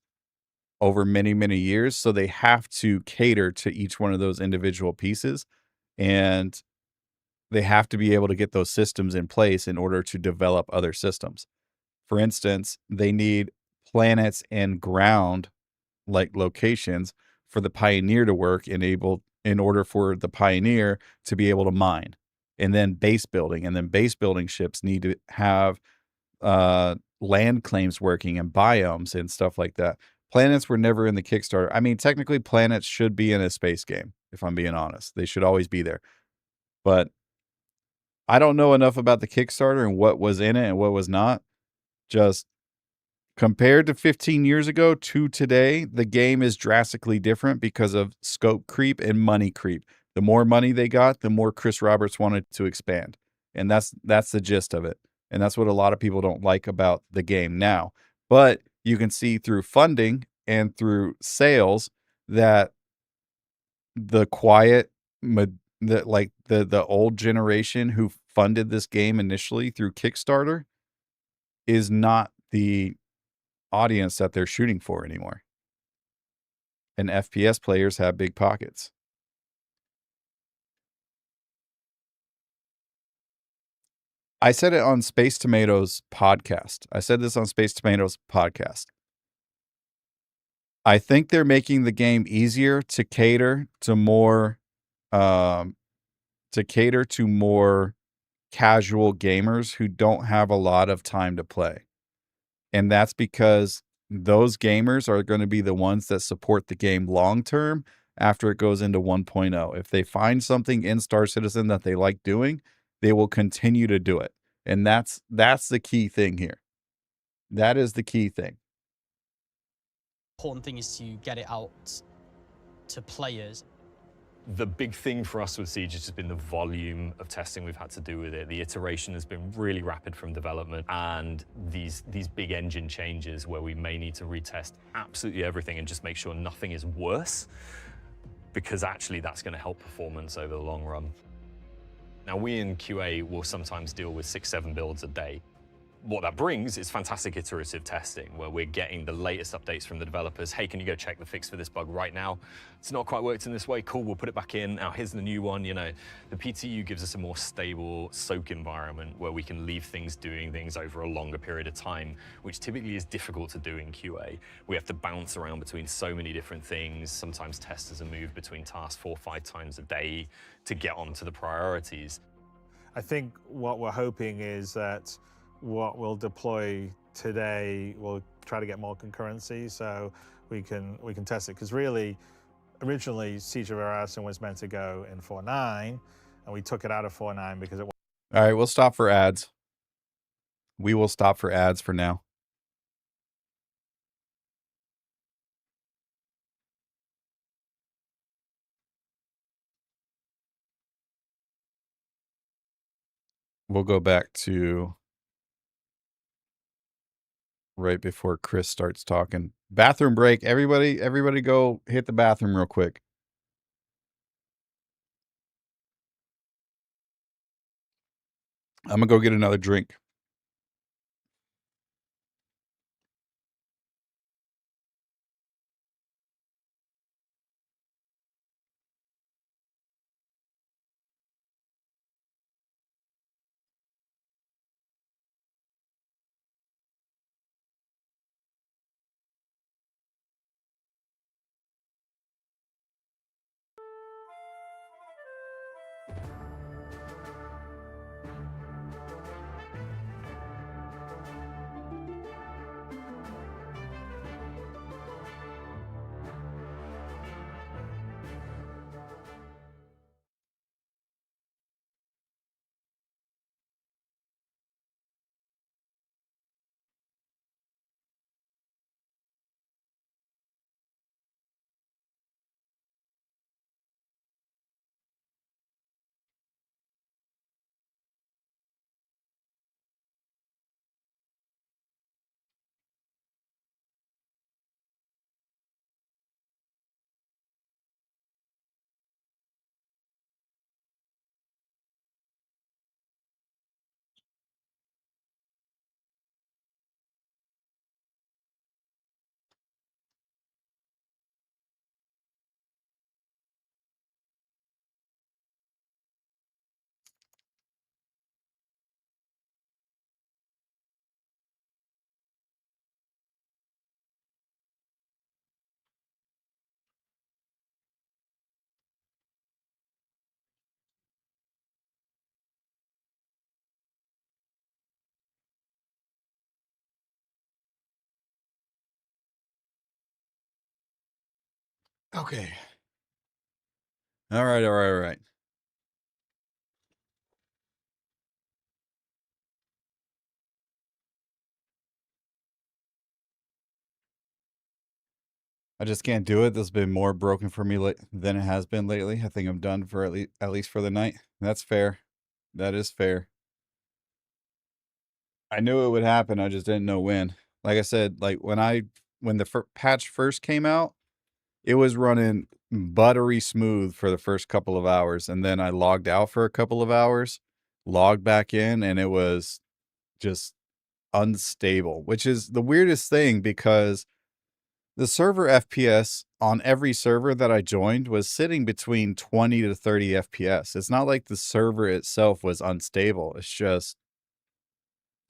over many, many years. So they have to cater to each one of those individual pieces. And they have to be able to get those systems in place in order to develop other systems. For instance, they need planets and ground like locations for the Pioneer to work in order for the Pioneer to be able to mine. And then base building. And then base building ships need to have land claims working and biomes and stuff like that. Planets were never in the Kickstarter. I mean, technically planets should be in a space game, if I'm being honest. They should always be there. But I don't know enough about the Kickstarter and what was in it and what was not. Just compared to 15 years ago to today, the game is drastically different because of scope creep and money creep. The more money they got, the more Chris Roberts wanted to expand. And that's the gist of it. And that's what a lot of people don't like about the game now. But you can see through funding and through sales that the the old generation who funded this game initially through Kickstarter is not the audience that they're shooting for anymore. And FPS players have big pockets. I said it on Space Tomatoes podcast. I said this on Space Tomatoes podcast. I think they're making the game easier to cater to more casual gamers who don't have a lot of time to play. And that's because those gamers are going to be the ones that support the game long term after it goes into 1.0. If they find something in Star Citizen that they like doing, they will continue to do it. And that's the key thing here. That is the key thing. Important thing is to get it out to players. The big thing for us with Siege has just been the volume of testing we've had to do with it. The iteration has been really rapid from development, and these big engine changes where we may need to retest absolutely everything and just make sure nothing is worse, because actually that's going to help performance over the long run. Now, we in QA will sometimes deal with 6-7 builds a day. What that brings is fantastic iterative testing, where we're getting the latest updates from the developers. Hey, can you go check the fix for this bug right now? It's not quite worked in this way. Cool, we'll put it back in. Now, here's the new one. You know, the PTU gives us a more stable soak environment where we can leave things doing things over a longer period of time, which typically is difficult to do in QA. We have to bounce around between so many different things. Sometimes testers are moved between tasks 4 or 5 times a day to get onto the priorities. I think what we're hoping is that what we'll deploy today will try to get more concurrency so we can test it, because really originally Siege of Ariasen was meant to go in 4.9 and we took it out of 4.9 because it was. All right, we'll stop for ads. We will stop for ads for now. We'll go back to right before Chris starts talking. Bathroom break. Everybody go hit the bathroom real quick. I'm gonna go get another drink. Okay. All right. I just can't do it. This has been more broken for me than it has been lately. I think I'm done for at least for the night. That's fair. That is fair. I knew it would happen. I just didn't know when. Like I said, like when the patch first came out, it was running buttery smooth for the first couple of hours, and then I logged out for a couple of hours, logged back in, and it was just unstable, which is the weirdest thing because the server FPS on every server that I joined was sitting between 20 to 30 FPS. It's not like the server itself was unstable. It's just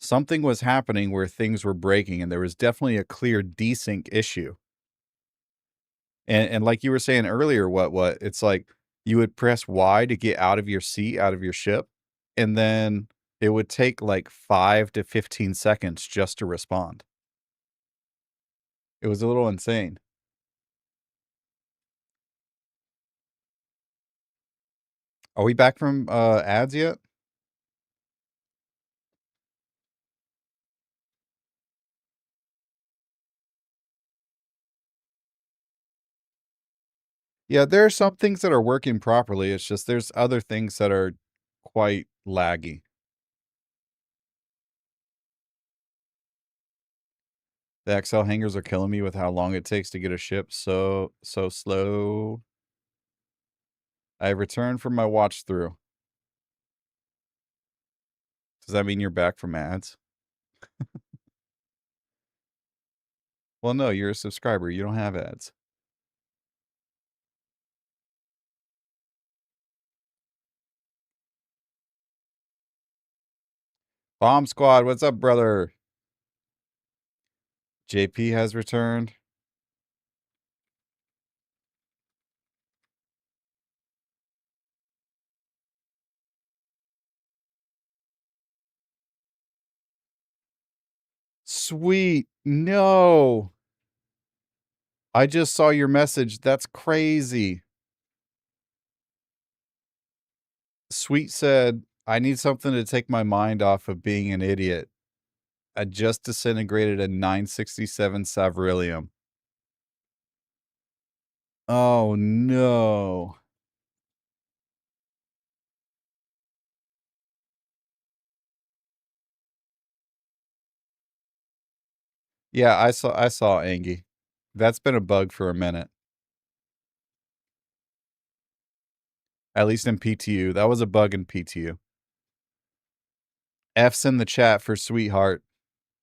something was happening where things were breaking, and there was definitely a clear desync issue. And like you were saying earlier, what it's like you would press Y to get out of your seat, out of your ship, and then it would take like 5 to 15 seconds just to respond. It was a little insane. Are we back from ads yet? Yeah, there are some things that are working properly. It's just there's other things that are quite laggy. The Excel hangers are killing me with how long it takes to get a ship so slow. I returned from my watch through. Does that mean you're back from ads? Well, no, you're a subscriber. You don't have ads. Bomb Squad, what's up, brother? JP has returned. Sweet. No. I just saw your message. That's crazy. Sweet said, I need something to take my mind off of being an idiot. I just disintegrated a 967 Savarilium. Oh, no. Yeah, I saw Angie. That's been a bug for a minute. At least in PTU. That was a bug in PTU. F's in the chat for Sweetheart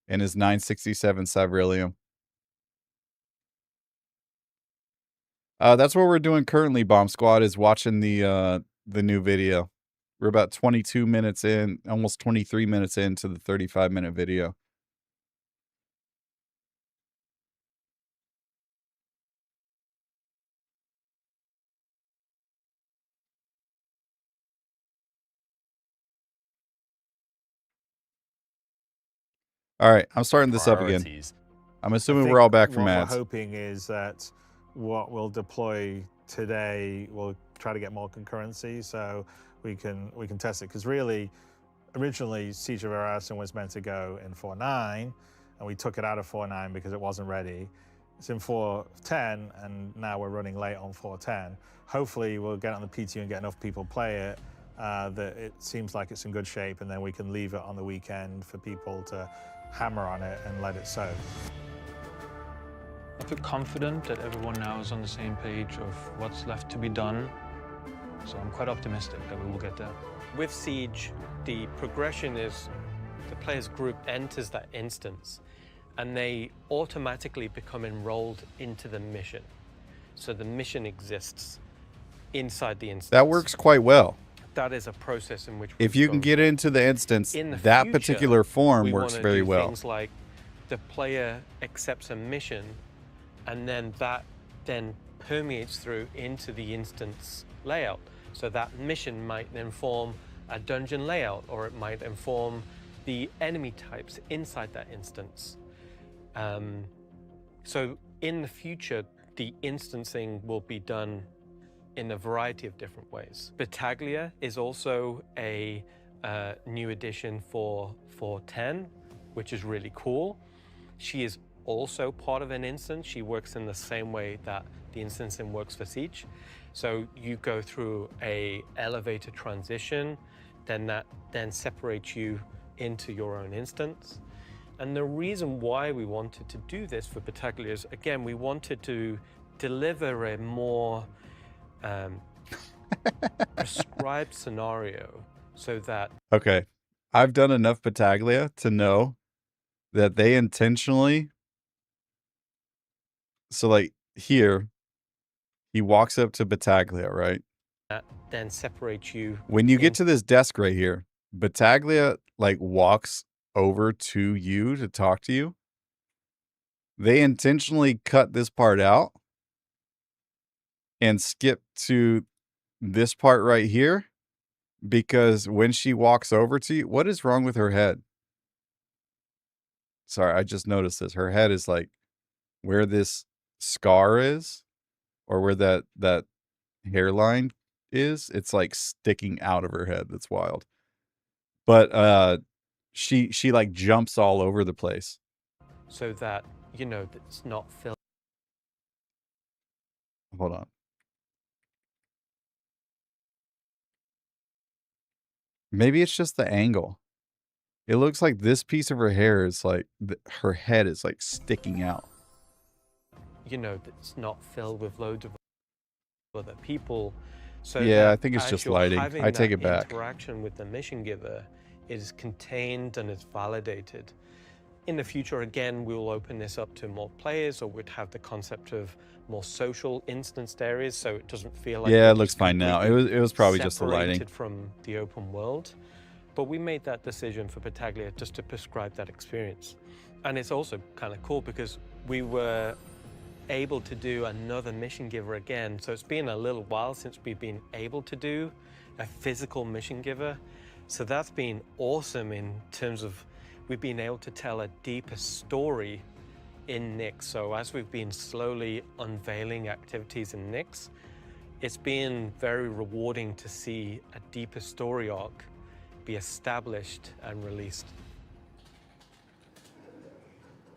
and his 967 Savarilium. That's what we're doing currently, Bomb Squad, is watching the new video. We're about 22 minutes in, almost 23 minutes into the 35-minute video. All right, I'm starting this up again. I'm assuming we're all back from ads. What we're hoping is that what we'll deploy today will try to get more concurrency, so we can test it. Because really, originally Siege of Arasin was meant to go in 4.9, and we took it out of 4.9 because it wasn't ready. It's in 4.10, and now we're running late on 4.10. Hopefully, we'll get on the PT and get enough people play it that it seems like it's in good shape, and then we can leave it on the weekend for people to hammer on it and let it soak. I feel confident that everyone now is on the same page of what's left to be done. So I'm quite optimistic that we will get there. With Siege, the progression is the player's group enters that instance and they automatically become enrolled into the mission. So the mission exists inside the instance. That works quite well. That is a process in which if you can get into the instance, that future, particular form works very well. Things like the player accepts a mission, and then that then permeates through into the instance layout. So that mission might inform a dungeon layout, or it might inform the enemy types inside that instance. So in the future, the instancing will be done in a variety of different ways. Battaglia is also a new addition for 4.10, which is really cool. She is also part of an instance. She works in the same way that the instancing works for Siege. So you go through a elevator transition, then that then separates you into your own instance. And the reason why we wanted to do this for Battaglia is, again, we wanted to deliver a more prescribed scenario so that... Okay, I've done enough Battaglia to know that they intentionally... So, like, here, he walks up to Battaglia, right? That then separates you... When you get to this desk right here, Battaglia, like, walks over to you to talk to you. They intentionally cut this part out and skip to this part right here because when she walks over to you, what is wrong with her head? Sorry, I just noticed this. Her head is like where this scar is, or where that hairline is. It's like sticking out of her head. That's wild. But she like jumps all over the place. So that, you know, it's not filled. Hold on. Maybe it's just the angle. It looks like this piece of her hair is like, her head is like sticking out. You know, it's not filled with loads of other people. So Yeah, that I think it's as just you're lighting. having I take that it back. interaction with the mission giver is contained and is validated. In the future, again, we'll open this up to more players, or we'd have the concept of more social instanced areas, so it doesn't feel like Yeah, we're it looks just fine now. It completely was probably just the lighting. separated from the open world. But we made that decision for Battaglia just to prescribe that experience. And it's also kind of cool because we were able to do another mission giver again. So it's been a little while since we've been able to do a physical mission giver. So that's been awesome in terms of we've been able to tell a deeper story in Nyx. So as we've been slowly unveiling activities in Nyx, it's been very rewarding to see a deeper story arc be established and released.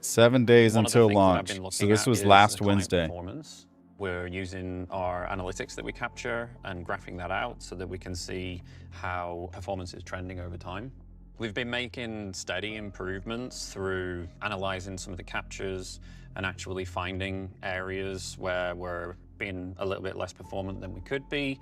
7 days One of the until things that I've launch. been So looking this at was is last the client Wednesday. performance. We're using our analytics that we capture and graphing that out so that we can see how performance is trending over time. We've been making steady improvements through analyzing some of the captures and actually finding areas where we're being a little bit less performant than we could be.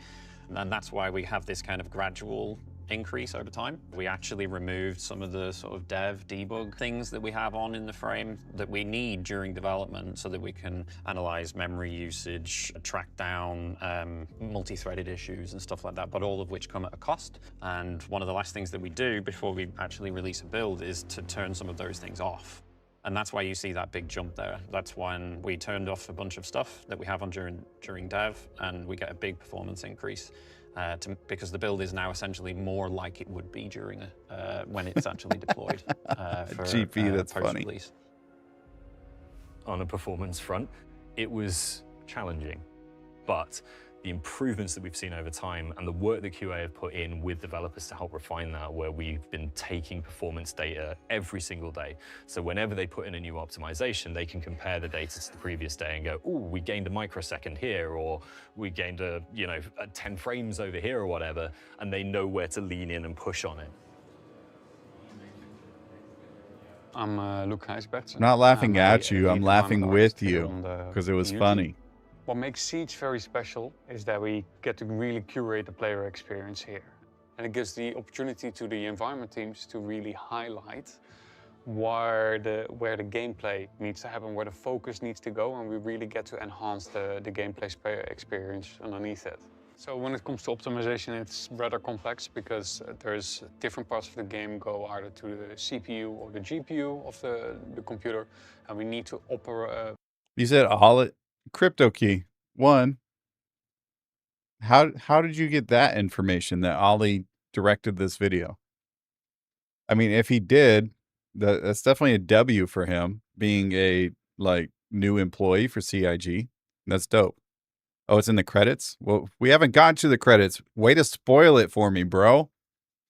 And that's why we have this kind of gradual increase over time. We actually removed some of the sort of dev debug things that we have on in the frame that we need during development so that we can analyze memory usage, track down multi-threaded issues and stuff like that, but all of which come at a cost. And one of the last things that we do before we actually release a build is to turn some of those things off. And that's why you see that big jump there. That's when we turned off a bunch of stuff that we have on during dev, and we get a big performance increase. Because the build is now essentially more like it would be during when it's actually deployed for GP, that's funny. post-release. On a performance front, it was challenging, but the improvements that we've seen over time and the work that QA have put in with developers to help refine that, where we've been taking performance data every single day. So whenever they put in a new optimization, they can compare the data to the previous day and go, "Ooh, we gained a microsecond here," or "We gained a 10 frames over here," or whatever, and they know where to lean in and push on it. I'm Luke Gijsbertsen. Not laughing I'm at a you, I'm lead laughing environment with artist here you on the because it was UT. funny. What makes Siege very special is that we get to really curate the player experience here. And it gives the opportunity to the environment teams to really highlight where the gameplay needs to happen, where the focus needs to go, and we really get to enhance the gameplay experience underneath it. So when it comes to optimization, it's rather complex because there's different parts of the game go either to the CPU or the GPU of the computer, and we need to operate. You said crypto key. One. How did you get that information that Ollie directed this video? I mean, if he did, that's definitely a W for him being a new employee for CIG. That's dope. Oh, it's in the credits? Well, we haven't gotten to the credits. Way to spoil it for me, bro.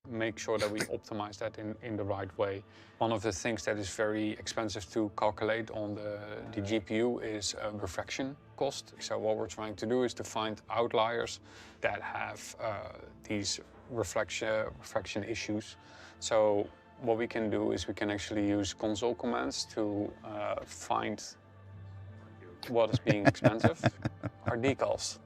Make sure that we optimize that in the right way. One of the things that is very expensive to calculate on the GPU is refraction cost. So what we're trying to do is to find outliers that have these refraction issues. So what we can do is we can actually use console commands to find what is being expensive are decals.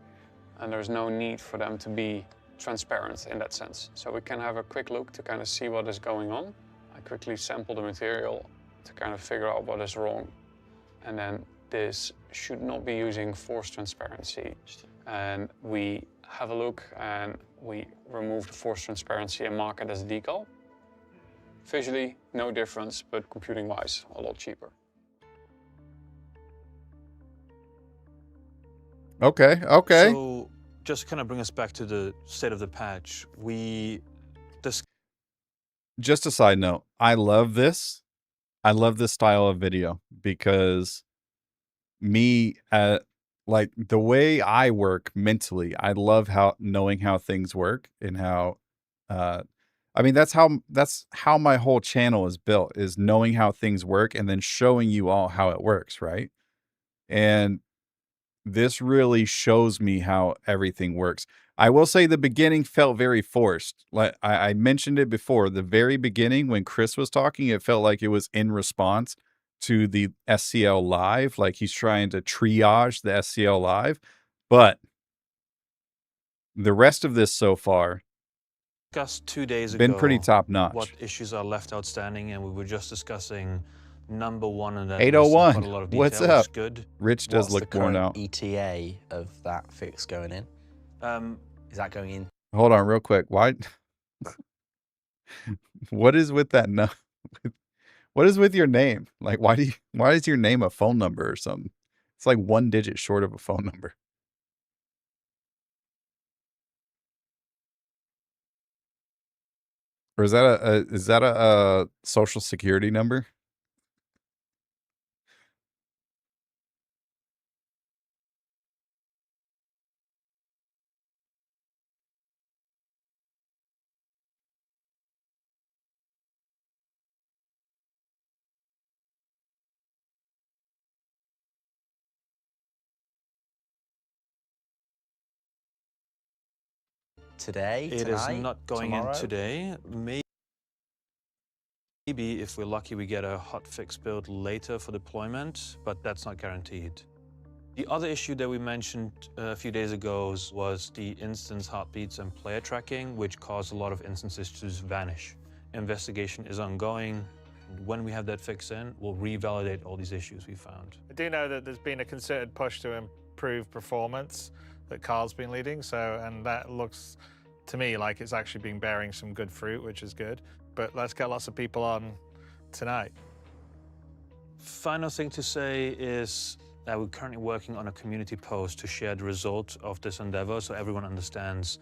And there's no need for them to be transparent in that sense. So we can have a quick look to kind of see what is going on. I quickly sample the material to kind of figure out what is wrong. And then this should not be using forced transparency. And we have a look and we remove the forced transparency and mark it as a decal. Visually, no difference, but computing-wise, a lot cheaper. Okay, okay. So, just to kind of bring us back to the state of the patch, Just a side note, I love this. I love this style of video because me, like the way I work mentally, I love knowing how things work and how, I mean, that's how my whole channel is built, is knowing how things work and then showing you all how it works, right? And this really shows me how everything works. I will say the beginning felt very forced. Like I mentioned it before, the very beginning when Chris was talking, it felt like it was in response to the SCL Live, like he's trying to triage the SCL Live. But the rest of this so far discussed 2 days been ago pretty top notch. what issues are left outstanding, and we were just discussing number one on that 801. list in quite a lot of detail, What's which up? is good. Rich does What's look the worn current out. ETA of that fix going in? Is that going in? Hold on real quick. Why? What is with that? No, what is with your name? Like, why is your name a phone number or something? It's like 1 digit short of a phone number. Or is that a social security number? Today? It tonight, is not going tomorrow? in today. Maybe if we're lucky, we get a hotfix build later for deployment, but that's not guaranteed. The other issue that we mentioned a few days ago was the instance heartbeats and player tracking, which caused a lot of instances to just vanish. Investigation is ongoing. When we have that fix in, we'll revalidate all these issues we found. I do know that there's been a concerted push to improve performance that Carl's been leading, and that looks to me like it's actually been bearing some good fruit, which is good. But let's get lots of people on tonight. Final thing to say is that we're currently working on a community post to share the result of this endeavor so everyone understands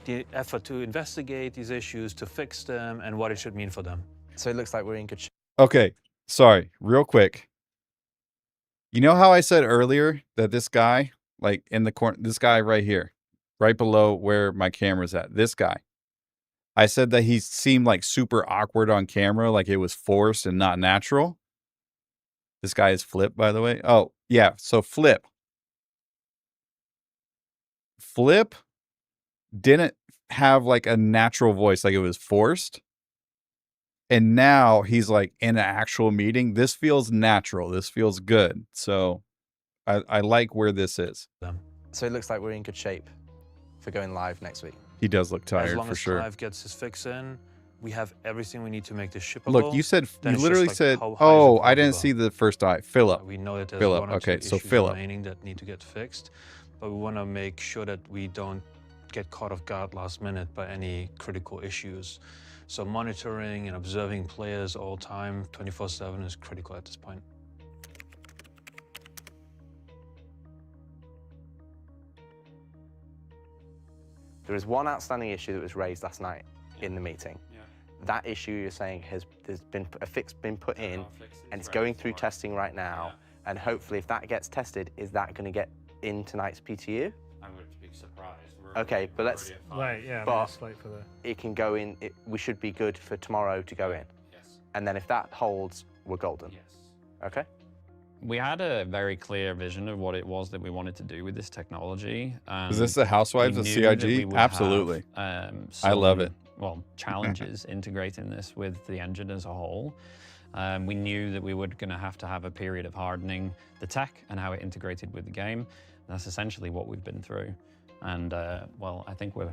the effort to investigate these issues, to fix them, and what it should mean for them. So it looks like we're in good shape. Okay, sorry, real quick. You know how I said earlier that this guy, like in the corner, this guy right here, right below where my camera's at, this guy, I said that he seemed like super awkward on camera, like it was forced and not natural. This guy is Flip, by the way. Oh, yeah, so Flip didn't have like a natural voice, like it was forced. And now he's like in an actual meeting. This feels natural. This feels good. So I like where this is. So it looks like we're in good shape for going live next week. He does look As tired long for as sure. Clive gets his fix in, we have everything we need to make this shippable. Look, you said, Then you it's literally just said, like, how high is the oh, I quality didn't bar? see the first eye. Philip. We know that there's Philip. one or Okay, two so issues Philip. remaining that need to get fixed, but we want to make sure that we don't get caught off guard last minute by any critical issues. So monitoring and observing players all time, 24/7 is critical at this point. There is one outstanding issue that was raised last night in the meeting. That issue you're saying there's been a fix been put in, and it's going through testing right now. And hopefully, if that gets tested, is that going to get in tonight's PTU? I'm going to be surprised. Okay, but let's. Right, yeah, But let's wait for the. it can go in. We should be good for tomorrow to go in. Yes. And then if that holds, we're golden. Yes. Okay. We had a very clear vision of what it was that we wanted to do with this technology. Is this the Housewives of CIG? Absolutely. I love it. Well, challenges integrating this with the engine as a whole. We knew that we were going to have a period of hardening the tech and how it integrated with the game. That's essentially what we've been through. And, well, I think we're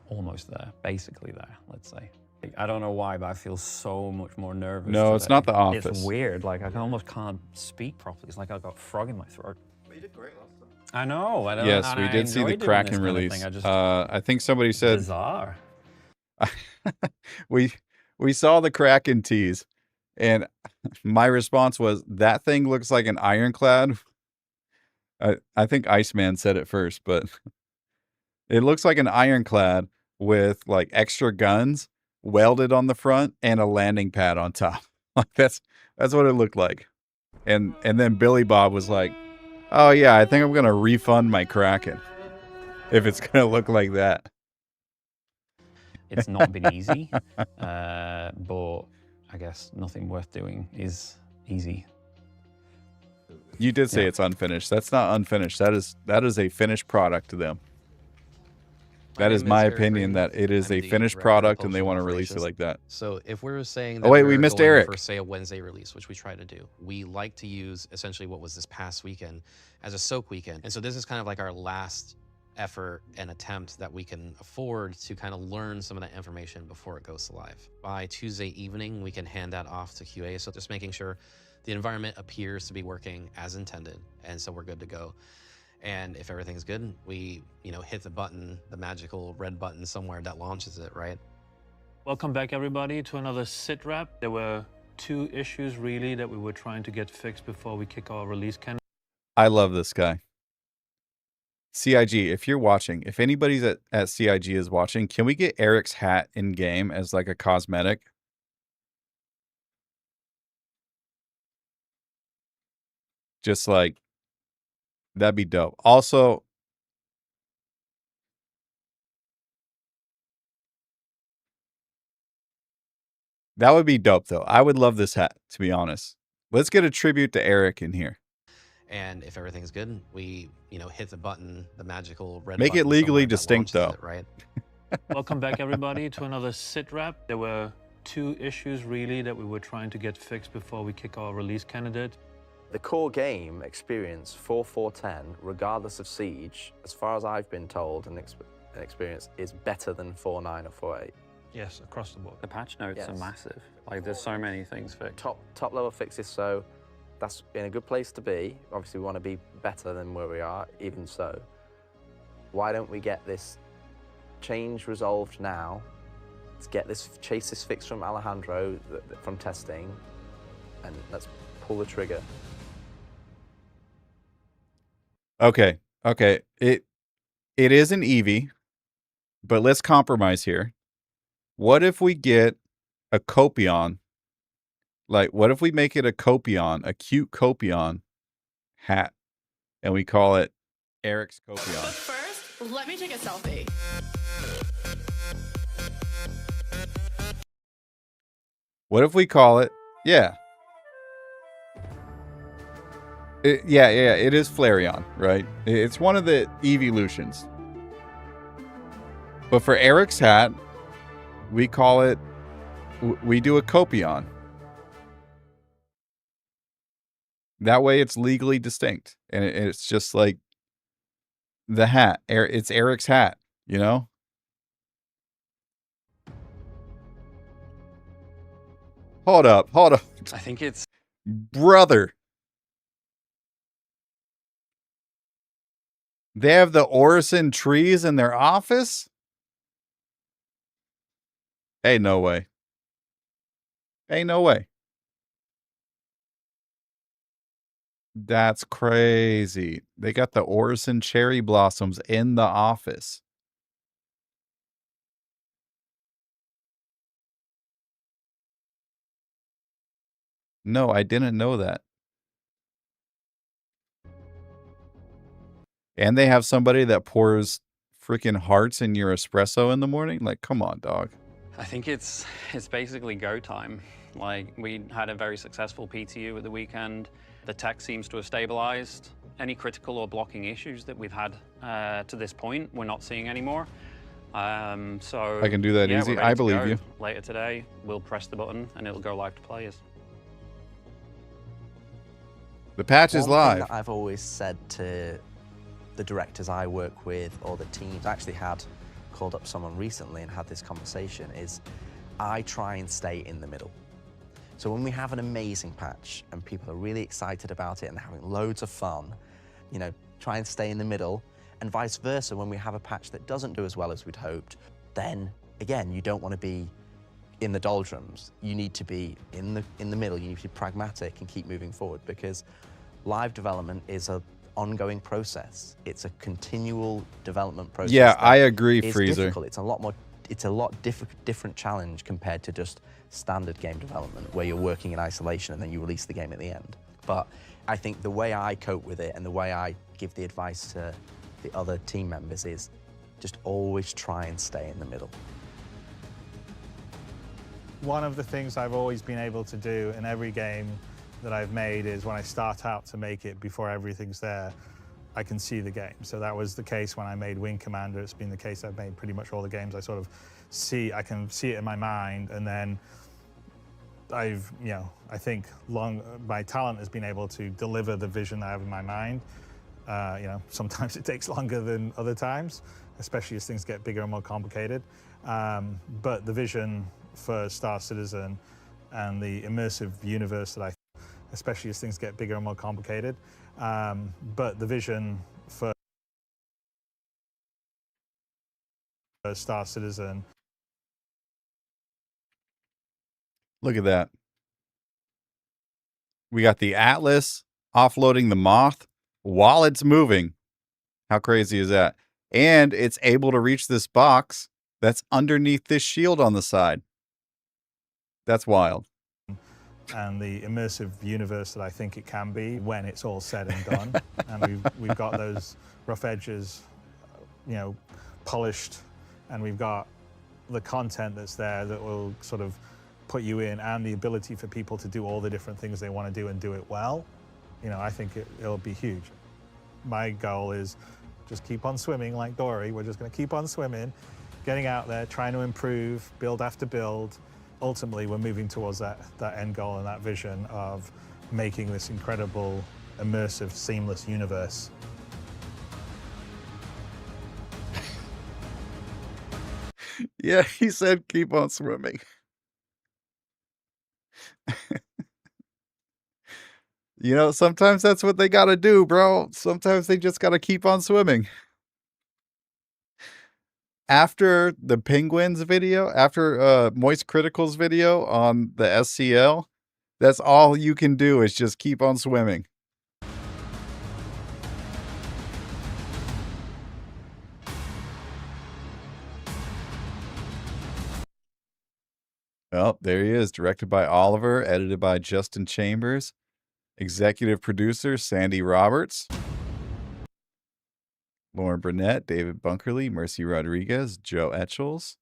almost there, basically there, let's say. I don't know why, but I feel so much more nervous. No, it's today. not The Office. It's weird. Like, I almost can't speak properly. It's like I've got a frog in my throat. Well, you did great last time. I know. I don't, Yes, and we I did see the enjoy doing Kraken this kind of release. thing. I just, I think somebody said bizarre. we we saw the Kraken tease, and my response was, that thing looks like an ironclad. I think Iceman said it first, but it looks like an ironclad with like extra guns welded on the front and a landing pad on top. Like that's what it looked like. And then Billy Bob was like, "Oh yeah, I think I'm gonna refund my Kraken if it's gonna look like that." It's not been easy, but I guess nothing worth doing is easy. You did say it's unfinished. That's not unfinished. That is a finished product to them. That is my opinion, that it is a finished product and they want to release it like that. So if we're saying that oh wait, we missed Eric. For say a Wednesday release, which we try to do, we like to use essentially what was this past weekend as a soak weekend. And so this is kind of like our last effort and attempt that we can afford to kind of learn some of that information before it goes to live. By Tuesday evening, we can hand that off to QA. So just making sure the environment appears to be working as intended. And so we're good to go. And if everything's good, we, hit the button, the magical red button somewhere that launches it, right? Welcome back, everybody, to another sit rep. There were 2 issues really that we were trying to get fixed before we kick our release candidate. I love this guy. CIG, if you're watching, if anybody's at CIG is watching, can we get Eric's hat in game as like a cosmetic? Just like, that'd be dope. Also, that would be dope though. I would love this hat, to be honest. Let's get a tribute to Eric in here. And if everything's good, we, hit the button, the magical red Make button it legally somewhere that distinct though. launches it, right? Welcome back, everybody, to another sit rep. There were 2 issues really that we were trying to get fixed before we kick our release candidate. The core game experience for 4.10, regardless of Siege, as far as I've been told and experienced, is better than 4.9 or 4.8. Yes, across the board. The patch notes are massive. Like, there's so many things fixed. Top level fixes, so that's in a good place to be. Obviously, we want to be better than where we are, even so. Why don't we get this change resolved now? Let's get this, chase this fix from Alejandro from testing, and let's pull the trigger. Okay. It is an Eevee, but let's compromise here. What if we get a Copion? Like, what if we make it a Copion, a cute Copion hat, and we call it Eric's Copion? But first, let me take a selfie. What if we call it? Yeah. It is Flareon, right? It's one of the evolutions. But for Eric's hat, we call it, we do a Copion. That way it's legally distinct. And it's just like the hat. It's Eric's hat, you know? Hold up. I think it's... Brother. They have the Orison trees in their office? Hey, no way. Hey, no way. That's crazy. They got the Orison cherry blossoms in the office. No, I didn't know that. And they have somebody that pours freaking hearts in your espresso in the morning? Like, come on, dog. I think it's basically go time. Like, we had a very successful PTU at the weekend. The tech seems to have stabilized. Any critical or blocking issues that we've had to this point, we're not seeing anymore. So I can do that easy. I believe you. Later today, we'll press the button and it'll go live to players. The patch is live. One thing that I've always said to the directors I work with or the teams, I actually called up someone recently and had this conversation, is I try and stay in the middle. So when we have an amazing patch and people are really excited about it and having loads of fun, try and stay in the middle, and vice versa, when we have a patch that doesn't do as well as we'd hoped, then again, you don't want to be in the doldrums. You need to be in the middle. You need to be pragmatic and keep moving forward, because live development is a ongoing process. It's a continual development process. Yeah, that I agree, is Freezer. difficult. It's a lot different challenge compared to just standard game development, where you're working in isolation and then you release the game at the end. But I think the way I cope with it and the way I give the advice to the other team members is just always try and stay in the middle. One of the things I've always been able to do in every game that I've made is when I start out to make it before everything's there, I can see the game. So that was the case when I made Wing Commander. It's been the case I've made pretty much all the games. I can see it in my mind, and then I think my talent has been able to deliver the vision I have in my mind. Sometimes it takes longer than other times, especially as things get bigger and more complicated. But the vision for Star Citizen and the immersive universe that especially as things get bigger and more complicated. But the vision for Star Citizen. Look at that. We got the Atlas offloading the Moth while it's moving. How crazy is that? And it's able to reach this box that's underneath this shield on the side. That's wild. And the immersive universe that I think it can be when it's all said and done. And we've got those rough edges, polished, and we've got the content that's there that will sort of put you in, and the ability for people to do all the different things they want to do and do it well. I think it'll be huge. My goal is just keep on swimming like Dory. We're just going to keep on swimming, getting out there, trying to improve, build after build. Ultimately, we're moving towards that end goal and that vision of making this incredible, immersive, seamless universe. Yeah, he said keep on swimming. Sometimes that's what they gotta do, bro. Sometimes they just gotta keep on swimming. After the Penguins video, after Moist Critical's video on the SCL, that's all you can do is just keep on swimming. Oh, there he is. Directed by Oliver, edited by Justin Chambers. Executive producer, Sandy Roberts. Lauren Burnett, David Bunkerly, Mercy Rodriguez, Joe Etchels.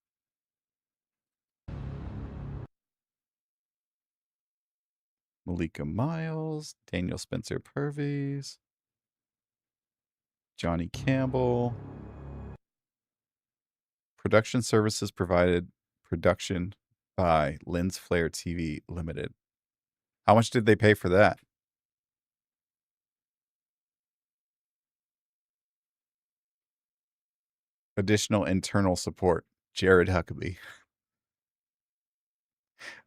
Malika Miles, Daniel Spencer Purvis. Johnny Campbell. Production services provided. Production by Lens Flare TV Limited. How much did they pay for that? Additional internal support. Jared Huckabee.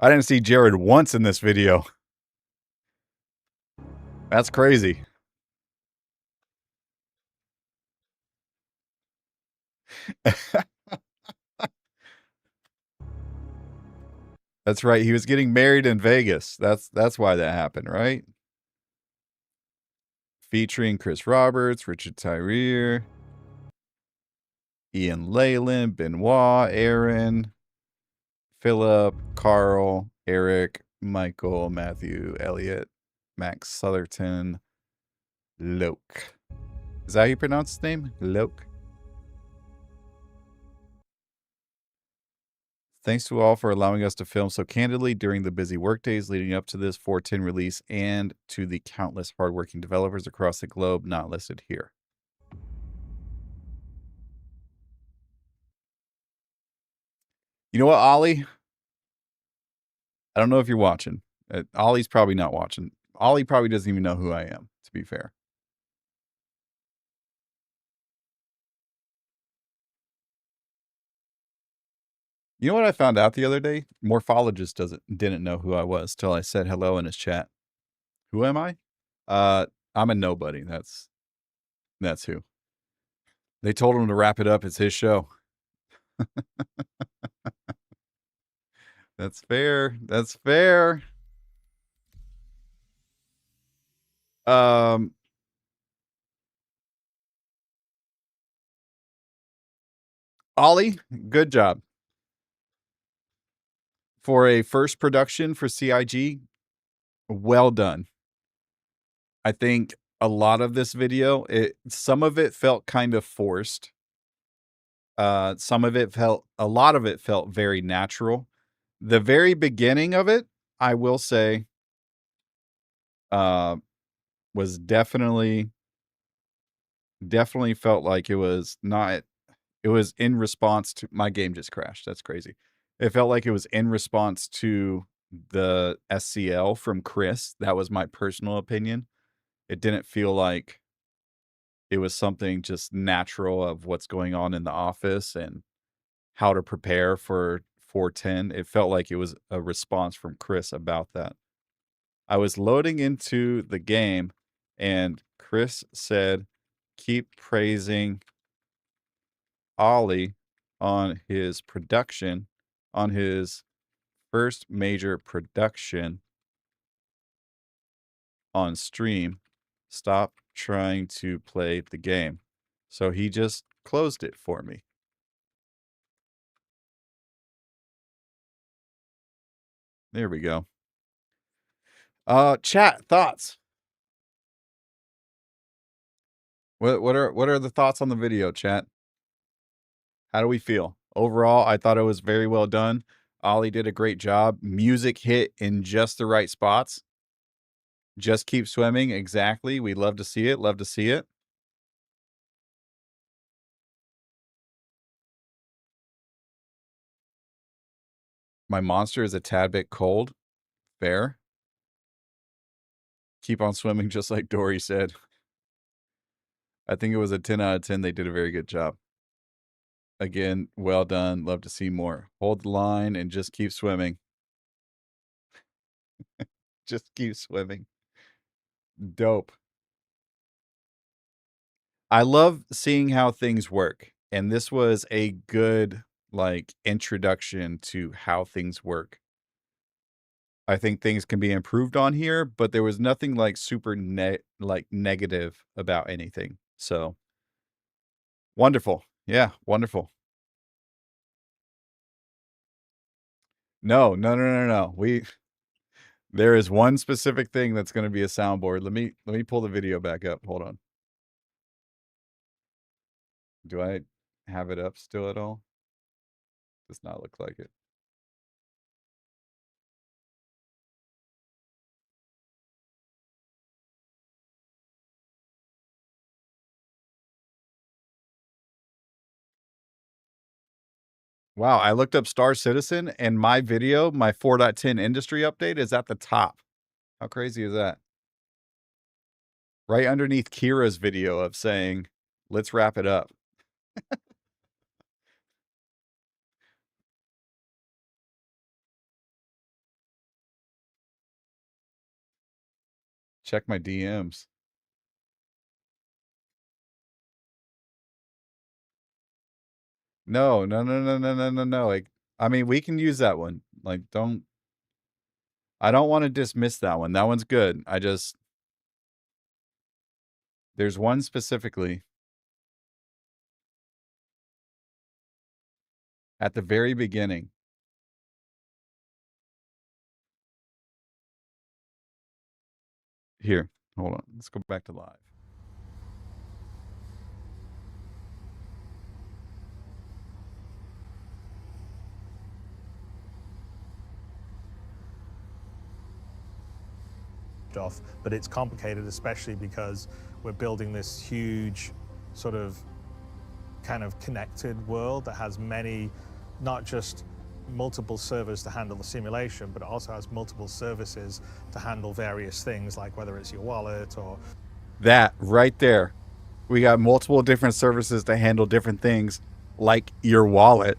I didn't see Jared once in this video. That's crazy. That's right. He was getting married in Vegas. That's why that happened, right? Featuring Chris Roberts, Richard Tyree, Ian Leyland, Benoit, Aaron, Philip, Carl, Eric, Michael, Matthew, Elliot, Max Sutherton, Loke. Is that how you pronounce his name? Loke. Thanks to all for allowing us to film so candidly during the busy workdays leading up to this 410 release, and to the countless hardworking developers across the globe not listed here. You know what, Ollie? I don't know if you're watching. Ollie's probably not watching. Ollie probably doesn't even know who I am, to be fair. You know what I found out the other day? Morphologist didn't know who I was till I said hello in his chat. Who am I? I'm a nobody. That's who. They told him to wrap it up. It's his show. That's fair. That's fair. Ollie, good job. For a first production for CIG, well done. I think a lot of this video, some of it felt kind of forced. A lot of it felt very natural. The very beginning of it, I will say, was definitely felt like it was not. It was in response to my game just crashed. That's crazy. It felt like it was in response to the SCL from Chris. That was my personal opinion. It didn't feel like it was something just natural of what's going on in the office and how to prepare for 410. It felt like it was a response from Chris about that. I was loading into the game and Chris said, keep praising Ollie on his production, on his first major production on stream. Stop trying to play the game. So he just closed it for me. There we go. Chat thoughts. What are the thoughts on the video, chat? How do we feel? Overall, I thought it was very well done. Ollie did a great job. Music hit in just the right spots. Just keep swimming. Exactly. We love to see it. Love to see it. My monster is a tad bit cold. Fair. Keep on swimming, just like Dory said. I think it was a 10 out of 10. They did a very good job. Again, well done. Love to see more. Hold the line and just keep swimming. Just keep swimming. Dope. I love seeing how things work. And this was a good, like, introduction to how things work. I think things can be improved on here, but there was nothing like super negative about anything. So wonderful. Yeah, wonderful. No. There is one specific thing that's going to be a soundboard. Let me pull the video back up. Hold on. Do I have it up still at all? Does not look like it. Wow, I looked up Star Citizen and my video, my 4.10 industry update is at the top. How crazy is that? Right underneath Kira's video of saying, let's wrap it up. Check my DMs. No. Like, I mean, we can use that one. Like, I don't want to dismiss that one. That one's good. There's one specifically at the very beginning. Here, hold on. Let's go back to live. Off, but it's complicated, especially because we're building this huge sort of kind of connected world that has many, not just multiple servers to handle the simulation, but it also has multiple services to handle various things, like whether it's your wallet or... That right there. We got multiple different services to handle different things, like your wallet.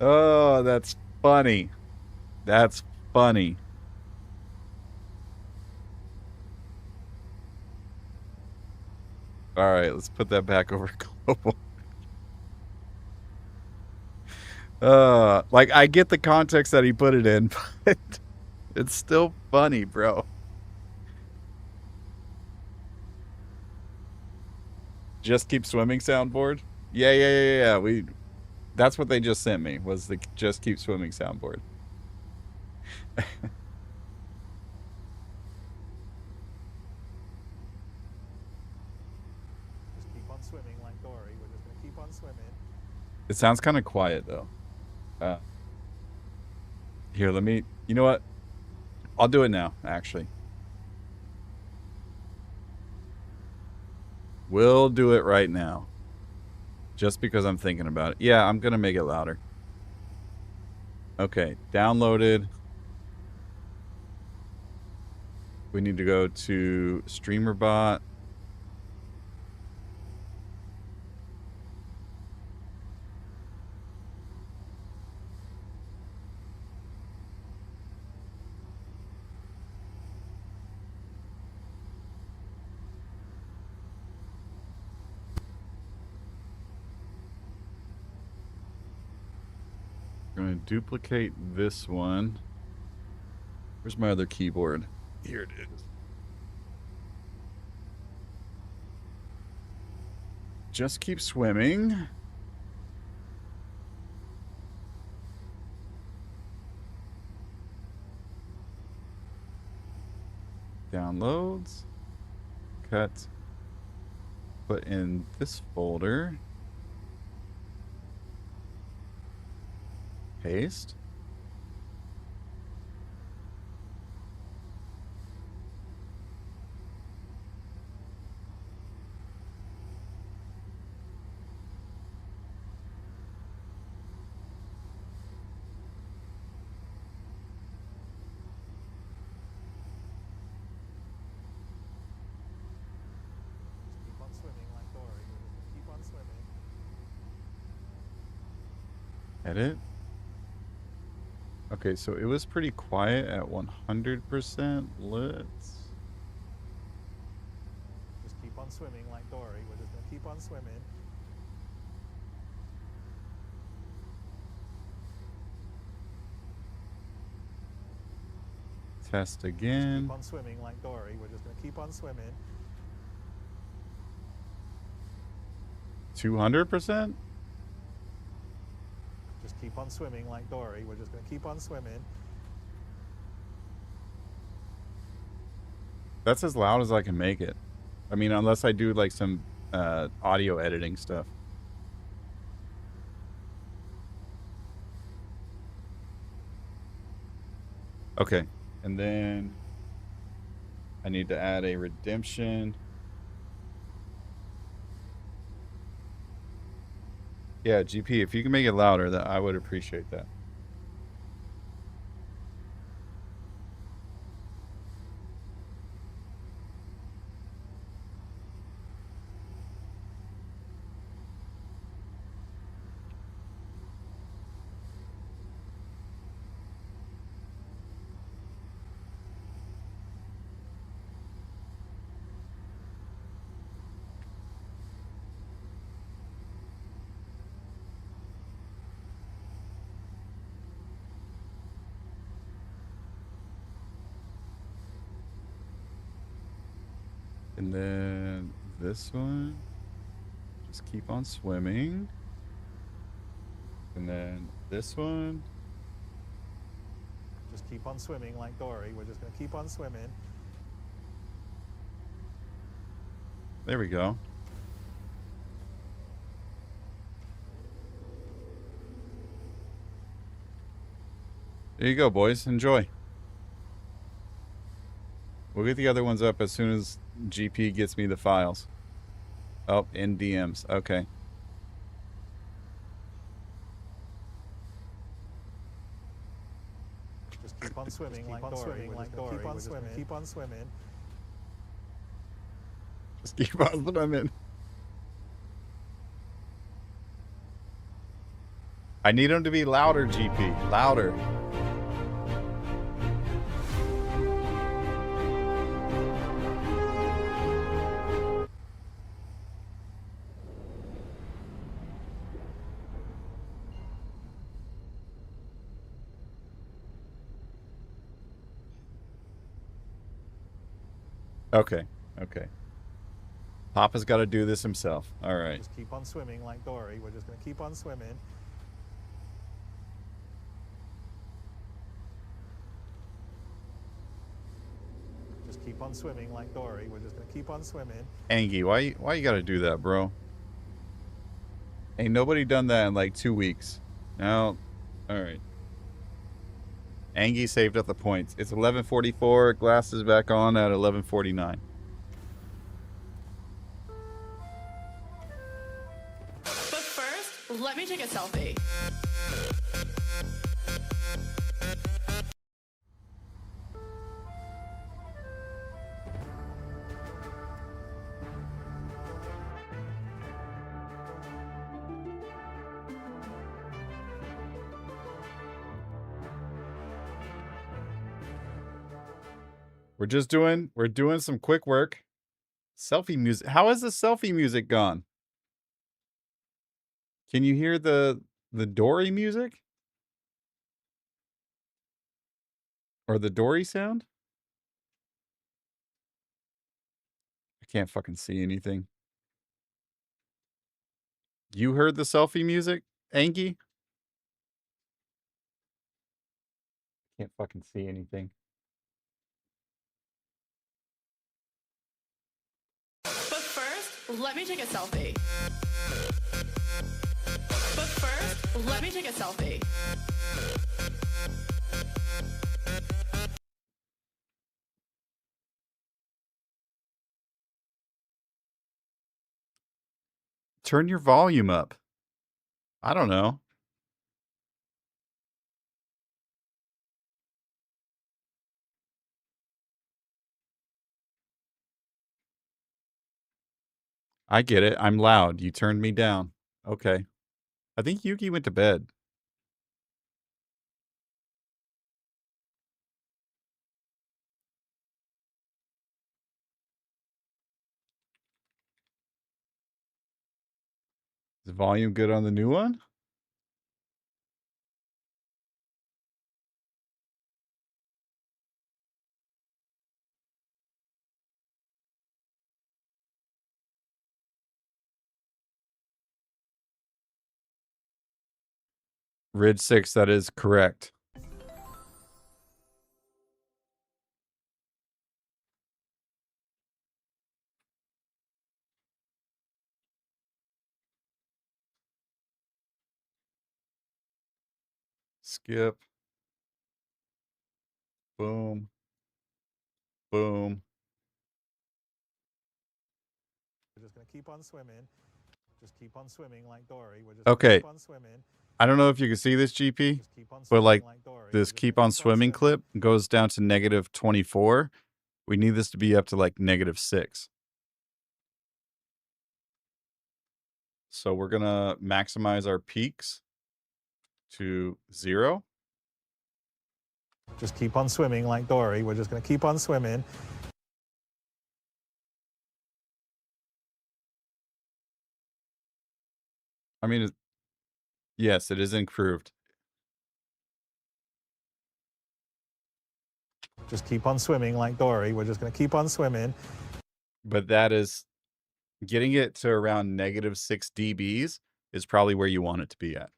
Oh, that's funny. That's funny. All right, let's put that back over global. Like, I get the context that he put it in, but it's still funny, bro. Just keep swimming soundboard? Yeah. That's what they just sent me, was the just keep swimming soundboard. Just keep on swimming like Dory. We're just gonna keep on swimming. It sounds kind of quiet, though. Here, let me... You know what? I'll do it now, actually. We'll do it right now. Just because I'm thinking about it. Yeah, I'm going to make it louder. Okay, downloaded. We need to go to StreamerBot. I'm going to duplicate this one. Where's my other keyboard? Here it is. Just keep swimming. Downloads. Cut. Put in this folder. Paste. Keep on swimming like Dory. We're just gonna keep on swimming. Edit. Okay, so it was pretty quiet at 100%. Let's... Just keep on swimming like Dory. We're just gonna keep on swimming. Test again. Keep on swimming like Dory. We're just gonna keep on swimming. 200%? Just keep on swimming like Dory. We're just gonna keep on swimming. That's as loud as I can make it. I mean, unless I do like some audio editing stuff. Okay, and then I need to add a redemption. Yeah, GP, if you can make it louder, that I would appreciate that. And then this one, just keep on swimming. And then this one, Just keep on swimming like Dory. We're just gonna keep on swimming. there we go. There you go, boys. Enjoy. We'll get the other ones up as soon as GP gets me the files. Oh, in DMs. Okay. Just keep on swimming like Dory. We're just gonna keep on swimming. Keep on swimming. Just keep on swimming. I need him to be louder, GP. Louder. Okay. Okay. Papa's got to do this himself. All right. Just keep on swimming like Dory. We're just going to keep on swimming. Just keep on swimming like Dory. We're just going to keep on swimming. Angie, why you got to do that, bro? Ain't nobody done that in like 2 weeks. No. All right. Angie saved up the points. It's 11:44. Glasses back on at 11:49. But first, let me take a selfie. We're doing some quick work. Selfie music. How is the selfie music gone? Can you hear the Dory music? Or the Dory sound? I can't fucking see anything. You heard the selfie music, Angie? Can't fucking see anything. But first, let me take a selfie. But first, let me take a selfie. Turn your volume up. I don't know. I get it. I'm loud. You turned me down. Okay. I think Yuki went to bed. Is the volume good on the new one? Ridge 6, that is correct. Skip. Boom. Boom. We're just going to keep on swimming. Just keep on swimming like Dory. We're just Okay. going to keep on swimming. I don't know if you can see this, GP, but like this keep on swimming clip goes down to -24. We need this to be up to like -6. So we're going to maximize our peaks to 0. Just keep on swimming like Dory. We're just going to keep on swimming. I mean, yes, it is improved. Just keep on swimming like Dory. We're just going to keep on swimming. But that is getting it to around -6 dBs is probably where you want it to be at.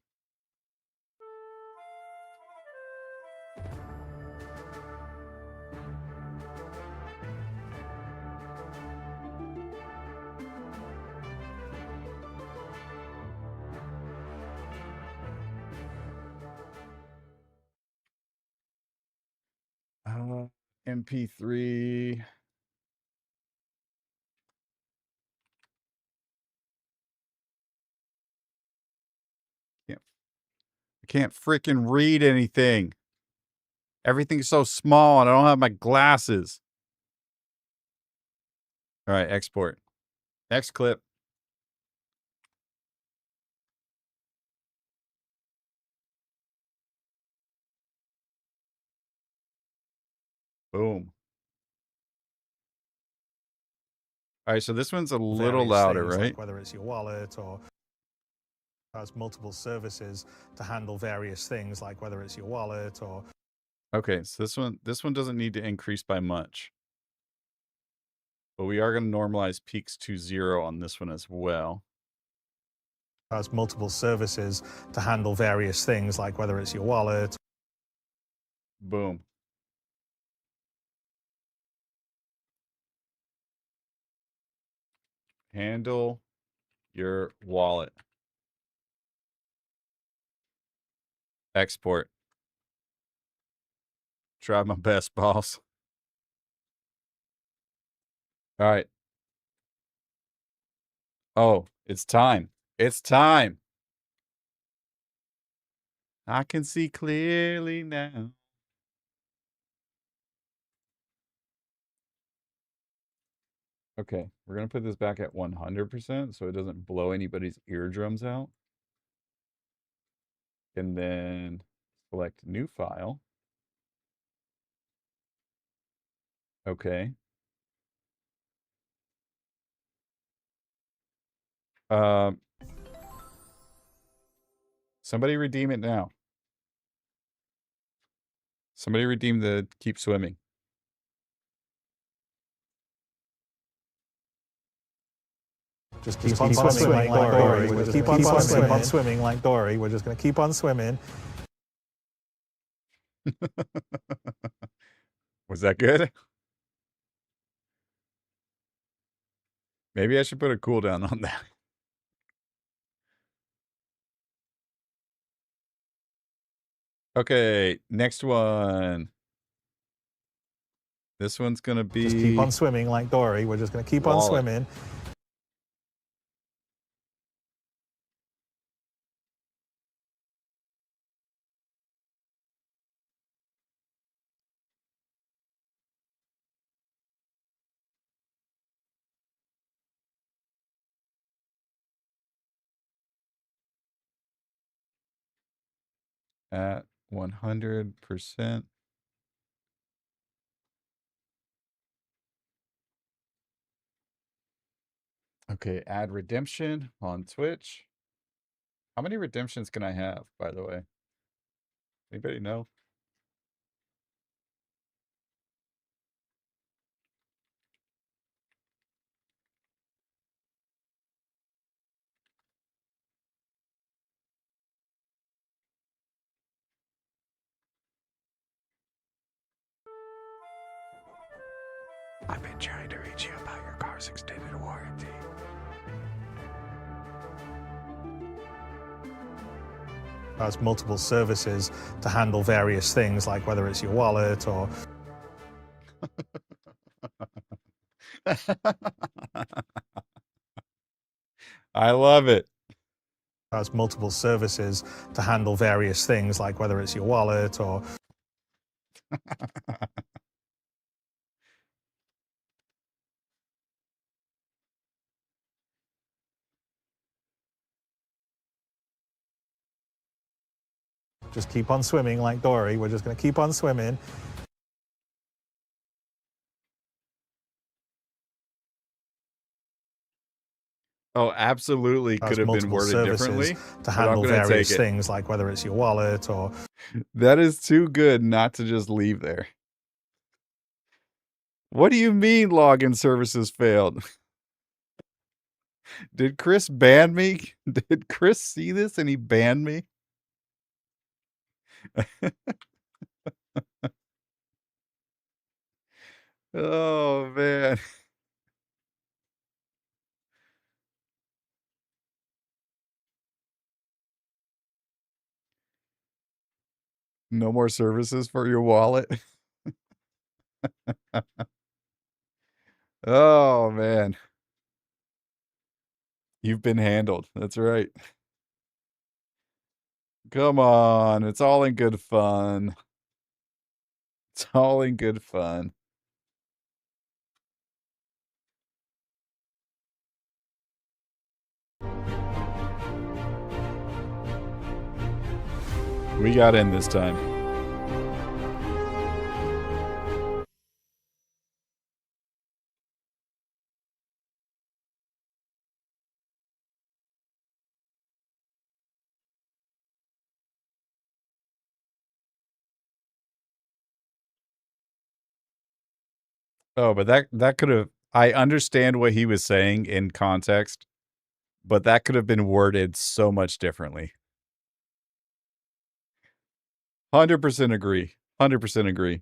MP3. I can't freaking read anything. Everything's so small and I don't have my glasses. All right, export. Next clip. Boom. All right, so this one's a little various louder, things, right? like whether it's your wallet or has multiple services to handle various things, like whether it's your wallet or. Okay, so this one doesn't need to increase by much. But we are going to normalize peaks to 0 on this one as well. Has multiple services to handle various things, like whether it's your wallet. Boom. Handle your wallet. Export. Try my best, boss. All right. Oh, it's time. It's time. I can see clearly now. Okay, we're going to put this back at 100% so it doesn't blow anybody's eardrums out. And then select new file. Okay. Somebody redeem it now. Somebody redeem the keep swimming. Just keep on swimming like Dory. We're just keep on swimming like Dory. We're just going to keep on swimming. Was that good? Maybe I should put a cooldown on that. Okay, next one. This one's going to be... Just keep on swimming like Dory. We're just going to keep on swimming. At 100%. Okay, add redemption on Twitch. How many redemptions can I have, by the way? Anybody know? I've been trying to reach you about your car's extended warranty. Has multiple services to handle various things, like whether it's your wallet or... I love it. Has multiple services to handle various things, like whether it's your wallet or... Just keep on swimming like Dory. We're just going to keep on swimming. Oh, absolutely could have been worded differently. To handle various things, like whether it's your wallet or... That is too good not to just leave there. What do you mean login services failed? Did Chris ban me? Did Chris see this and he banned me? Oh, man. No more services for your wallet? Oh, man. You've been handled. That's right. Come on. It's all in good fun. It's all in good fun. We got in this time. Oh, but that could have. I understand what he was saying in context, but that could have been worded so much differently. 100% agree. 100% agree.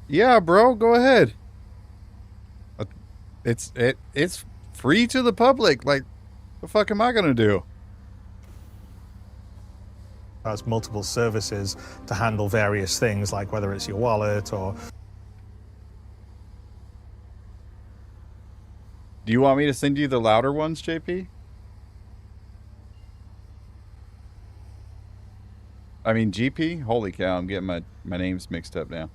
Yeah, bro, go ahead. It's free to the public. Like, the fuck am I gonna do? Has multiple services to handle various things, like whether it's your wallet or... Do you want me to send you the louder ones, JP? I mean, GP? Holy cow, I'm getting my names mixed up now.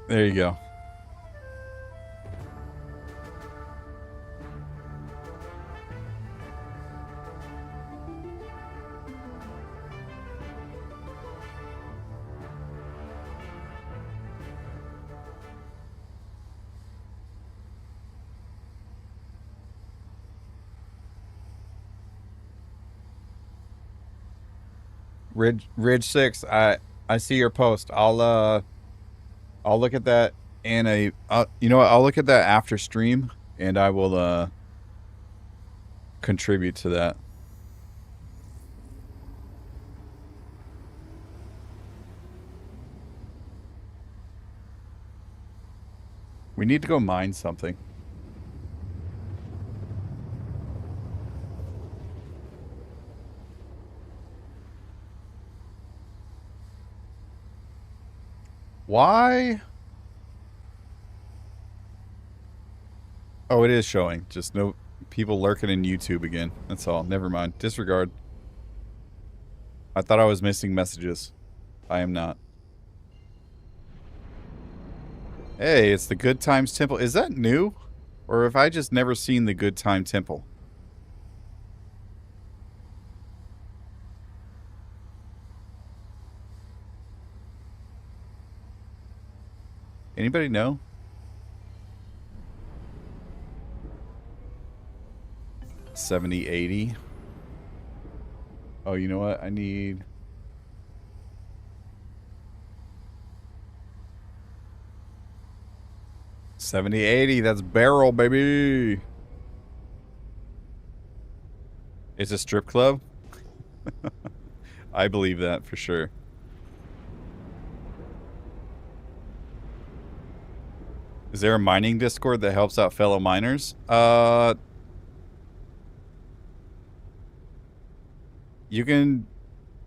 There you go. Ridge 6, I see your post. I'll look at that in a you know what? I'll look at that after stream and I will contribute to that. We need to go mine something. Why? Oh, it is showing. Just no people lurking in YouTube again. That's all. Never mind. Disregard. I thought I was missing messages. I am not. Hey, it's the Good Times Temple. Is that new? Or have I just never seen the Good Time Temple? Anybody know? $70.80. Oh, you know what? I need... $70.80. That's barrel, baby. It's a strip club? I believe that for sure. Is there a mining Discord that helps out fellow miners? You can,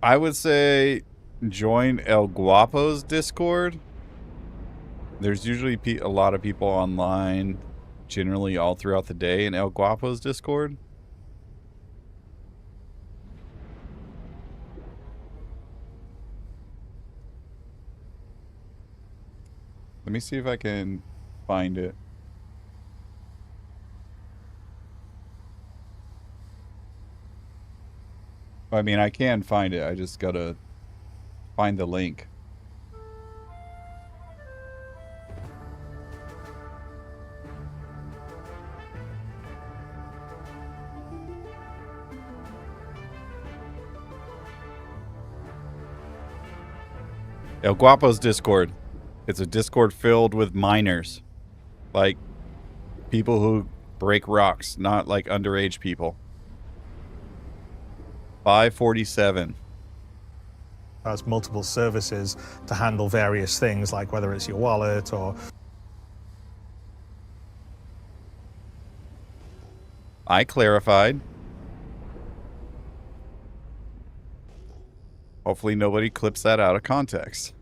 I would say, join El Guapo's Discord. There's usually a lot of people online, generally all throughout the day in El Guapo's Discord. Let me see if I can find it. I mean, I can find it. I just gotta find the link. El Guapo's Discord. It's a Discord filled with miners. Like, people who break rocks, not like underage people. 547. Has multiple services to handle various things, like whether it's your wallet or... I clarified. Hopefully nobody clips that out of context.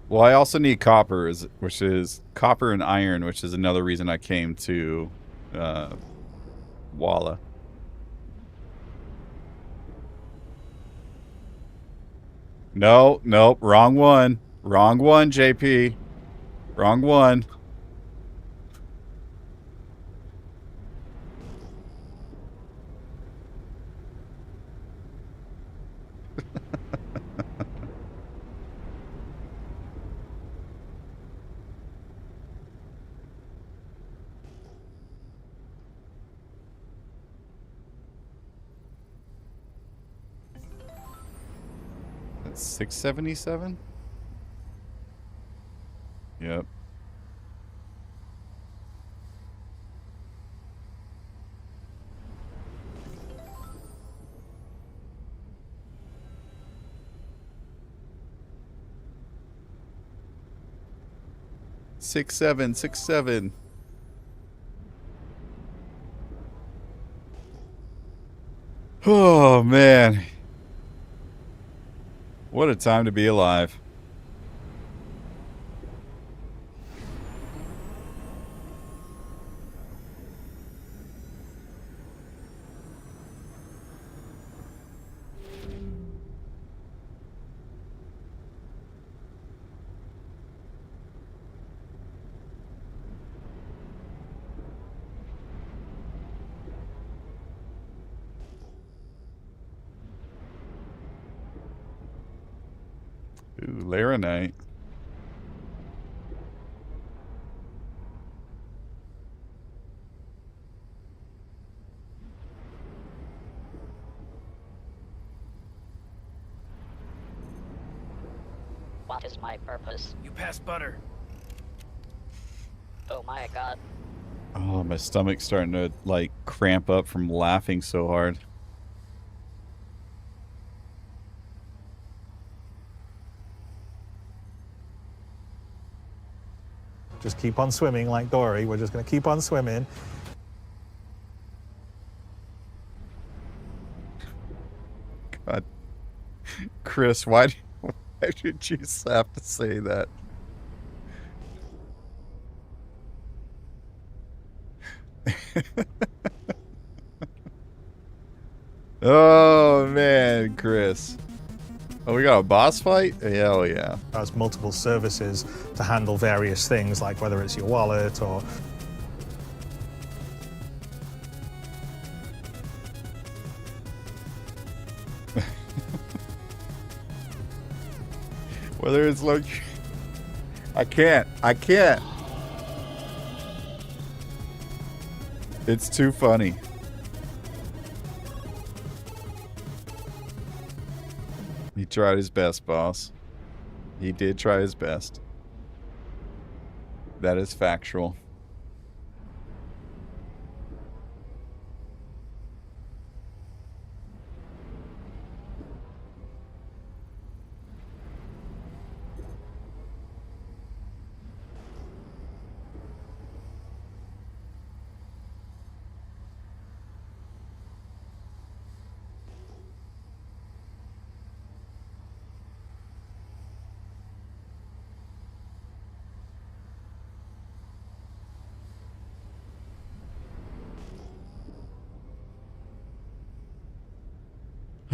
Well, I also need copper, which is copper and iron, which is another reason I came to Walla. No, nope, wrong one. Wrong one, JP. Wrong one. That's 677? Yep. Six seven. Oh man. What a time to be alive. Ooh, Laranite. What is my purpose? You passed butter. Oh my god. Oh, my stomach's starting to, like, cramp up from laughing so hard. Just keep on swimming like Dory. We're just going to keep on swimming. God. Chris, why did you have to say that? Oh, man, Chris. Oh, we got a boss fight? Hell yeah. Has multiple services to handle various things, like whether it's your wallet or... Whether it's like... I can't. It's too funny. He tried his best, boss. He did try his best. That is factual.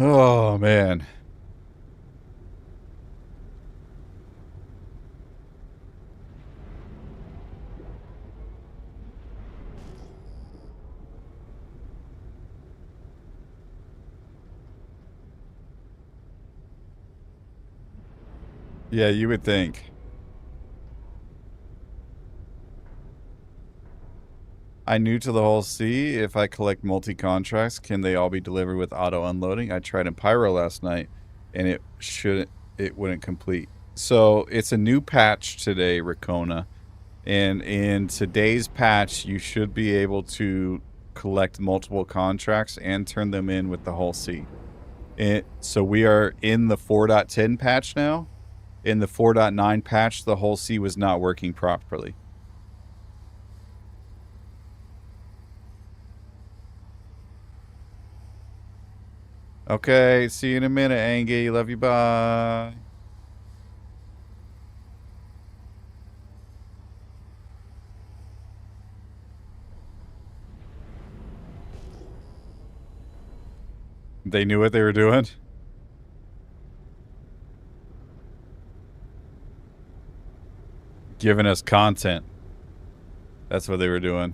Oh, man. Yeah, you would think. I'm new to the whole sea. If I collect multi-contracts, can they all be delivered with auto-unloading? I tried in Pyro last night, and it wouldn't complete. So it's a new patch today, Ricona. And in today's patch, you should be able to collect multiple contracts and turn them in with the whole sea. So we are in the 4.10 patch now. In the 4.9 patch, the whole sea was not working properly. Okay, see you in a minute, Angie. Love you, bye. They knew what they were doing. Giving us content. That's what they were doing.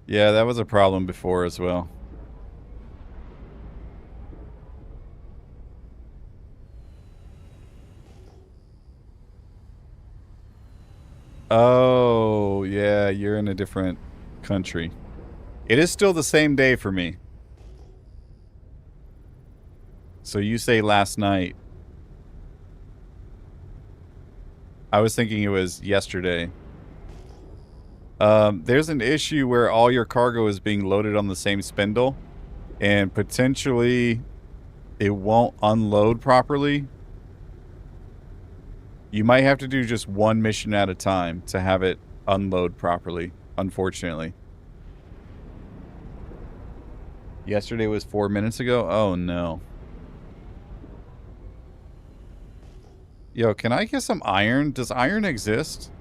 Yeah, that was a problem before as well. Oh, yeah, you're in a different country. It is still the same day for me. So you say last night. I was thinking it was yesterday. There's an issue where all your cargo is being loaded on the same spindle, and potentially it won't unload properly. You might have to do just one mission at a time to have it unload properly, unfortunately. Yesterday was 4 minutes ago? Oh, no. Yo, can I get some iron? Does iron exist?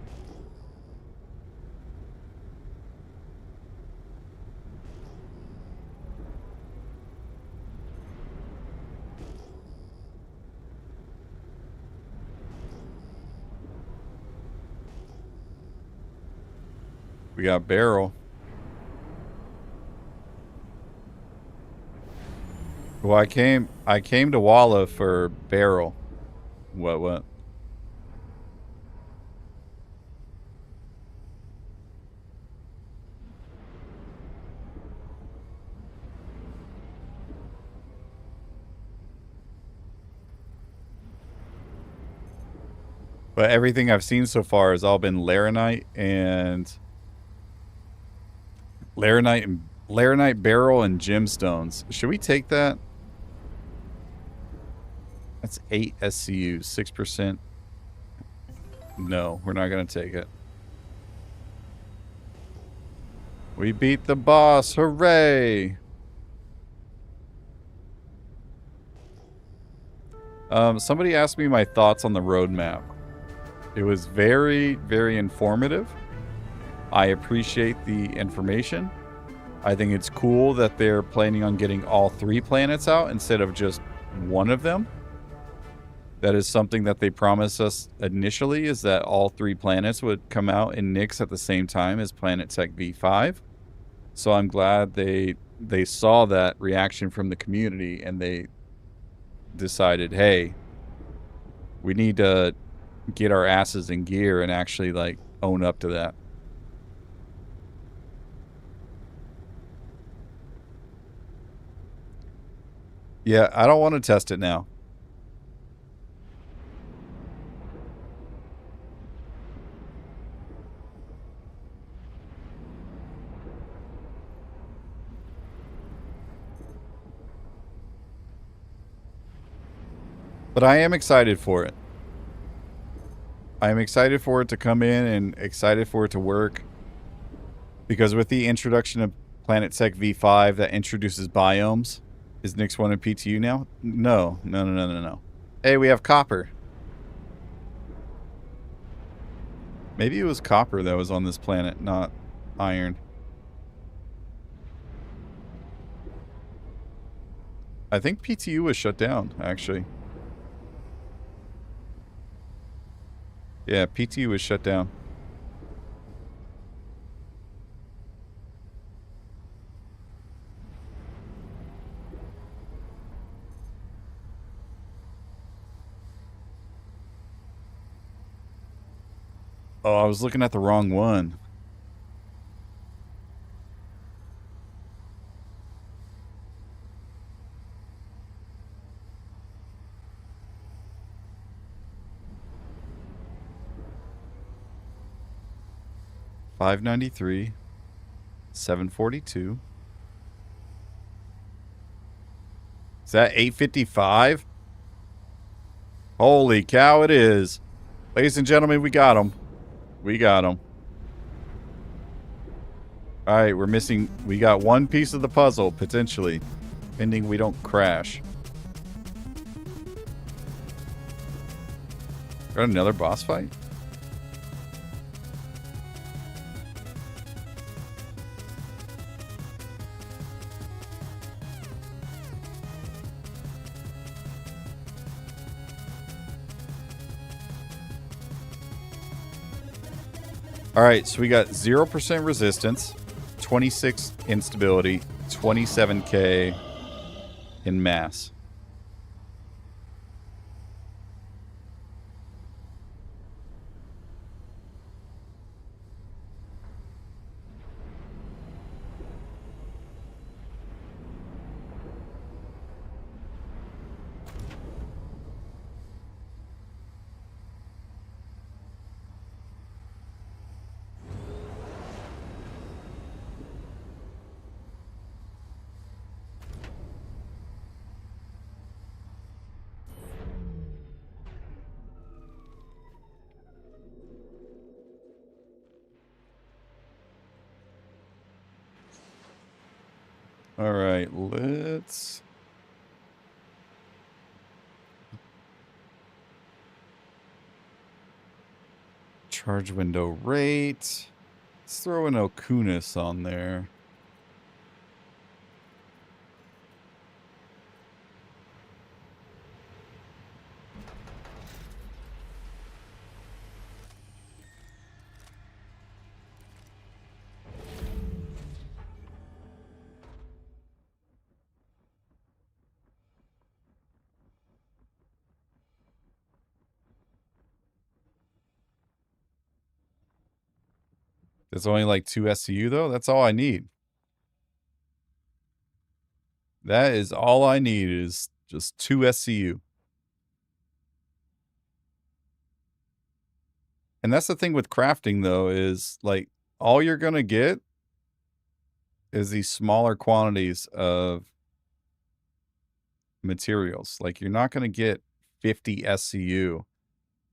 We got barrel. Well, I came to Walla for barrel. What? But everything I've seen so far has all been laranite and laranite barrel and gemstones. Should we take that? That's 8 SCU, 6%. No, we're not going to take it. We beat the boss. Hooray! Somebody asked me my thoughts on the roadmap. It was very, very informative. I appreciate the information. I think it's cool that they're planning on getting all 3 planets out instead of just one of them. That is something that they promised us initially, is that all 3 planets would come out in Nyx at the same time as Planet Tech V5. So I'm glad they saw that reaction from the community and they decided, hey, we need to get our asses in gear and actually like own up to that. Yeah, I don't want to test it now. But I am excited for it. I am excited for it to come in and excited for it to work. Because with the introduction of Planet Tech V5 that introduces biomes, is Nyx 1 and PTU now? No. Hey, we have copper. Maybe it was copper that was on this planet, not iron. I think PTU was shut down, actually. Yeah, PTU was shut down. Oh, I was looking at the wrong one. $593, $742. Is that $855? Holy cow, it is. Ladies and gentlemen, we got him. We got him. All right, we're missing. We got one piece of the puzzle, potentially. Pending we don't crash. Got another boss fight? All right, so we got 0% resistance, 26 instability, 27k in mass. All right, let's... Charge window rate. Let's throw an Okunis on there. There's only like 2 SCU though. That's all I need. That is all I need is just 2 SCU. And that's the thing with crafting though, is like all you're going to get is these smaller quantities of materials. Like you're not going to get 50 SCU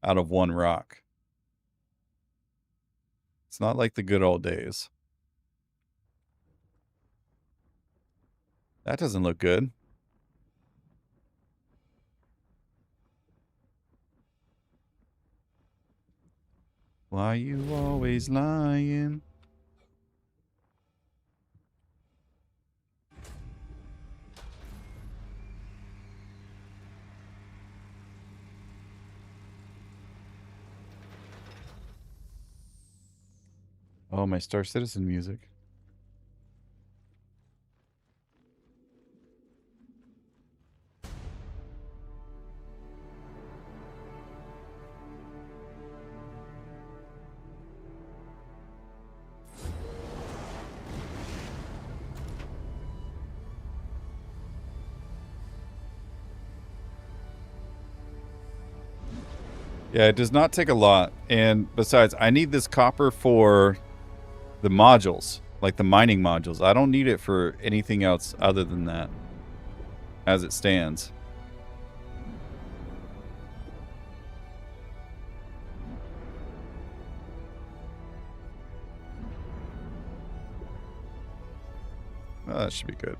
out of one rock. It's not like the good old days. That doesn't look good. Why you always lying? Oh, my Star Citizen music. Yeah, it does not take a lot. And besides, I need this copper for the modules, like the mining modules. I don't need it for anything else other than that, as it stands. Oh, that should be good.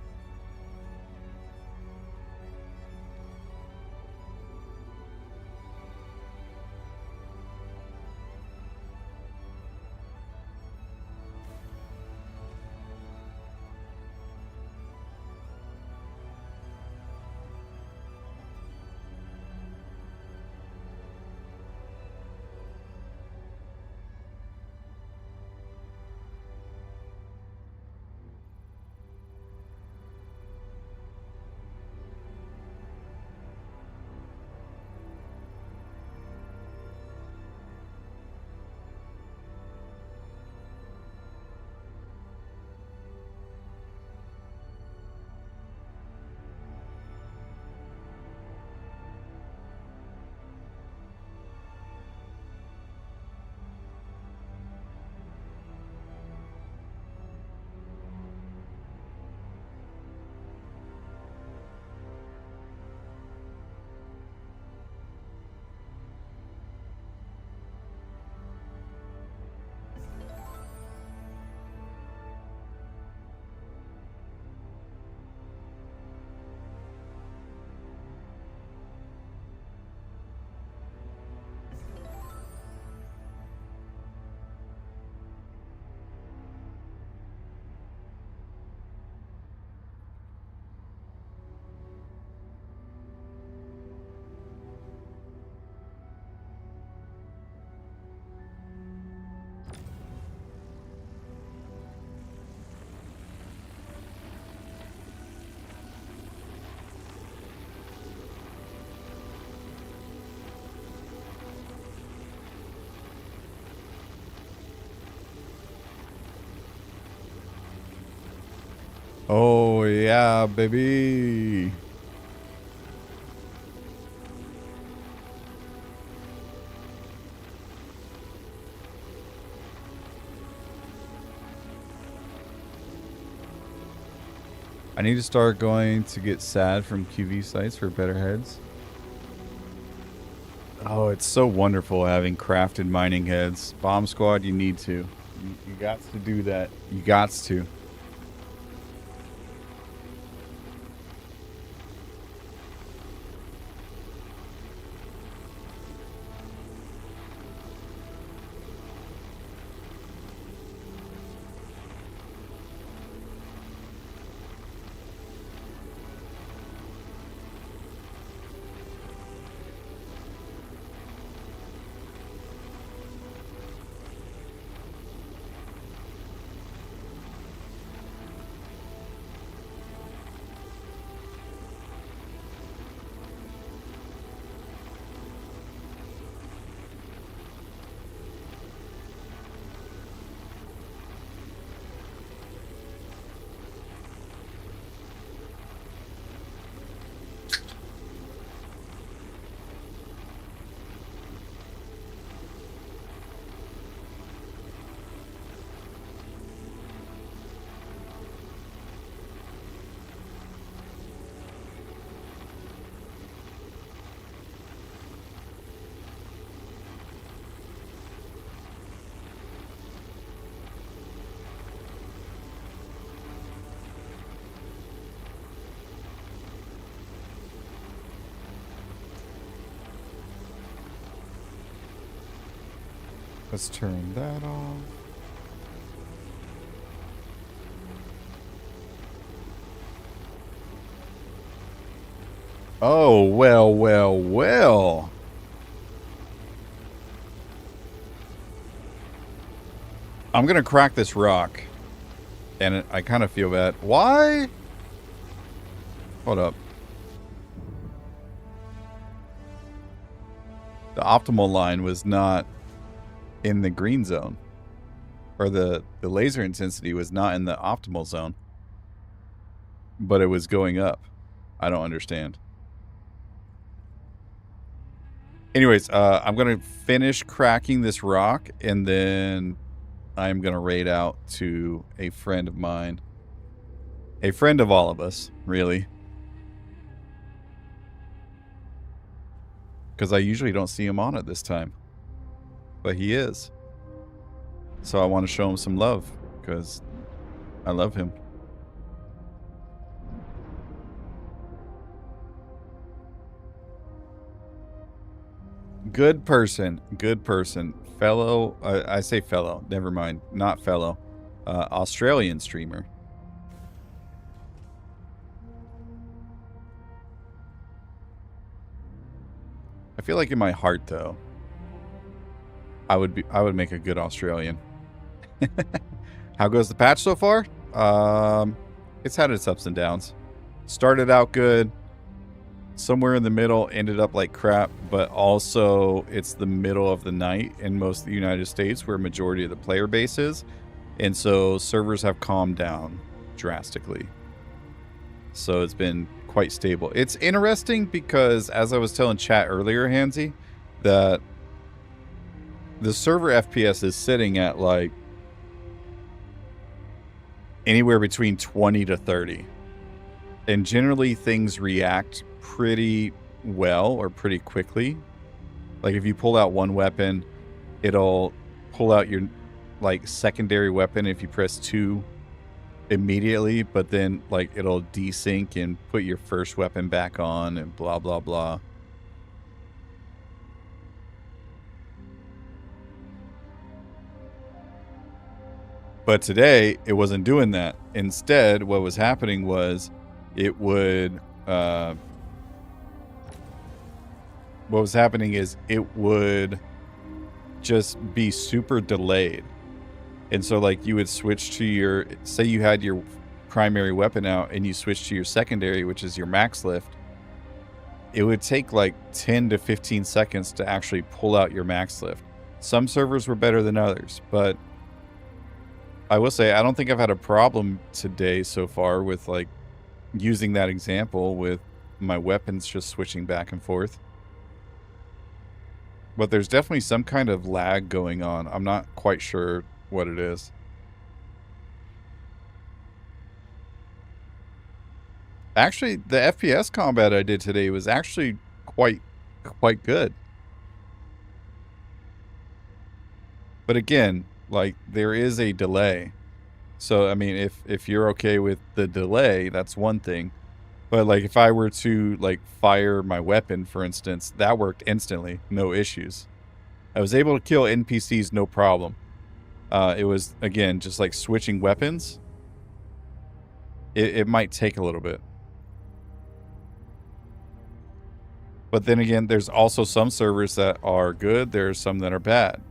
Oh, yeah, baby. I need to start going to get SAD from QV sites for better heads. Oh, it's so wonderful having crafted mining heads. Bomb Squad, you need to. You got to do that. You got to. Let's turn that off. Oh, well, well, well. I'm going to crack this rock. And I kind of feel bad. Why? Hold up. The optimal line was not in the green zone, or the laser intensity was not in the optimal zone, but it was going up. I don't understand. Anyways, I'm gonna finish cracking this rock, and then I'm gonna raid out to a friend of mine, a friend of all of us, really, because I usually don't see him on at this time. But he is. So I want to show him some love because I love him. Good person. Good person. Fellow. I say fellow. Never mind. Not fellow. Australian streamer. I feel like in my heart, though, I would make a good Australian. How goes the patch so far? It's had its ups and downs. Started out good. Somewhere in the middle, ended up like crap. But also, it's the middle of the night in most of the United States, where majority of the player base is, and so servers have calmed down drastically. So it's been quite stable. It's interesting because, as I was telling chat earlier, Hansy, that the server FPS is sitting at like anywhere between 20 to 30. And generally things react pretty well or pretty quickly. Like if you pull out one weapon, it'll pull out your like secondary weapon if you press 2 immediately, but then like it'll desync and put your first weapon back on and blah blah blah. But today, it wasn't doing that. Instead, what was happening was it would... what was happening is it would just be super delayed. And so, like, you would switch to your... Say you had your primary weapon out and you switch to your secondary, which is your max lift. It would take, like, 10 to 15 seconds to actually pull out your max lift. Some servers were better than others, but... I will say, I don't think I've had a problem today so far with, like, using that example with my weapons just switching back and forth. But there's definitely some kind of lag going on. I'm not quite sure what it is. Actually, the FPS combat I did today was actually quite good. But again, like, there is a delay. So, I mean, if you're okay with the delay, that's one thing. But, like, if I were to, like, fire my weapon, for instance, that worked instantly. No issues. I was able to kill NPCs, no problem. It was, again, just, like, switching weapons. It might take a little bit. But then again, there's also some servers that are good. There's some that are bad.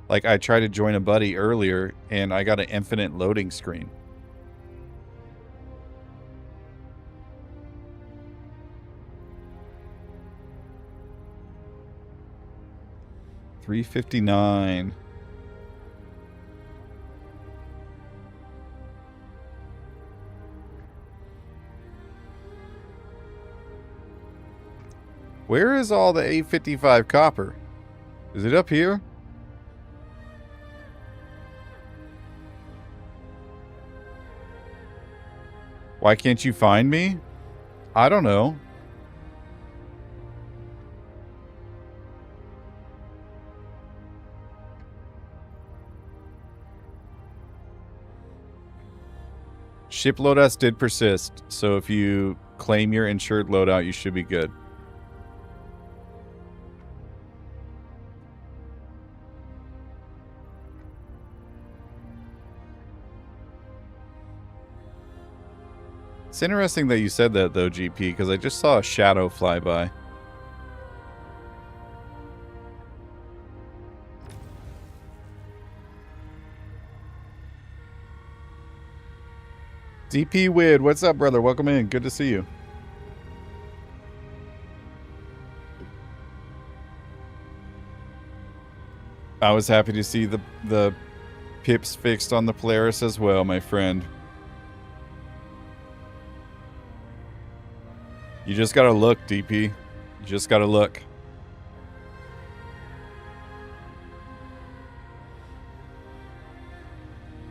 Like, I tried to join a buddy earlier, and I got an infinite loading screen. $3.59. Where is all the 855 copper? Is it up here? Why can't you find me? I don't know. Ship loadouts did persist, so if you claim your insured loadout, you should be good. It's interesting that you said that, though, GP, because I just saw a shadow fly by. DP Wid, what's up, brother? Welcome in. Good to see you. I was happy to see the pips fixed on the Polaris as well, my friend. You just gotta look, DP. You just gotta look.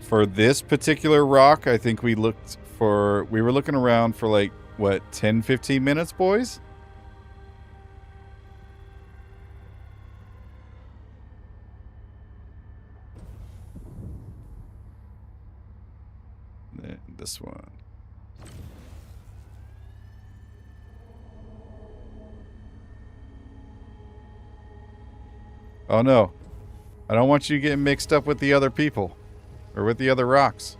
For this particular rock, I think we were looking around for like, what, 10, 15 minutes, boys? This one. Oh no. I don't want you getting mixed up with the other people. Or with the other rocks.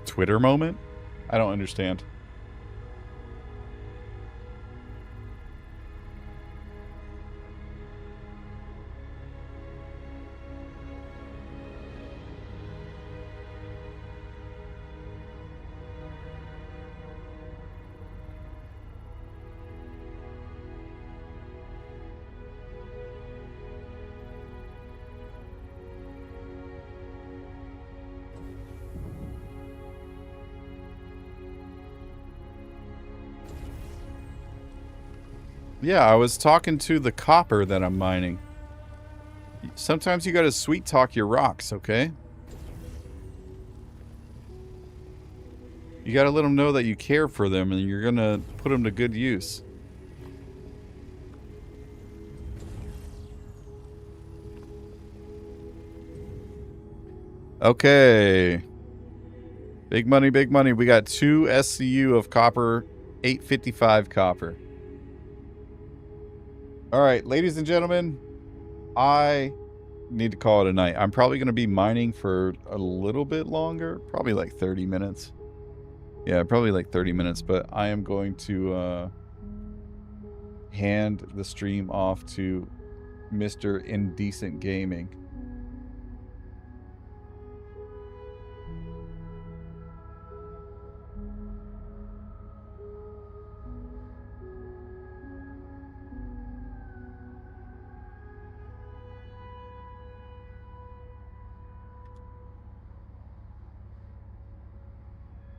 Twitter moment? I don't understand. Yeah, I was talking to the copper that I'm mining. Sometimes you gotta sweet talk your rocks, okay? You gotta let them know that you care for them and you're gonna put them to good use. Okay. Big money, big money. We got 2 SCU of copper, 855 copper. All right, ladies and gentlemen, I need to call it a night. I'm probably going to be mining for a little bit longer, probably like 30 minutes. Yeah, probably like 30 minutes, but I am going to hand the stream off to Mr. Indecent Gaming.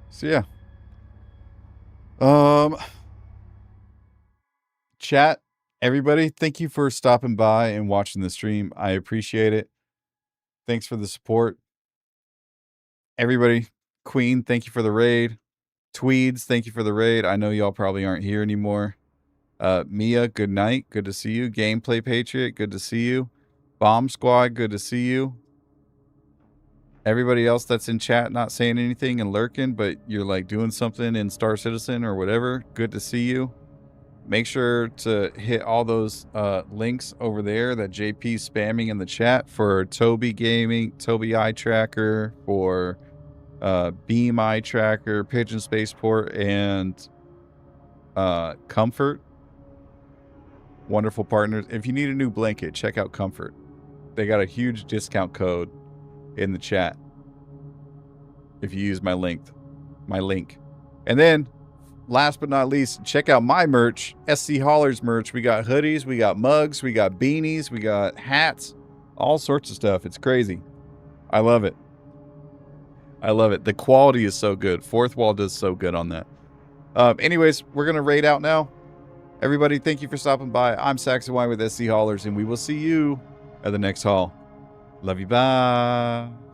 So yeah. Chat, everybody, thank you for stopping by and watching the stream. I appreciate it. Thanks for the support. Everybody, Queen, thank you for the raid. Tweeds, thank you for the raid. I know y'all probably aren't here anymore. Mia, good night. Good to see you. Gameplay Patriot, good to see you. Bomb Squad, good to see you. Everybody else that's in chat not saying anything and lurking, but you're like doing something in Star Citizen or whatever, good to see you. Make sure to hit all those links over there that JP's spamming in the chat for Toby Gaming, Toby Eye Tracker, for Beam Eye Tracker, Pigeon Spaceport, and Comfort. Wonderful partners. If you need a new blanket, check out Comfort. They got a huge discount code in the chat if you use my link. And then, last but not least, check out my merch, SC Haulers merch. We got hoodies, we got mugs, we got beanies, we got hats, all sorts of stuff. It's crazy. I love it. I love it. The quality is so good. Fourth Wall does so good on that. Anyways, we're going to raid out now. Everybody, thank you for stopping by. I'm Saxon Y with SC Haulers, and we will see you at the next haul. Love you. Bye.